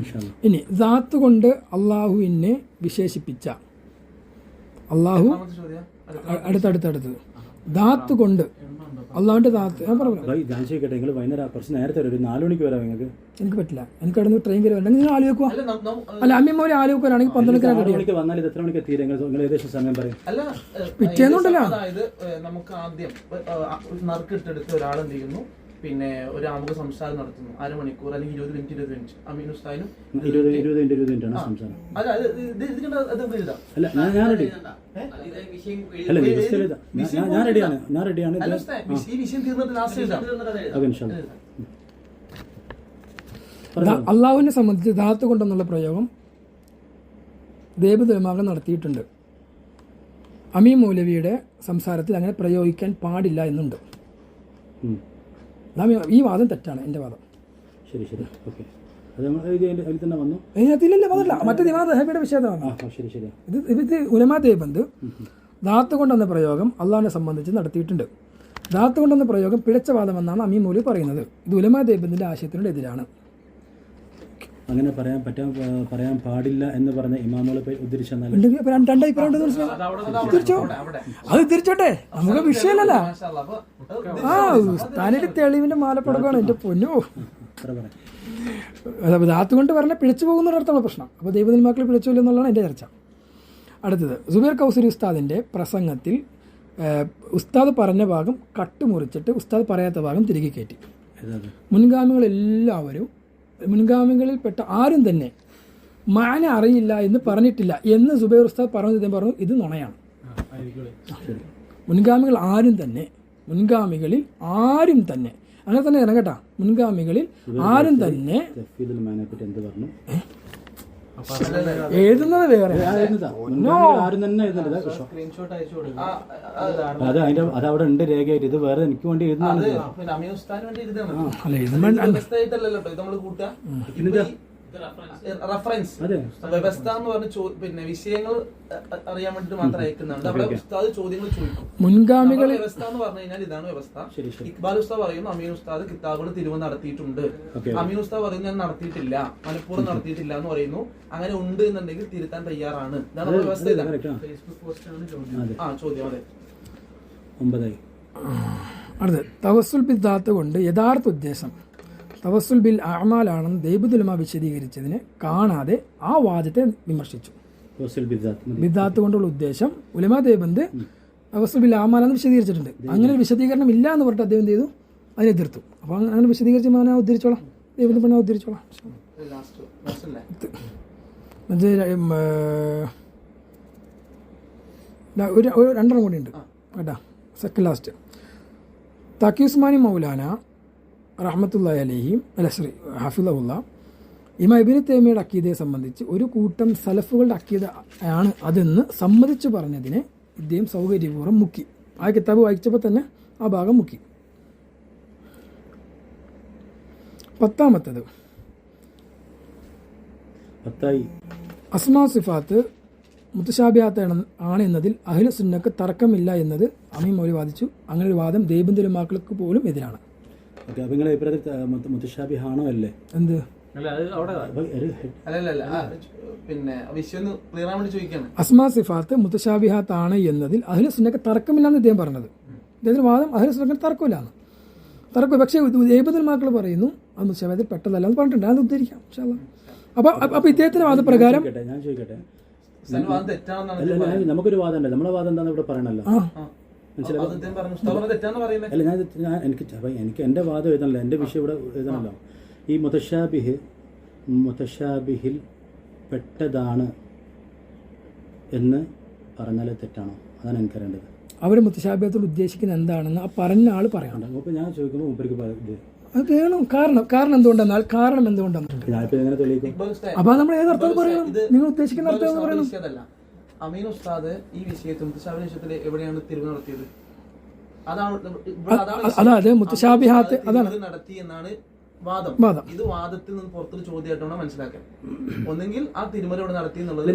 ഇനി ദാത്ത് കൊണ്ട് അള്ളാഹുവിനെ വിശേഷിപ്പിച്ച അള്ളാഹു അടുത്തടുത്തടുത്ത് ദാത്ത് കൊണ്ട് അള്ളാഹുവിന്റെ ദാത്ത് ഞാൻ പറഞ്ഞു. നിങ്ങൾ വൈകുന്നേരം കുറച്ച് നേരത്തെ ഒരു 4 മണിക്ക് വരാം. നിങ്ങൾക്ക് എനിക്ക് പറ്റില്ല. എനിക്ക് അവിടെ നിന്ന് ട്രെയിൻ കയറി വരണമെങ്കിൽ നിങ്ങൾ ആലോചിക്കുക. അല്ല അമ്മ ആലോചിക്കുകയാണെങ്കിൽ 12 മണിക്ക് വന്നാൽ ഇത് എത്ര മണിക്ക് എത്തിയില്ല? നിങ്ങൾ ഏകദേശം സമയം പറയും. പിറ്റേന്നുണ്ടല്ലോ. അതായത് നമുക്ക് ആദ്യം നറുക്കിട്ടെടുത്ത് ഒരാൾ എന്ത് ചെയ്യുന്നു, പിന്നെ ഒരു ആമുഖ സംസാരം നടത്തുന്നു 1/2 മണിക്കൂർ അല്ലെങ്കിൽ 20 മിനിറ്റ് അമീൻ ഉസ്താദിനും 20 മിനിറ്റാണ് സംസാരം. അല്ല ഞാൻ റെഡി. അല്ല ഞാൻ റെഡിയാണ്. ഈ വിഷയം തീർന്നിട്ട് അള്ളാഹുവിനെ സംബന്ധിച്ച് ദാത്ത് കൊണ്ടെന്നുള്ള പ്രയോഗം ദേബുദുലമാകൾ നടത്തിയിട്ടുണ്ട്. അമീൻ മൗലവിയുടെ സംസാരത്തിൽ അങ്ങനെ പ്രയോഗിക്കാൻ പാടില്ല എന്നുണ്ട്. ഈ വാദം തെറ്റാണ്. എന്റെ വാദം. ശരി ശരി ഓക്കെ. തന്നെ വന്നു ഇതിലല്ലേ വന്നില്ല. മറ്റേ ഇമാം ദഹബിയുടെ വിഷയമാണ് ഇത്. ഉലമാ ദേവബന്ദ് ദാത്ത് കൊണ്ടെന്ന പ്രയോഗം അള്ളാഹിനെ സംബന്ധിച്ച് നടത്തിയിട്ടുണ്ട്. ദാത്ത് കൊണ്ടെന്ന പ്രയോഗം പിഴച്ച വാദമെന്നാണ് അമീൻ മൗലവി പറയുന്നത്. ഇത് ഉലമാ ദേവബന്ദിന്റെ ആശയത്തിനോട് എതിരാണ്. അങ്ങനെ പറയാൻ പാടില്ല എന്ന് പറഞ്ഞ ഇമാമുകളെ ഉദ്ധരിച്ചെന്നാൽ അത് തിരിച്ചോട്ടെ, നമുക്ക് വിഷയമല്ല. താനൊരു തെളിവിന്റെ മാലപ്പടക്കമാണ് എന്റെ പൊന്നോ. ദാത്ത് കൊണ്ട് പറഞ്ഞാൽ പിഴച്ചു പോകുന്നൊരിടത്തുള്ള പ്രശ്നം. അപ്പോൾ ദൈവനിർമ്മാക്കൾ പിഴച്ചില്ല എന്നുള്ളതാണ് എൻ്റെ ചർച്ച. അടുത്തത് സുബൈർ കൗസരി ഉസ്താദിൻ്റെ പ്രസംഗത്തിൽ ഉസ്താദ് പറഞ്ഞ ഭാഗം കട്ടുമുറിച്ചിട്ട് ഉസ്താദ് പറയാത്ത ഭാഗം തിരികെ കയറ്റി. മുൻഗാമികളിൽപ്പെട്ട ആരും തന്നെ മാന അറിയില്ല എന്ന് പറഞ്ഞിട്ടില്ല എന്ന് സുബൈർ ഉസ്താദ് പറഞ്ഞു. ഇത് നുണയാണ്. മുൻഗാമികളിൽ ആരും തന്നെ അങ്ങനെ തന്നെ ഇറങ്ങട്ടാ. മുൻഗാമികളിൽ ആരും തന്നെ എഴുതുന്നത് വേറെ. അത് അവിടെ ഉണ്ട് രേഖയായിട്ട്. ഇത് വേറെ എനിക്ക് വേണ്ടി എഴുതുന്നത്. റഫറൻസ് വ്യവസ്ഥ എന്ന് പറഞ്ഞ പിന്നെ വിഷയങ്ങൾ അറിയാൻ വേണ്ടിട്ട് മാത്രം അയക്കുന്നതാണ്. അവിടെ ഉസ്താദ് ചോദ്യങ്ങൾ ചോദിക്കും. മുൻഗാമികളെ വ്യവസ്ഥ എന്ന് പറഞ്ഞു കഴിഞ്ഞാൽ ഇതാണ് വ്യവസ്ഥ. ഇക്ബാൽ ഉസ്താദ് പറയുന്നു അമീൻ ഉസ്താദ് കിതാബുകൾ തിരുവ് നടത്തിയിട്ടുണ്ട്. അമീൻ ഉസ്താദ് പറയുന്നു ഞാൻ നടത്തിയിട്ടില്ല, മനഃപൂർവ്വം നടത്തിയിട്ടില്ല എന്ന് പറയുന്നു. അങ്ങനെ ഉണ്ട് എന്നുണ്ടെങ്കിൽ തിരുത്താൻ തയ്യാറാണ്. ഇതാണ് വ്യവസ്ഥ. ചോദ്യം. അതെ. 9 അടുത്ത് തവസ്സുൽ ബിദ്അത്ത് കൊണ്ട് യഥാർത്ഥ ഉദ്ദേശം തവസ്സുൽ ബിൽ അഅ്മാലാണെന്ന് ദൈബുൽ ഉലമ വിശദീകരിച്ചതിനെ കാണാതെ ആ വാദത്തെ വിമർശിച്ചു. ബിദ്അത്ത് കൊണ്ടുള്ള ഉദ്ദേശം ഉലമാ ദേവബന്ദ് വസ്ൽ ബിൽ ആമാലെന്ന് വിശദീകരിച്ചിട്ടുണ്ട്. അങ്ങനെ ഒരു വിശദീകരണം ഇല്ല എന്ന് പറഞ്ഞിട്ട് അദ്ദേഹം എന്ത് ചെയ്തു, അതിനെ എതിർത്തു. അപ്പോൾ അങ്ങനെ വിശദീകരിച്ച് ഞാൻ ഉദ്ധരിച്ചോളാം, ദേവബന്ദ് പറഞ്ഞാൽ ഉദ്ധരിച്ചോളാം. ഒരു രണ്ടെണ്ണം കൂടി ഉണ്ട് കേട്ടാ. Second last Taqi Usmani Maulana റഹ്മത്തുള്ളാഹി അലൈഹി അലസ്രി ഹഫിളഹുല്ലാ ഇമാം ഇബ്നു തൈമിയയുടെ അക്കീദയെ സംബന്ധിച്ച് ഒരു കൂട്ടം സലഫുകളുടെ അക്കീദ ആണ് അതെന്ന് സമ്മതിച്ചു പറഞ്ഞതിനെ ഇദ്ദേഹം സൗകര്യപൂർവ്വം മുക്കി. ആ കിതാബ് വായിച്ചപ്പോൾ തന്നെ ആ ഭാഗം മുക്കി. 10ാമത്തേത് അസ്മാ സിഫാത്ത് മുത്തശാബിഹാത്ത് ആണ് എന്നതിൽ അഹ്ലു സുന്നക്ക് തർക്കമില്ല എന്നത് അമീൻ മൗലവി വാദിച്ചു. അങ്ങനെ ഒരു വാദം ദേവബന്ദ് ഉലമാക്കൾക്ക് പോലും എതിരാണ്. മുത്തശാബിഹാണോ അല്ലേ എന്ത് അസ്മാ സിഫാത്ത് മുത്തശാബിഹാത്ത് ആണ് എന്നതിൽ അഹ്ലു സുന്നക്ക് തർക്കമില്ലാന്ന് ഇദ്ദേഹം പറഞ്ഞത്. ഇദ്ദേഹത്തിന്റെ വാദം അഹ്ലു സുന്നക്ക് തർക്കമില്ലാന്ന്. തർക്കം പക്ഷേ ദേവബന്ദ് ഉലമാക്കൾ പറയുന്നു അത് മുത്തശാബിഹാത്തിൽ പെട്ടതല്ല എന്ന് പറഞ്ഞിട്ടുണ്ട്. അത് ഉദ്ധരിക്കാം. അപ്പൊ ഇദ്ദേഹത്തിന്റെ വാദപ്രകാരം ഞാൻ ചോദിക്കട്ടെ, നമുക്കൊരു വാദം ഉണ്ട്. നമ്മുടെ വാദം എന്താണെന്ന് ഇവിടെ പറയണല്ലോ. അല്ല എനിക്ക് എന്റെ വാദം എഴുതണല്ലോ, എന്റെ വിഷയം ഇവിടെ എഴുതണല്ലോ. ഈ മുതശാബിഹിൽ പെട്ടതാണ് എന്ന് പറഞ്ഞാൽ തെറ്റാണോ? അതാണ് എനിക്കറിയേണ്ടത്. അവർ മുത്തശാബിഹത്തിൽ ഉദ്ദേശിക്കുന്നത് എന്താണെന്ന് ആ പറഞ്ഞ ആള് പറയണം. ഞാൻ ചോദിക്കുമ്പോൾ മൂപ്പർക്ക് അത് വേണം. കാരണം എന്തുകൊണ്ടെന്നാൽ അപ്പൊ നമ്മൾ ഏത് അർത്ഥം പറയണം? നിങ്ങൾ ഉദ്ദേശിക്കുന്ന അർത്ഥം പറയണം. അമീൻ ഉസ്താദ് ഈ വിഷയത്തിൽ മുത്തശാബിഹ് വിഷയത്തിൽ എവിടെയാണ് തിരിവ് നടത്തിയത്? അതായത് മുത്തശാബിഹാത്ത് അതാണ് നടത്തി എന്നാണ് വാദം. ഇത് വാദത്തിൽ നിന്ന് പുറത്തൊരു ചോദ്യമായിട്ടാണ് മനസ്സിലാക്കാൻ. ഒന്നെങ്കിൽ ആ തിരുമല ഇവിടെ നടത്തി എന്നുള്ളത്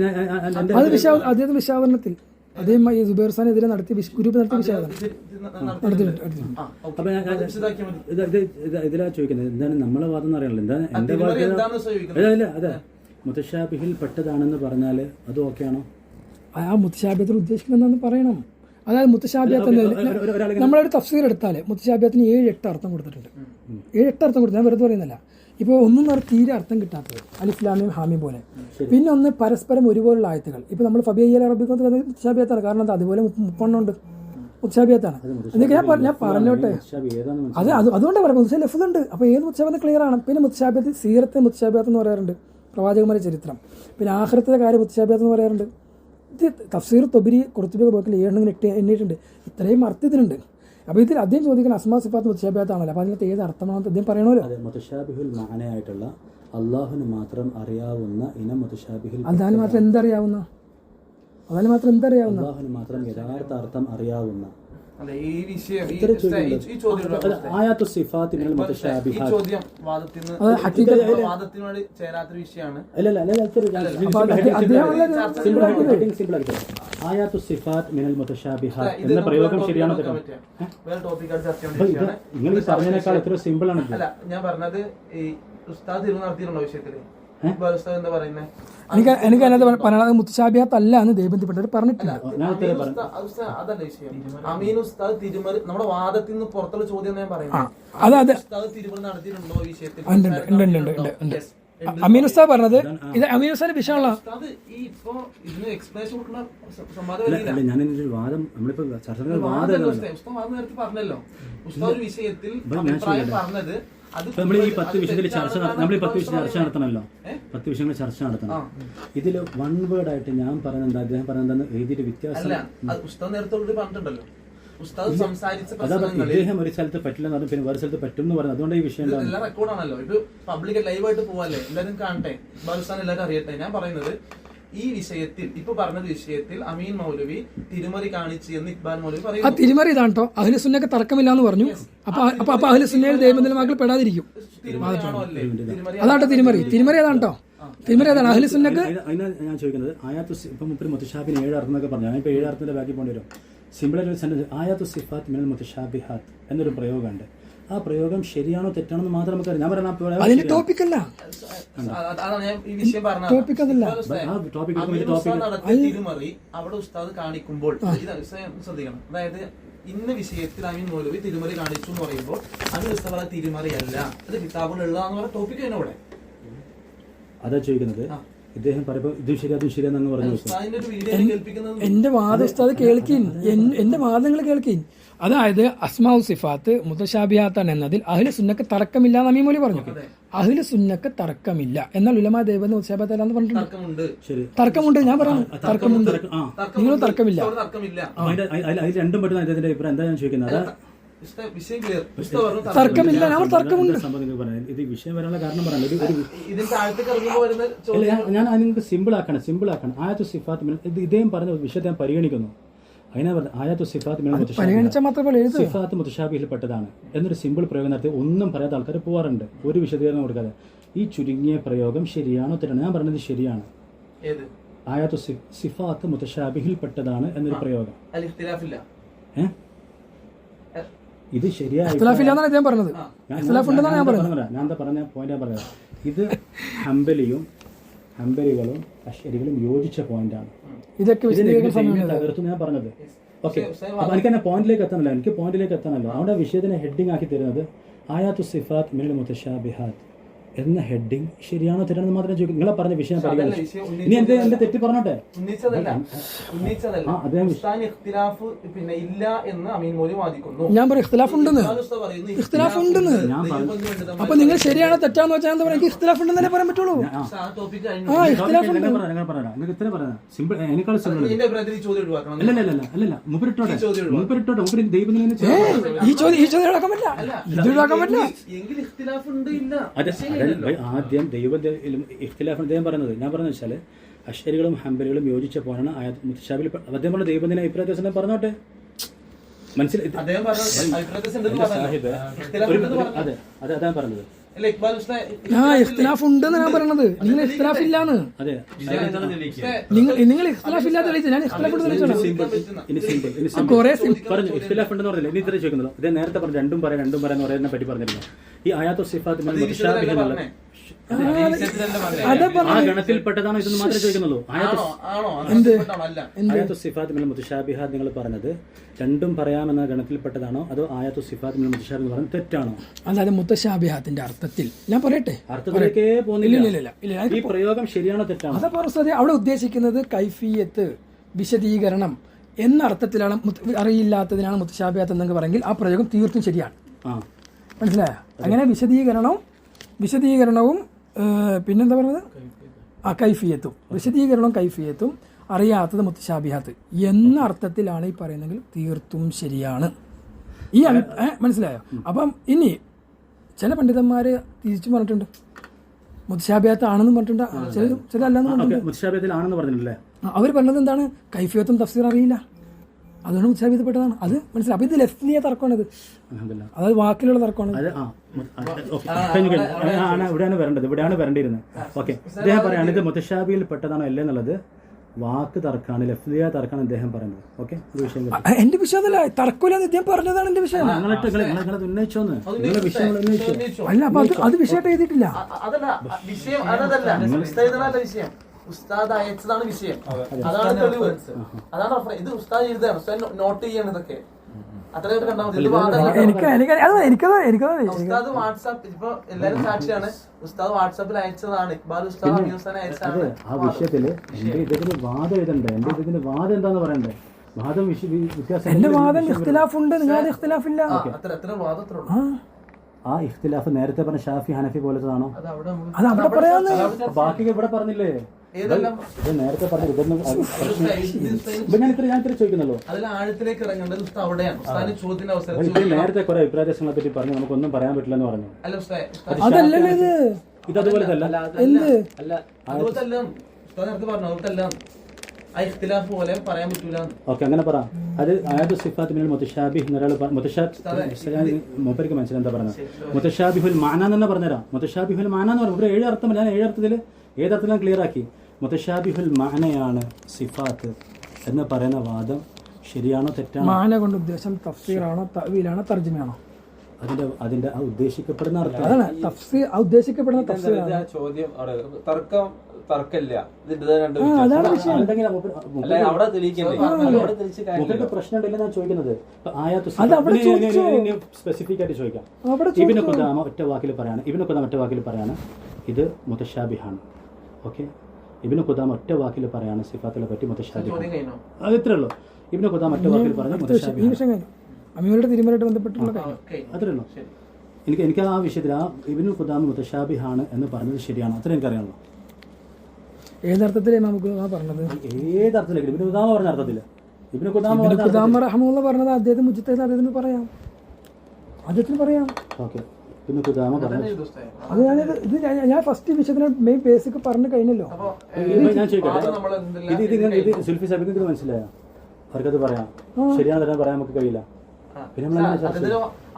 അദ്ദേഹം വിശാദനത്തിൽ അദ്ദേഹം ഈ സുബൈർ സാനെതിരെ നടത്തി ഗ്രൂപ്പ് നടത്തി വിശാദനം ഇതിലാ ചോദിക്കുന്നത്. എന്താണ് നമ്മളെ വാദം എന്ന് അറിയാമല്ലോ. എന്താണ് എന്റെ വാദം? അതെ, മുത്തശാബിഹിൽ പെട്ടതാണെന്ന് പറഞ്ഞാൽ അത് ഓക്കെയാണോ? ആ മുത്തശാബിഹത്തിൽ ഉദ്ദേശിക്കുന്നത് എന്താണെന്ന് പറയണം. അതായത് മുത്തശാബിഹത്ത് നമ്മളൊരു തഫ്സീർ എടുത്താല് മുത്തശാബിഹത്തിന് 7-8 അർത്ഥം കൊടുത്തിട്ടുണ്ട്. 7-8 അർത്ഥം കൊടുത്തു. ഞാൻ വെറുതെ പറയുന്നില്ല. ഇപ്പോൾ ഒന്നും തീരെ അർത്ഥം കിട്ടാത്തത് അലിഫ്ലാമിയും ഹാമിയും പോലെ. പിന്നെ ഒന്ന് പരസ്പരം ഒരുപോലുള്ള ആയത്തുകൾ. ഇപ്പൊ നമ്മൾ ഫബിയ അറബിക്ക് മുത്തശാബിഹത്താണ്. കാരണം എന്താ, അതുപോലെ 30 ഉണ്ട് മുത്തശാബിഹത്താണ്. എന്നൊക്കെ ഞാൻ പറഞ്ഞോട്ടെ. അതുകൊണ്ടാണ് പറയുന്നത് മുത്തശാബിഹ് ലഫ്ദുണ്ട്. അപ്പോൾ ഏത് മുത്തശാബിഹത്ത് ക്ലിയർ ആണ്. പിന്നെ മുത്തശാബിഹത്ത് സീറത്തെ മുത്തശാബിഹത്ത് എന്ന് പറയാറുണ്ട്, പ്രവാചകന്മാരുടെ ചരിത്രം. പിന്നെ ആഖിറത്തെ കാര്യം മുത്തശാബിഹത്ത് എന്ന് പറയാറുണ്ട്. ഇത് തഫ്സീർ തൊബരി ഖുർത്തുബി പോക്കിൽ 7 എണ്ണിയിട്ടുണ്ട്. ഇത്രയും അർത്ഥത്തിലുണ്ട്. അപ്പോൾ ഇതിൽ അദ്ദേഹം ചോദിക്കുന്ന അസ്മാ സിഫാത്ത് മുത്തശാബിഹത്താണല്ലോ. അപ്പോൾ അതിനകത്ത് ഏത് അർത്ഥമാണെന്ന് അദ്ദേഹം പറയണമല്ലോ. മുത്തശാബിഹുൽ മഅനയായിട്ടുള്ള അല്ലാഹുവിന് മാത്രം അറിയാവുന്ന ഇനം മുത്തശാബിഹുൽ. അല്ലാഹുവിന് മാത്രം എന്തറിയാവുന്ന? അല്ലാഹുവിന് മാത്രം എന്തറിയാവുന്ന? അല്ലാഹുവിന് മാത്രം യഥാർത്ഥ അർത്ഥം അറിയാവുന്ന. ആയാത്തു സിഫാത്ത് മിനൽ മുതശാബിഹാത്ത്. ഈ ചോദ്യം വാദത്തിനോട് ചേരാത്തൊരു വിഷയമാണ്. ആയാത്തു സിഫാത്ത് മിനൽ മുതശാബിഹാത്ത് എന്ന പ്രയോഗം ശരിയാണോ? വേറെ ടോപ്പിക്കാണ് ചർച്ച ചെയ്യേണ്ട വിഷയമാണ്. നിങ്ങൾ ഈ പറഞ്ഞതിനേക്കാൾ എത്ര സിമ്പിൾ ആണ്. അല്ല, ഞാൻ പറഞ്ഞത് ഈ ഉസ്താദ് തിരുവ് നടത്തിയിട്ടുണ്ടോ വിഷയത്തില്? എന്താ പറയുന്നത്? എനിക്ക് അതിനകത്ത് പറയാനുള്ളത് മുത്തശാബിഹത്ത് അല്ല എന്ന് ദേവബന്ധിപ്പെട്ടവർ പറഞ്ഞിട്ടില്ല. അതല്ല വിഷയം. അമീൻ ഉസ്താദ് തിരുമറി നമ്മുടെ വാദത്തിൽ നിന്ന് പുറത്തുള്ള ചോദ്യം ഞാൻ പറയുന്നത്. ഉസ്താദ് തിരുമറി നടത്തിയിട്ടുണ്ടോ ഈ വിഷയത്തിൽ? അമീൻ ഉസ്താദ് പറഞ്ഞത് ഇത് അമീൻ ഉസ്താദിന്റെ വിഷയമുള്ള പറഞ്ഞല്ലോ. ഉസ്താദ് ഒരു വിഷയത്തിൽ പറഞ്ഞത് നമ്മൾ ഈ 10 വിഷയത്തിൽ ചർച്ച നടത്തണമല്ലോ. 10 വിഷയങ്ങൾ ചർച്ച നടത്തണം. ഇതിൽ വൺ വേർഡ് ആയിട്ട് ഞാൻ പറയുന്നത് അദ്ദേഹം പറയുന്നത് എഴുതിയിട്ട് വ്യത്യാസം. അദ്ദേഹം ഒരു സ്ഥലത്ത് പറ്റില്ല എന്ന് പറഞ്ഞു, പിന്നെ വേറെ സ്ഥലത്ത് പറ്റും എന്ന് പറഞ്ഞു. അതുകൊണ്ട് ഈ വിഷയം റെക്കോർഡാണല്ലോ. ഇത് പബ്ലിക് ലൈവായിട്ട് പോവല്ലേ, എല്ലാവരും കാണട്ടെ, ബാലുസ്ഥാൻ എല്ലാവരും അറിയട്ടെ. ഞാൻ പറയുന്നത് ഈ വിഷയത്തിൽ ഇപ്പൊ പറഞ്ഞ വിഷയത്തിൽ അമീൻ മൗലവി തിരുമറി കാണിച്ചു എന്ന് ഇക്ബാൽ മൗലവി പറയുന്നു. ആ തിരുമറി ഇതാണ് കേട്ടോ. അഹ്ലു സുന്നക്ക് തർക്കമില്ല എന്ന് പറഞ്ഞു. അപ്പൊ അഹ്ലു സുന്നയിൽ ദേവബന്ധിന്റെ മക്കൾ പെടാതിരിക്കും. അതാട്ടോ തിരുമറി. തിരുമറി അതാണ് കേട്ടോ. തിരുമറി അതാണ് അഹ്ലു സുന്നക്ക്. ഞാൻ ചോദിക്കുന്നത് ആയാത്തു ഇപ്പൊ മുത്തശാബിന് 7 അർത്ഥം എന്നൊക്കെ പറഞ്ഞു. ഞാനിപ്പോ 7 അർത്ഥത്തിന്റെ ബാക്കി പോകേണ്ടി വരും. സിമ്പിളായിട്ട് ഒരു സെന്റൻസ് ആയാത്തു സിഫാത്ത് മിനൽ മുതശാബിഹാത്ത് എന്നൊരു പ്രയോഗമുണ്ട്. ആ പ്രയോഗം ശരിയാണോ തെറ്റാണോ എന്ന് മാത്രം നമുക്കറിയാം. ഞാൻ പറയാം ടോപ്പിക്കല്ല. തിരുമറി അവിടെ ഉസ്താദ് കാണിക്കുമ്പോൾ ശ്രദ്ധിക്കണം. അതായത് ഇന്ന വിഷയത്തിൽ അമീൻ മൗലവി തിരുമറി കാണിച്ചു എന്ന് പറയുമ്പോൾ അമീൻ ഉസ്താദ് തിരുമറി അല്ല, അത് കിതാബിലുള്ള ടോപ്പിക് തന്നെ ഇവിടെ. അതാ ചോദിക്കുന്നത്. ഇദ്ദേഹം പറയുമ്പോൾ ഇതും ശരി അതും ശരിയാണെന്ന് പറഞ്ഞു വെക്കും. ഉസ്താദിന്റെ ഒരു വീഡിയോ കേൾപ്പിക്കുന്നത് എന്റെ വാദ ഉസ്താദ് കേൾക്കീൻ, എന്റെ വാദങ്ങൾ കേൾക്കീൻ. അതായത് അസ്മാഉ സിഫാത്ത് മുതശാബിഹാത്താണ് എന്നതിൽ അഹ്ലു സുന്നക്ക് തർക്കമില്ല എന്ന് അമീൻ മൗലവി പറഞ്ഞു. അഹ്ലു സുന്നക്ക് തർക്കമില്ല, എന്നാൽ ഉലമാ ദേവന് മുതശാബിഹാത്തല്ലാന്ന് പറഞ്ഞിട്ടുണ്ട്. തർക്കമുണ്ട്. ശരി, തർക്കമുണ്ട്, ഞാൻ പറഞ്ഞു തർക്കമുണ്ട്. നിങ്ങൾ തർക്കമില്ല. തർക്കമില്ല. അതിൽ രണ്ടും പറ്റുന്ന അദ്ദേഹത്തിന്റെ അഭിപ്രായം എന്താ ഞാൻ ചോദിക്കുന്നത്? അതാ വിഷയം ക്ലിയർ. ഉസ്താദ് പറഞ്ഞു തർക്കമില്ല, ഞാൻ തർക്കമുണ്ട്. സംഭവം നിങ്ങൾ പറയാം. ഇത് വിഷയം വരാനുള്ള കാരണം പറയാം. ഇതിന്റെ താഴത്തേക്ക് ഇറങ്ങുമ്പോൾ വരുന്ന ചോദ്യം ഞാൻ നിങ്ങൾക്ക് സിമ്പിൾ ആക്കണം. ആയത്തു സിഫാത്ത് ഇത് ഇദ്ദേഹം പറഞ്ഞ വിഷയത്തെ ഞാൻ പരിഗണിക്കുന്നു. അതിനാ പറഞ്ഞത് ആയത്തു സിഫാത്ത് പരിഗണിച്ചാൽ മാത്രമേ എഴുതൂ. സിഫാത്ത് മുതശാബിഹിൽപ്പെട്ടതാണ് എന്നൊരു സിമ്പിൾ പ്രയോഗം നടത്തി ഒന്നും പറയാത്ത ആൾക്കാർ പോവാറുണ്ട്, ഒരു വിശദീകരണം കൊടുക്കാതെ. ഈ ചുരുങ്ങിയ പ്രയോഗം ശരിയാണോ തെറ്റാണോ? ഞാൻ പറഞ്ഞത് ശരിയാണ്. ഏത് ആയത്തു സിഫാത്ത് മുതശാബിഹിൽപ്പെട്ടതാണ് എന്നൊരു പ്രയോഗം. അതിൽ ഇഖ്തിലാഫില്ല. ഇത് ശരിയായി ഇഖ്തിലാഫില്ലാന്നാണ് അദ്ദേഹം പറഞ്ഞത്. ഇഖ്തിലാഫ് ഉണ്ടെന്നാണ് ഞാൻ പറഞ്ഞത്. ഞാൻ എന്താ പറഞ്ഞ പോയിന്റ് ഞാൻ പറഞ്ഞത്, ഇത് ഹംബലികളും അശ്ശരികളും യോജിച്ച പോയിന്റാണ്. ഇതൊക്കെ തകർത്തു ഞാൻ പറഞ്ഞത്. ഓക്കെ, അപ്പൊ എനിക്ക് എന്നെ പോയിന്റിലേക്ക് എത്താനല്ലോ. അവിടെ വിഷയത്തിനെ ഹെഡിങ് ആക്കി തരുന്നത് ആയാത്തു സിഫാത്ത് മിനൽ മുതശാബിഹാത്ത് എന്ന ഹെഡിങ് ശരിയാണോ തെറ്റാണെന്ന് മാത്രമേ ചോദിക്കും. നിങ്ങളെ പറഞ്ഞ വിഷയം പരിഗണിച്ചു. ഇനി എന്റെ തെറ്റ് പറഞ്ഞോട്ടെ. ഉന്നയിച്ചതല്ല. ഇഖ്തിലാഫ് പിന്നെ ഇല്ല എന്ന് അമീൻ മൗലവി വാദിക്കുന്നു. ഞാൻ പറയും ഇഖ്തിലാഫ് ഉണ്ടെന്ന്. ഇഖ്തിലാഫ് ഉണ്ടെന്ന്. അപ്പൊ നിങ്ങൾ ശരിയാണോ തെറ്റാന്ന് വെച്ചാൽ എന്താ പറയുക? ഇഖ്തിലാഫ് ഉണ്ടെന്നല്ലേ പറയാൻ പറ്റുള്ളൂ. ഇഖ്തിലാഫ് ഉണ്ട്. നിങ്ങൾക്ക് ഇത്ര പറയാം. സിമ്പിൾ, എനിക്കാൾ സിമ്പിൾ. അല്ലല്ല, മുപ്പരിട്ടോട്ടെ. ഈ ചോദ്യം ഇളക്കാൻ പറ്റില്ല. ഇത് ഇളക്കാൻ പറ്റില്ല. ആദ്യം ഇഖ്തിലാഫ് അദ്ദേഹം പറയുന്നത്, ഞാൻ പറഞ്ഞത് വെച്ചാൽ അശ്ശരികളും ഹംബലികളും യോജിച്ച പോലാണ് ആയത്ത് മുതശാബിൽ. അദ്ദേഹം പറഞ്ഞ ദൈവത്തിനെ അഭിപ്രായ പറഞ്ഞോട്ടെ, മനസ്സിലായി? അതെ അദ്ദേഹം പറഞ്ഞത് ഇഖ്തിലാഫ് ഉണ്ടെന്ന് ഞാൻ പറഞ്ഞത്. നിങ്ങൾ ഇഖ്തിലാഫ് ഇല്ലാന്ന്. അതെ, നിങ്ങൾ ഇഖ്തിലാഫ് ഇല്ലാതെ തെളിയിച്ചു. ഞാൻ ഇഖ്തിലാഫ് ഉണ്ട് തെളിയിച്ചോളാം. കുറെ പറഞ്ഞു ഇഖ്തിലാഫ് ഉണ്ടെന്ന് പറഞ്ഞില്ല. ഇനി ഇത്ര ചോദിക്കുന്നല്ലോ. ഇതേ നേരത്തെ പറഞ്ഞു രണ്ടും പറയാൻ എന്ന് പറയുന്നതിനെ പറ്റി പറഞ്ഞിരുന്നു. ഈ ആയാത്തു സിഫാത്ത് മുതശാബിഹ് എന്നുള്ളത് ആ ഗണത്തിൽപ്പെട്ടതാണോ ഇതെന്ന് മാത്രമേ ചോദിക്കുന്നുള്ളൂ. ആയത്തു സിഫാത്ത് മിനൽ മുതശാബിഹാത്ത് നിങ്ങൾ പറഞ്ഞത് രണ്ടും പറയാമെന്ന ഗണത്തിൽപ്പെട്ടതാണോ അതോ ആയത്തു സിഫാത്ത് മിനൽ മുതശാബിഹ് എന്ന് പറയുന്നത് തെറ്റാണോ? അല്ലാതെ മുതശാബിഹാത്തിന്റെ അർത്ഥത്തിൽ ഞാൻ പറയട്ടെ, അർത്ഥത്തിലേക്കേ പോകുന്നില്ല. ഈ പ്രയോഗം ശരിയാണോ തെറ്റാണോ? അതാ പറഞ്ഞത്. അവിടെ ഉദ്ദേശിക്കുന്നത് കൈഫിയത്ത്, വിശദീകരണം എന്ന അർത്ഥത്തിലാണ്. അറിയില്ലാത്തതിനാണ് മുതശാബിഹാത്ത് എന്നൊക്കെ പറയുമെങ്കിൽ ആ പ്രയോഗം തീർത്തും ശരിയാണ്. മനസ്സിലായോ? അങ്ങനെ വിശദീകരണവും പിന്നെന്താ പറയുന്നത്, കൈഫിയത്തും. വിശദീകരണവും കൈഫിയത്തും അറിയാത്തത് മുത്തശാബിഹാത്ത് എന്ന അർത്ഥത്തിലാണ് ഈ പറയുന്നെങ്കിൽ തീർത്തും ശരിയാണ്. ഈ മനസ്സിലായോ? അപ്പം ഇനി ചില പണ്ഡിതന്മാര് തിരിച്ചു പറഞ്ഞിട്ടുണ്ട്, മുത്തശാബിഹാത്ത് ആണെന്നും പറഞ്ഞിട്ടുണ്ട്, ചില അല്ലാന്ന് പറഞ്ഞിട്ടുണ്ട്. അവർ പറഞ്ഞത് എന്താണ്? കൈഫിയത്തും തഫ്സീർ അറിയില്ല, അതുകൊണ്ട് മുത്തശാബിഹപ്പെട്ടതാണ്. അത് മനസ്സിലായി. അപ്പൊ ഇത് ലഫ്ലിയ തർക്കമാണിത്, അതായത് വാക്കിലുള്ള തർക്കമാണ്. ഇവിടെയാണ് വരേണ്ടിയിരുന്നത്. ഓക്കെ, അദ്ദേഹം പറയാണ് ഇത് മുത്തശാബിയിൽ പെട്ടതാണോ അല്ലേ എന്നുള്ളത് വാക്ക് തർക്കാണ്, ലഫ്ലിയ തർക്കാണ് അദ്ദേഹം പറയുന്നത്. ഓക്കെ, എന്റെ വിഷയമല്ല, തർക്കമില്ലാന്ന് അദ്ദേഹം പറഞ്ഞതാണ് എന്റെ വിഷയം. ഉന്നയിച്ചോന്ന് അല്ല, അപ്പൊ അത് വിഷയമായിട്ട് എഴുതിയിട്ടില്ല. ഉസ്താദ് അയച്ചതാണ് വിഷയം, അതാണ് തെളിവ്, അതാണ് ഇത് ഉസ്താദ് എഴുതാണ്, ഉസ്താദ് നോട്ട് ചെയ്യാണ് ഇതൊക്കെ. അത്രയായിട്ട് കണ്ടാൽ മതി. ഉസ്താദ് വാട്സാപ്പ് ഇപ്പൊ എല്ലാരും സാക്ഷിയാണ്. ഉസ്താദ് വാട്സാപ്പിൽ അയച്ചതാണ്, ഇക്ബാൽ ഉസ്താദ് അമീൻ ഉസ്താദ് അയച്ചതാണ്. ആ വിഷയത്തില് എന്റെ ഇതിന് വാദം എഴുതണ്ടേ? എന്റെ ഇതിന് വാദം എന്താന്ന് പറയണ്ടേ? വാദം വ്യത്യാസം. എന്റെ വാദം ഇഖ്തിലാഫ് ഉണ്ട്, നിങ്ങളുടെ ഇഖ്തിലാഫ് ഇല്ല. ആ ഇഖ്തിലാഫ് നേരത്തെ പറഞ്ഞ ഷാഫി ഹനഫി പോലത്തതാണോ? അത് അവിടെ പറയാന്ന്. ബാക്കി ഇവിടെ പറഞ്ഞില്ലേ? നേരത്തെ പറഞ്ഞു ഇതൊന്നും ഞാൻ ഇത്ര ചോദിക്കുന്നല്ലോ. നേരത്തെ കുറെ അഭിപ്രായങ്ങളെ പറ്റി പറഞ്ഞു, നമുക്കൊന്നും പറയാൻ പറ്റില്ലെന്ന് പറഞ്ഞു. അതല്ലല്ലോ ഇത് അതുപോലെ ഓക്കെ, അങ്ങനെ പറ. അത് ആയത്തു സിഫാത്ത് മിനൽ മുതശാബിഹ് എന്നൊരാൾ മൂപ്പർക്ക് മനസ്സിലായി എന്താ പറഞ്ഞത്? മുതശാബിഹുൽ മാന എന്ന് പറഞ്ഞുതരാം. മുതശാബിഹുൽ മാന എന്ന് പറഞ്ഞു 7 അർത്ഥമല്ല, ഞാൻ 7 അർത്ഥത്തിൽ ഏതർത്ഥത്തിലും ക്ലിയർ ആക്കി. മുതശാബിഹുൽ മാനയാണ് സിഫാത്ത് എന്ന് പറയുന്ന വാദം ശരിയാണോ തെറ്റാണോ? മാന കൊണ്ട് ഉദ്ദേശം തഫ്സീറാണോ, തഅ്വീലാണോ, തർജ്ജമയാണോ? അതിന്റെ ഉദ്ദേശിക്കപ്പെടുന്ന അർത്ഥം അതാണ് തഫ്സീർ. ഉദ്ദേശിക്കപ്പെടുന്ന തഫ്സീറാണ്. ചോദ്യം തർക്കമില്ല. പ്രശ്നം ഉണ്ടല്ലോ ഞാൻ ചോദിക്കുന്നത്. സ്പെസിഫിക് ആയിട്ട് ചോദിക്കാം. ഇബ്നു ഖുദാമ ഒറ്റ വാക്കിൽ പറയാണ് ഇത് മുതശാബിഹാണ്. ഓക്കെ, ഇബ്നു ഖുദാമ ഒറ്റ വാക്കിൽ പറയാണ് സിഫാത്തുകളെ പറ്റി മുതശാബിഹ്. ചോദ്യം കഴിഞ്ഞോ? അത് ഇത്രേ ഉള്ളൂ. ഇബ്നു ഖുദാമ ഒറ്റ വാക്കിൽ പറഞ്ഞു ഈ മുതശാബിഹ്. വിഷയം കഴിഞ്ഞു. അമീറുടെ തിരുമലായിട്ട് ബന്ധപ്പെട്ടുള്ള കാര്യം അത്രേ ഉള്ളൂ. എനിക്ക് ആ വിഷയത്തിൽ ആ ഇബ്നു ഖുദാമ മുതശാബിഹാണ് എന്ന് പറഞ്ഞത് ശരിയാണ്. അത്രേ എനിക്കറിയാമല്ലോ. ഏതർത്ഥത്തിലാണ് നമുക്ക് പറഞ്ഞത്? ഏതർത്ഥത്തിലേക്ക് ഇബ്നു ഖുദാമ പറഞ്ഞ അർത്ഥത്തില്ല. ഇബ്നു ഖുദാമ റഹ്മത്തുള്ളാഹി പറഞ്ഞത് അദ്ദേഹത്തിന് മുജ്തഹിദ് അദ്ദേഹത്തിന് പറയാം, അദ്ദേഹത്തിന് പറയാം. ഓക്കെ, ഇബ്നു ഖുദാമ പറഞ്ഞു. അത് ഞാൻ ഫസ്റ്റ് വിഷയത്തിന് മെയിൻ ബേസിക് പറഞ്ഞു കഴിഞ്ഞല്ലോ. ഞാൻ ചോദിക്കട്ടെ, ഇത് സുൽഫി സാഹിബിന് ഇത് മനസ്സിലായോ? അവർക്കത് പറയാം, ശരിയാണെന്ന് തന്നെ പറയാൻ നമുക്ക് കഴിയില്ല. പിന്നെ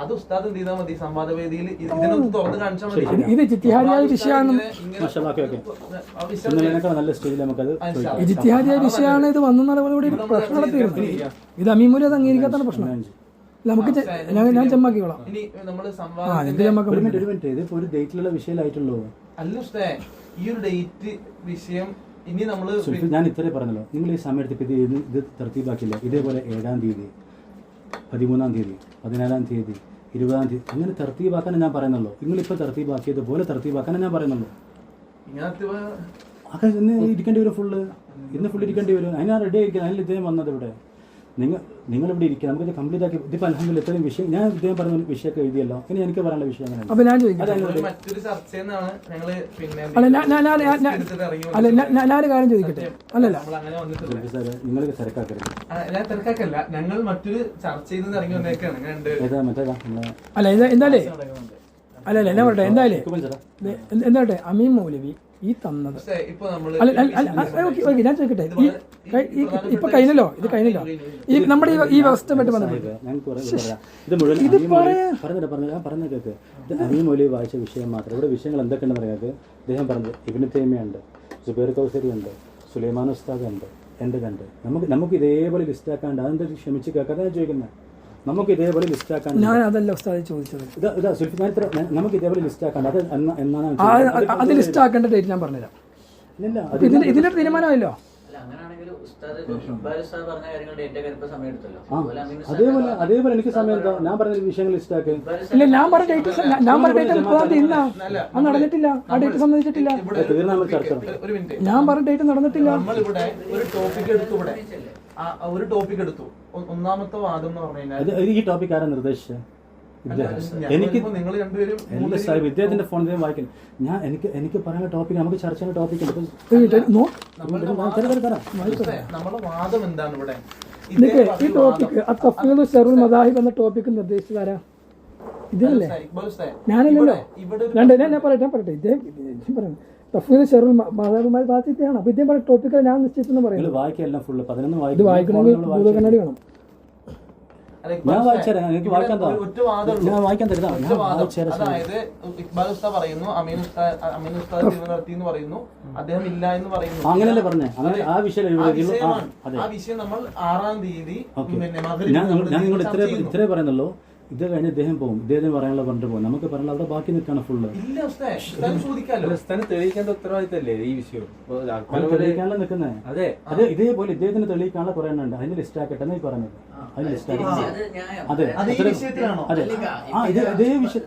അത് ഉസ്താദ് എന്ത് ചെയ്താൽ മതി, സംവാദവേദിയിൽ ഇതിനൊന്ന് തുറന്ന് കാണിച്ചാൽ മതി. ഇത് ജിത്തിഹാദിയായ വിഷയമാണ്, നല്ല സ്റ്റേജിൽ നമുക്കത് ജിത്തിഹാദിയായ വിഷയമാണ്. ഇത് വന്നതോടുകൂടി പ്രശ്നം നടത്തിയിരുന്നു. ഇത് അമീമൂലി അത് അംഗീകരിക്കാത്താണ് പ്രശ്നം. നമുക്ക് ഞാൻ ചെമ്മാക്കിക്കോളാം. ഇനി നമ്മള് ഒരു മിനിറ്റ്, ഇതിപ്പോ ഒരു ഡേറ്റിലുള്ള വിഷയമായിട്ടുള്ളൂ. അല്ല ഉസ്താദേ, ഈ ഒരു ഡേറ്റ് വിഷയം ഇനി നമ്മള് ഞാൻ ഇത്രേ പറഞ്ഞല്ലോ. നിങ്ങൾ ഈ സമയത്ത് ഇത് തർത്തീബാക്കില്ല. ഇതേപോലെ 7-ാം തീയതി, 13-ാം തീയതി, 14-ാം തീയതി, 20-ാം തീയതി അങ്ങനെ തർത്തീബാക്കാനേ ഞാൻ പറയുന്നുള്ളൂ. നിങ്ങളിപ്പോൾ തർത്തീബാക്കിയതുപോലെ തർത്തീബാക്കാനേ ഞാൻ പറയുന്നുള്ളൂ. അതൊക്കെ ഇന്ന് ഇരിക്കേണ്ടി വരും, ഇന്ന് ഫുള്ള് ഇരിക്കേണ്ടി വരും. അതിനാ റെഡി ആയിരിക്കും. അതിൽ ഇദ്ദേഹം വന്നത് ഇവിടെ നിങ്ങളിവിടെ ഇരിക്കുക. നമുക്കിത് കംപ്ലീറ്റ് ആക്കി ഇതിപ്പോൾ അൽഹംദുലില്ലാഹ് ഇത്രയും വിഷയം ഞാൻ ഇദ്ദേഹം പറഞ്ഞ വിഷയമൊക്കെ എഴുതിയല്ലോ. ഇനി എനിക്ക് പറയാനുള്ള വിഷയം അങ്ങനെ അപ്പൊ ഞാൻ മറ്റൊരു ചർച്ചയെന്നാണ് ഞങ്ങള് പിന്നെ ഞാനൊരു കാര്യം ചോദിക്കട്ടെ. അല്ലല്ല, നിങ്ങൾക്ക് തിരക്കാക്കരുത്. ഞാൻ തിരക്കാക്കല്ല, ഞങ്ങൾ മറ്റൊരു ചർച്ചയിൽ നിന്ന് ഇറങ്ങി വന്നേക്കാണ്. അല്ല എന്തായാലേ അല്ലല്ല എന്നാ പറയട്ടെ, എന്താട്ടെ അമീം മൗലവി ഈ തന്നത് ഞാൻ ചോദിക്കട്ടെ, ഇപ്പൊ കഴിഞ്ഞല്ലോ, ഇത് കഴിഞ്ഞല്ലോ ഈ നമ്മുടെ ഈ വ്യവസ്ഥയുമായിട്ട് ബന്ധപ്പെട്ട് ഇത് പറഞ്ഞ കേൾക്ക്. ഇത് അമീം മൗലവി വായിച്ച വിഷയം മാത്രം. ഇവിടെ വിഷയങ്ങൾ എന്തൊക്കെയാണെന്ന് പറയാതെ അദ്ദേഹം പറഞ്ഞത് ഇബ്നു തൈമിയുണ്ട്, സുബൈർ കൗസരി ഉണ്ട്, സുലൈമാൻ ഉസ്താദ് ഉണ്ട്, എന്റെതുണ്ട്. നമുക്ക് ഇതേപോലെ ലിസ്റ്റ് ആക്കാണ്ട് അതെന്താ ക്ഷമിച്ച് കേൾക്കാതെ ഞാൻ ചോദിക്കുന്നത്. നമുക്ക് ഇതേപോലെ ലിസ്റ്റ് ആക്കാൻ ഞാൻ അതല്ല ഉസ്താദ് ചോദിച്ചത്. നമുക്ക് ഇതേപോലെ ലിസ്റ്റ് ആക്കാൻ അത് എന്നാണ് അത് ലിസ്റ്റ് ആക്കേണ്ട ഡേറ്റ് ഞാൻ പറഞ്ഞുതരാം. ഇതിന്റെ തീരുമാനമല്ലോ. അതേപോലെ എനിക്ക് സമയം എടുത്തോ. ഞാൻ പറഞ്ഞ വിഷയങ്ങൾ ലിസ്റ്റ് ആക്കി. ഇല്ല, ഞാൻ പറഞ്ഞ ഡേറ്റ് 30-ാം തീയതി ഇന്നാ, അത് നടന്നിട്ടില്ല. ആ ഡേറ്റ് സംബന്ധിച്ചിട്ടില്ല. ഞാൻ പറഞ്ഞ ഡേറ്റ് നടന്നിട്ടില്ല. നമ്മളിവിടെ ഒരു ടോപ്പിക് എടുത്തു, ഒരു ടോപ്പിക് എടുത്തു. ഒന്നാമത്തെ വാദം എന്ന് പറഞ്ഞു കഴിഞ്ഞാൽ ഈ ടോപ്പിക് ആരാ നിർദ്ദേശിച്ചത്? എനിക്ക് ഇദ്ദേഹത്തിന്റെ ഫോൺ വായിക്കണം. എനിക്ക് പറയാനുള്ള ടോപ്പിക്, നമുക്ക് ചർച്ച ചെയ്യുന്ന ടോപ്പിക് നമ്മുടെ വാദം എന്താണ് ഇവിടെ? ഈ ടോപ്പിക് തഫ്വീദ് ശറഉൽ മദാഹിബ് എന്ന ടോപ്പിക് നിർദ്ദേശിച്ചതാരാ? ഇതല്ലേ? ഞാനല്ലല്ലോ. ഞാൻ പറയട്ടെ ഇദ്ദേഹം പറയുന്നത് തഫ്വീദ് ശറഉൽ മദാഹിബുമായി ബാധ്യതയാണ്. അപ്പൊ ഇദ്ദേഹം പറഞ്ഞ ടോപ്പിക്ക് ഞാൻ നിശ്ചയിച്ചെന്ന് പറയുന്നത്. ഇത് വായിക്കണമെങ്കിൽ ഭൂതകണ്ണാടി വേണം. അതായത് ഇക്ബാൽ ഉസ്താദ് പറയുന്നു, അമീൻ ഉസ്താദ് നടത്തി എന്ന് പറയുന്നു, അദ്ദേഹം ഇല്ല എന്ന് പറയുന്നു. അങ്ങനെയല്ലേ പറഞ്ഞേ? ആ വിഷയം നമ്മൾ 6-ാം തീയതി ഞാൻ നിങ്ങൾ ഇത്രേ പറയുന്നുള്ളൂ. ഇത് കഴിഞ്ഞ് ഇദ്ദേഹം പോകും, ഇദ്ദേഹത്തിന് പറയാനുള്ള പറഞ്ഞിട്ട് പോകും. നമുക്ക് പറയാനുള്ള അവിടെ ബാക്കി നിൽക്കണം ഫുള്ള്. തെളിയിക്കേണ്ട ഉത്തരവാദിത്തല്ലേ ഈ വിഷയം? തെളിയിക്കാനുള്ള നിൽക്കുന്നത്. അതെ, ഇതേപോലെ ഇദ്ദേഹത്തിന് തെളിയിക്കാനുള്ള കുറെ എണ്ണം ഉണ്ട്. അതിന് ലിസ്റ്റ് ആക്കട്ടെ എന്ന് പറഞ്ഞത്. അതിന് ലിസ്റ്റ് ആക്കി. അതെ, ഇതേ വിഷയം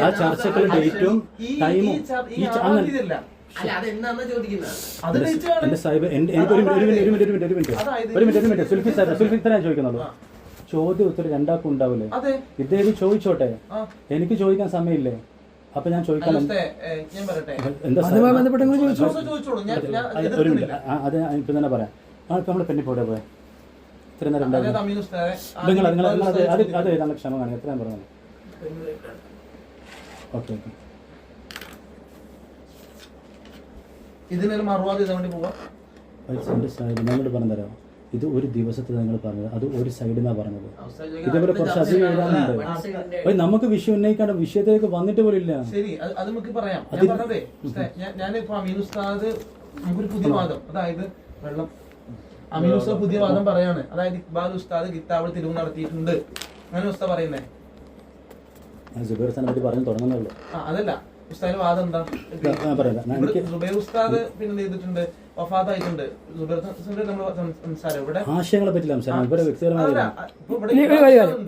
ആ ചർച്ചകളുടെ ഡേറ്റും ടൈമും ചോദിക്കുന്നുള്ളൂ. ചോദ്യം ഉത്തരം രണ്ടാൾക്കും ഉണ്ടാവില്ലേ? ഇദ്ദേഹം ചോദിച്ചോട്ടെ, എനിക്ക് ചോദിക്കാൻ സമയമില്ലേ? അപ്പൊ ഞാൻ ചോദിക്കാൻ എന്താ ഒരു മിനിറ്റ്, അത് ഇപ്പൊ തന്നെ പറയാം. ഇപ്പൊ നമ്മള് പെണ്ണിപ്പോടെ പോയെ ഇത്ര നേരം അത് ഏതാണ് ക്ഷമ കാണിക്കുക? എത്രയാണ് പറഞ്ഞത്? ഓക്കെ ഓക്കെ, ഇതിനൊരു മറുപടി വേണ്ടി പോവാം. ഞങ്ങളോട് പറഞ്ഞു തരാം. ഇത് ഒരു ദിവസത്തിൽ നിങ്ങൾ പറഞ്ഞത്, അത് ഒരു സൈഡിൽ പറഞ്ഞത്. ഇതേപോലെ കുറച്ച് അധികം എഴുതാനുണ്ട്. നമുക്ക് വിഷയം ഉന്നയിക്കാണ്ട് വിഷയത്തിലേക്ക് വന്നിട്ട് പോലും ഇല്ല. ശരി, അത് നമുക്ക് പറയാം. ഞാൻ പറഞ്ഞതേ, ഞാനിപ്പോ അമീൻ ഉസ്താദ് നമുക്കൊരു പുതിയ വാദം, അതായത് വെള്ളം അമീൻ ഉസ്താദ് പുതിയ വാദം പറയാണ്. അതായത് ഇക്ബാൽ ഉസ്താദ് കിതാബിൽ തിരിവ് നടത്തിയിട്ടുണ്ട്, അങ്ങനെ ഉസ്താദ് പറയുന്നേ. ജുബൈർ സ്ഥാനെ പറ്റി പറഞ്ഞു തുടങ്ങുന്നുള്ളൂ. അതല്ല, ഉസ്താദിന്റെ വാദം എന്താ? സുബൈർ ഉസ്താദ് പിന്നെ എന്ത് ചെയ്തിട്ടുണ്ട്, വഫാത്തായിട്ടുണ്ട്. സുബൈർ ഉസ്താദിന്റെ നമ്മൾ സംസാരം ഇവിടെ ആശയങ്ങളെ പറ്റില്ല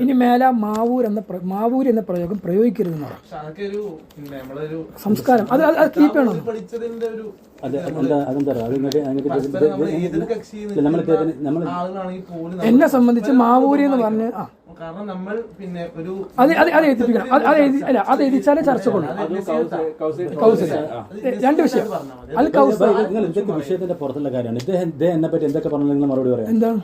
ഇനി മേല മാവൂർ എന്ന പ്രയോഗം പ്രയോഗിക്കരുതെന്നാണ് അതൊക്കെ ഒരു പിന്നെ നമ്മളൊരു സംസ്കാരം. അത് കീപ്പ് ചെയ്യണം. പഠിച്ചതിന്റെ ഒരു ആളുകളാണെങ്കിൽ പോലും എന്നെ സംബന്ധിച്ച് മാവൂരി എന്ന് പറഞ്ഞ് കാരണം നമ്മൾ പിന്നെ ഒരു അത് എഴുതിപ്പിക്കണം. അത് എഴുതിച്ചാലേ ചർച്ച കൊള്ളു. രണ്ട് വിഷയം വിഷയത്തിന്റെ പുറത്തുള്ള കാര്യമാണ്. ഇദ്ദേഹം എന്നെ പറ്റി എന്തൊക്കെ പറഞ്ഞു നിങ്ങൾ മറുപടി പറയാം. എന്താണ്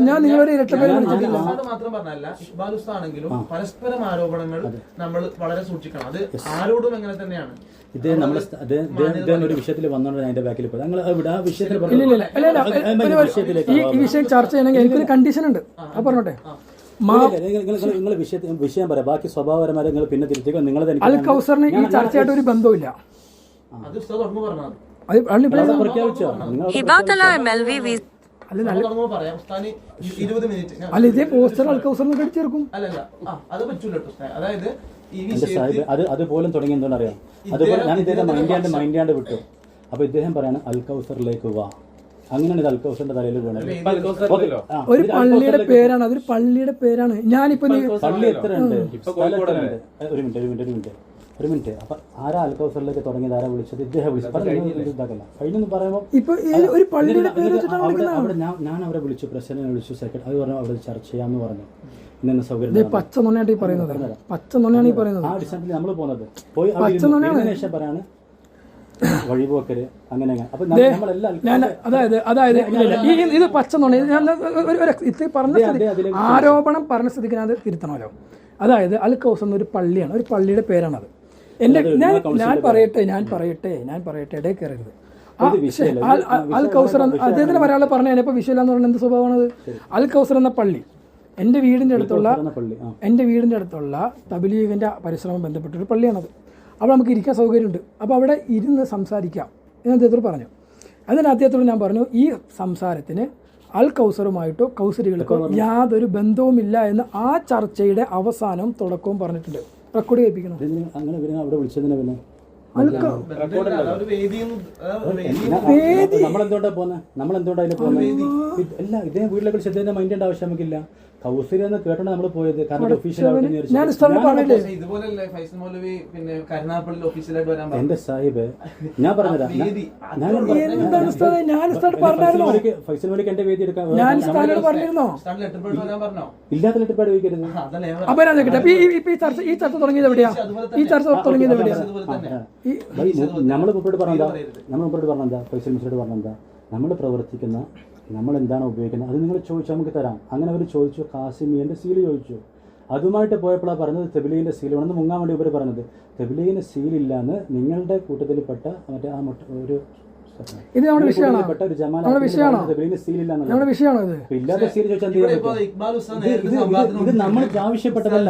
ഞാൻ നിങ്ങളൊരു ഇരട്ടപ്പേര് വിളിച്ചിട്ടില്ല. മാത്രം പറഞ്ഞല്ല, ഇക്ബാൽ ഉസ്താദ് ആണെങ്കിലും പരസ്പരം ആരോപണങ്ങൾ നമ്മൾ വളരെ സൂക്ഷിക്കണം. അത് ആരോടും എങ്ങനെ തന്നെയാണ്. ഇദ്ദേഹം ഒരു വിഷയത്തിൽ വന്നോണ്ട് അതിന്റെ ബാക്കിൽ പോയി ഞങ്ങൾ ആ വിഷയത്തിൽ ഈ വിഷയം ചർച്ച ചെയ്യണമെങ്കിൽ എനിക്കൊരു കണ്ടീഷൻ ഉണ്ട്. അത് പറഞ്ഞോട്ടെ. നിങ്ങൾ വിഷയം പറയാം, ബാക്കി സ്വഭാവപരമായി നിങ്ങൾ പിന്നെ തിരിച്ചേക്കും. നിങ്ങൾ അൽ കൗസറിന് ഈ ചർച്ചയായിട്ട് ഒരു ബന്ധവുമില്ല. പ്രഖ്യാപിച്ചോ അല്ല ഇതേ പോസ്റ്റർ അൽ കൗസറിന് കടിച്ചേർക്കും. അത് പറ്റൂല. അതായത് അതുപോലും തുടങ്ങി എന്തുകൊണ്ട് അറിയാം. അതുപോലെ ഞാൻ ഇദ്ദേഹം മൈൻഡാണ്ട് വിട്ടു. അപ്പൊ ഇദ്ദേഹം പറയാണ് അൽ കൗസറിലേക്ക് വാ. അങ്ങനെയാണ് ഇത് അൽ കൗസറിന്റെ തലയിൽ വീണത്. ഒരു പള്ളിയുടെ പേരാണ്, അതൊരു പള്ളിയുടെ പേരാണ്. ഞാനിപ്പോ പള്ളി എത്ര ഉണ്ട്? ഒരു മിനിറ്റ്. അപ്പൊ ആരാ അൽ കൗസറിലേക്ക് തുടങ്ങിയത്? ആരാ വിളിച്ചത്? ഇദ്ദേഹം വിളിച്ചത്. കഴിഞ്ഞെന്ന് പറയുമ്പോൾ ഇപ്പൊ ഒരു പള്ളിയുടെ പേര് ഞാൻ അവരെ വിളിച്ചു, പ്രസിഡന്റിനെ വിളിച്ചു, സെക്രട്ടറി. അത് പറഞ്ഞു അവിടെ ചർച്ച ചെയ്യാന്ന് പറഞ്ഞു. ഇന്ന സൗകര്യം പച്ച നുണയാണ് ഈ പറയുന്നത്. പച്ച നുണയാണ് ഈ പറയുന്നത്. ആ അടിസ്ഥാനത്തിൽ നമ്മൾ പോകുന്നത് പോയി ശേഷം പറയാണ് വഴിപോക്കര് അങ്ങനെ. അപ്പൊ അതായത് ഇത് പച്ച നുണ. ഇത് പറഞ്ഞ ആരോപണം പറഞ്ഞ സ്ഥിതിക്ക് അത് തിരുത്തണമല്ലോ. അതായത് അൽ കൗസർ എന്നൊരു പള്ളിയാണ്, ഒരു പള്ളിയുടെ പേരാണത്. ഞാൻ പറയട്ടെ ഇടയിൽ കയറരുത്. അൽ കൗസർ അദ്ദേഹത്തിന് ഒരാളെ പറഞ്ഞു കഴിഞ്ഞപ്പോൾ വിഷയമില്ല എന്ന് പറഞ്ഞാൽ എന്ത് സ്വഭാവമാണത്? അൽ കൗസർ എന്ന പള്ളി എൻ്റെ വീടിൻ്റെ അടുത്തുള്ള തബ്ലീഗിൻ്റെ പരിശ്രമം ബന്ധപ്പെട്ടൊരു പള്ളിയാണത്. അപ്പോൾ നമുക്ക് ഇരിക്കാൻ സൗകര്യമുണ്ട്. അപ്പോൾ അവിടെ ഇരുന്ന് സംസാരിക്കാം എന്ന് അദ്ദേഹത്തോട് പറഞ്ഞു. അതിന് അദ്ദേഹത്തോട് ഞാൻ പറഞ്ഞു, ഈ സംസാരത്തിന് അൽ കൗസറുമായിട്ടോ കൗസരികൾക്കോ യാതൊരു ബന്ധവുമില്ല എന്ന് ആ ചർച്ചയുടെ അവസാനവും തുടക്കവും പറഞ്ഞിട്ടുണ്ട്. റെക്കോർഡ് ചെയ്യിപ്പിക്കണം. നമ്മളെന്തുകൊണ്ടാ പോകുന്നത്? അല്ല, ഇദ്ദേഹം വീട്ടിലെ വിളിച്ച് ഇദ്ദേഹം മൈൻഡ് ആവശ്യം നമുക്കില്ല. കൗസരി എന്ന് കേട്ടോണ്ട് നമ്മൾ പോയത്. കാരണം എന്റെ സാഹിബ് ഞാൻ പറഞ്ഞുതരാം. ഫൈസൽ മോലിക്ക് എന്റെ വേദി എടുക്കാൻ ഇല്ലാത്ത ലെറ്റർപാട് ചോദിക്കരുത്. ഈ ചർച്ച തുടങ്ങിയത് എവിടെയാ? നമ്മൾ മുമ്പോട്ട് പറഞ്ഞെന്താ ഫൈസൽ മിസ്റ്ററോട് പറഞ്ഞെന്താ നമ്മൾ പ്രവർത്തിക്കുന്ന നമ്മൾ എന്താണ് ഉപയോഗിക്കുന്നത് അത് നിങ്ങൾ ചോദിച്ചാൽ നമുക്ക് തരാം. അങ്ങനെ അവർ ചോദിച്ചു. കാസിമിയൻ്റെ സീല് ചോദിച്ചു. അതുമായിട്ട് പോയപ്പോഴാണ് പറഞ്ഞത് തെബിലീഗിൻ്റെ സീൽ വേണമെന്ന് മുങ്ങാൻ വേണ്ടി ഇവർ പറഞ്ഞത്. തെബിലീഗിൻ്റെ സീലില്ലാന്ന് നിങ്ങളുടെ കൂട്ടത്തിൽപ്പെട്ട മറ്റേ ആ ഒരു ഇത് നമ്മുടെ വിഷയമാണ്. ഇത് നമ്മൾ ആവശ്യപ്പെട്ടതല്ല.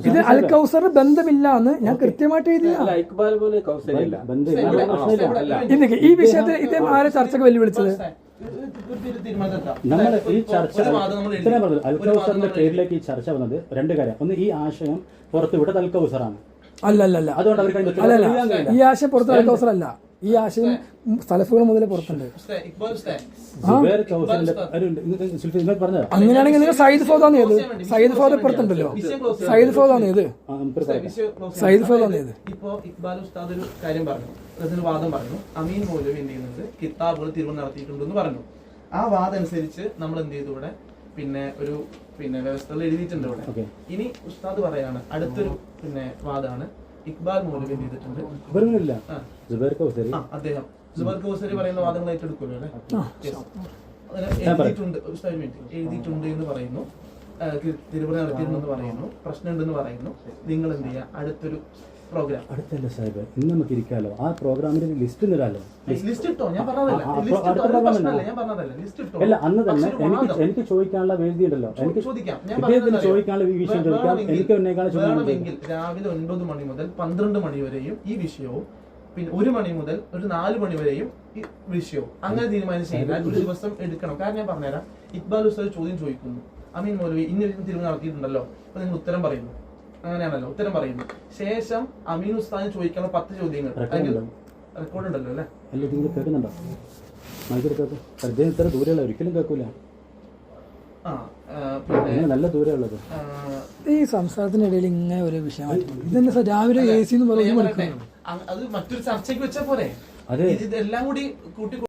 ഇത് അൽ കൗസർ ബന്ധമില്ല എന്ന് ഞാൻ കൃത്യമായിട്ട് എഴുതിയ ഈ വിഷയത്തിൽ ഇദ്ദേഹം ആരെ ചർച്ചക്ക് വെല്ലുവിളിച്ചത്? നമ്മൾ ഈ ചർച്ച ഇത്രയും പറഞ്ഞത് അൽ കൗസറിന്റെ പേരിലേക്ക് ഈ ചർച്ച വന്നത് രണ്ട് കാര്യം. ഒന്ന്, ഈ ആശയം പുറത്തുവിട്ടത് അൽ കൗസറാണ്. അല്ലല്ല, ഈ ആശയം പുറത്ത് അൽ കൗസർ അല്ല. ഈ ആശയം സലഫുകൾ മുതലേ പുറത്തുണ്ട്. അങ്ങനെയാണെങ്കിൽ നിങ്ങൾ സയ്യിദ് ഫൗദാണ് ഏത്? സയ്യിദ് ഫൗദ പുറത്തുണ്ടല്ലോ. സയ്യിദ് ഫൗദാണ് ഏത്? ഇപ്പോ ഇക്ബാൽ ഉസ്താദ് ഒരു കാര്യം പറഞ്ഞു, അതിന് വാദം പറഞ്ഞു. അമീൻ മൗലവി എന്ത് ചെയ്യുന്നത് കിതാബുകൾ തിരുവൻ നടത്തിയിട്ടുണ്ടെന്ന് പറഞ്ഞു. ആ വാദം അനുസരിച്ച് നമ്മൾ എന്ത് ചെയ്തു ഇവിടെ ഒരു വ്യവസ്ഥകൾ എഴുതിയിട്ടുണ്ട് ഇവിടെ. ഇനി ഉസ്താദ് പറയാണ് അടുത്തൊരു വാദമാണ് ഇക്ബാൽ മൗലവി എന്ത് ചെയ്തിട്ടുണ്ട്. അദ്ദേഹം ജുബൈർ കൗസരി പറയുന്ന വാദങ്ങൾ ഏറ്റെടുക്കുമല്ലോ അല്ലെ? എഴുതിയിട്ടുണ്ട് എന്ന് പറയുന്നു, തിരുവന നടത്തിയിട്ടുണ്ടെന്ന് പറയുന്നു, പ്രശ്നമുണ്ടെന്ന് പറയുന്നു. നിങ്ങൾ എന്ത് ചെയ്യുക, അടുത്തൊരു പ്രോഗ്രാം അടുത്തല്ല സാഹിബ്, ഇന്ന് നമുക്ക് ഇരിക്കാലോ. ആ പ്രോഗ്രാമിന്റെ ലിസ്റ്റ് ഇടാലോ. ലിസ്റ്റ് ഇട്ടോ, ഞാൻ പറഞ്ഞതല്ല. അല്ല, അന്ന് തന്നെ എനിക്ക് ചോദിക്കാനുള്ള വേദി ഉണ്ടല്ലോ. എനിക്ക് ഇദ്ദേഹത്തിന് ചോദിക്കാനുള്ള വിഷയം ചോദിക്കാം. എനിക്ക് വേണമെങ്കിൽ രാവിലെ 9 മണി മുതൽ 12 മണി വരെയും ഈ വിഷയവും, പിന്നെ 1 മണി മുതൽ ഒരു 4 മണി വരെയും ഈ വിഷയവും അങ്ങനെ തീരുമാനിച്ചു കഴിഞ്ഞാൽ ഒരു ദിവസം എടുക്കണം. കാരണം ഞാൻ പറഞ്ഞുതരാം, ഇക്ബാൽ ഉസ്താദ് ചോദ്യം ചോദിക്കുന്നു, അമീൻ മൗലവി ഇന്ന തിരുവ് നടത്തിയിട്ടുണ്ടല്ലോ, അപ്പൊ നിങ്ങൾ ഉത്തരം പറയുന്നു. അങ്ങനെയാണല്ലോ ഉത്തരം പറയുന്നു. ശേഷം അമീൻ ഉസ്താദിന് ചോദിക്കുന്ന 10 ചോദ്യങ്ങൾ റെക്കോർഡ് ഉണ്ടല്ലോ അല്ലേ? അല്ല, ഇത് നിങ്ങൾ കേൾക്കുന്നുണ്ടോ? കേൾക്കും. അദ്ദേഹം ഇത്ര ദൂരെയുള്ള ഒരിക്കലും കേൾക്കൂല. പിന്നെ നല്ല ദൂരെയുള്ളത് ഈ സംസാരത്തിനിടയിൽ ഇങ്ങനെ ഒരു വിഷയമായിട്ട് ഇതെന്നെ രാവിലെ AC എന്ന് പറയുന്നത് അത് മറ്റൊരു ചർച്ചയ്ക്ക് വെച്ചാൽ പോരെ? ഇതെല്ലാം കൂടി കൂട്ടി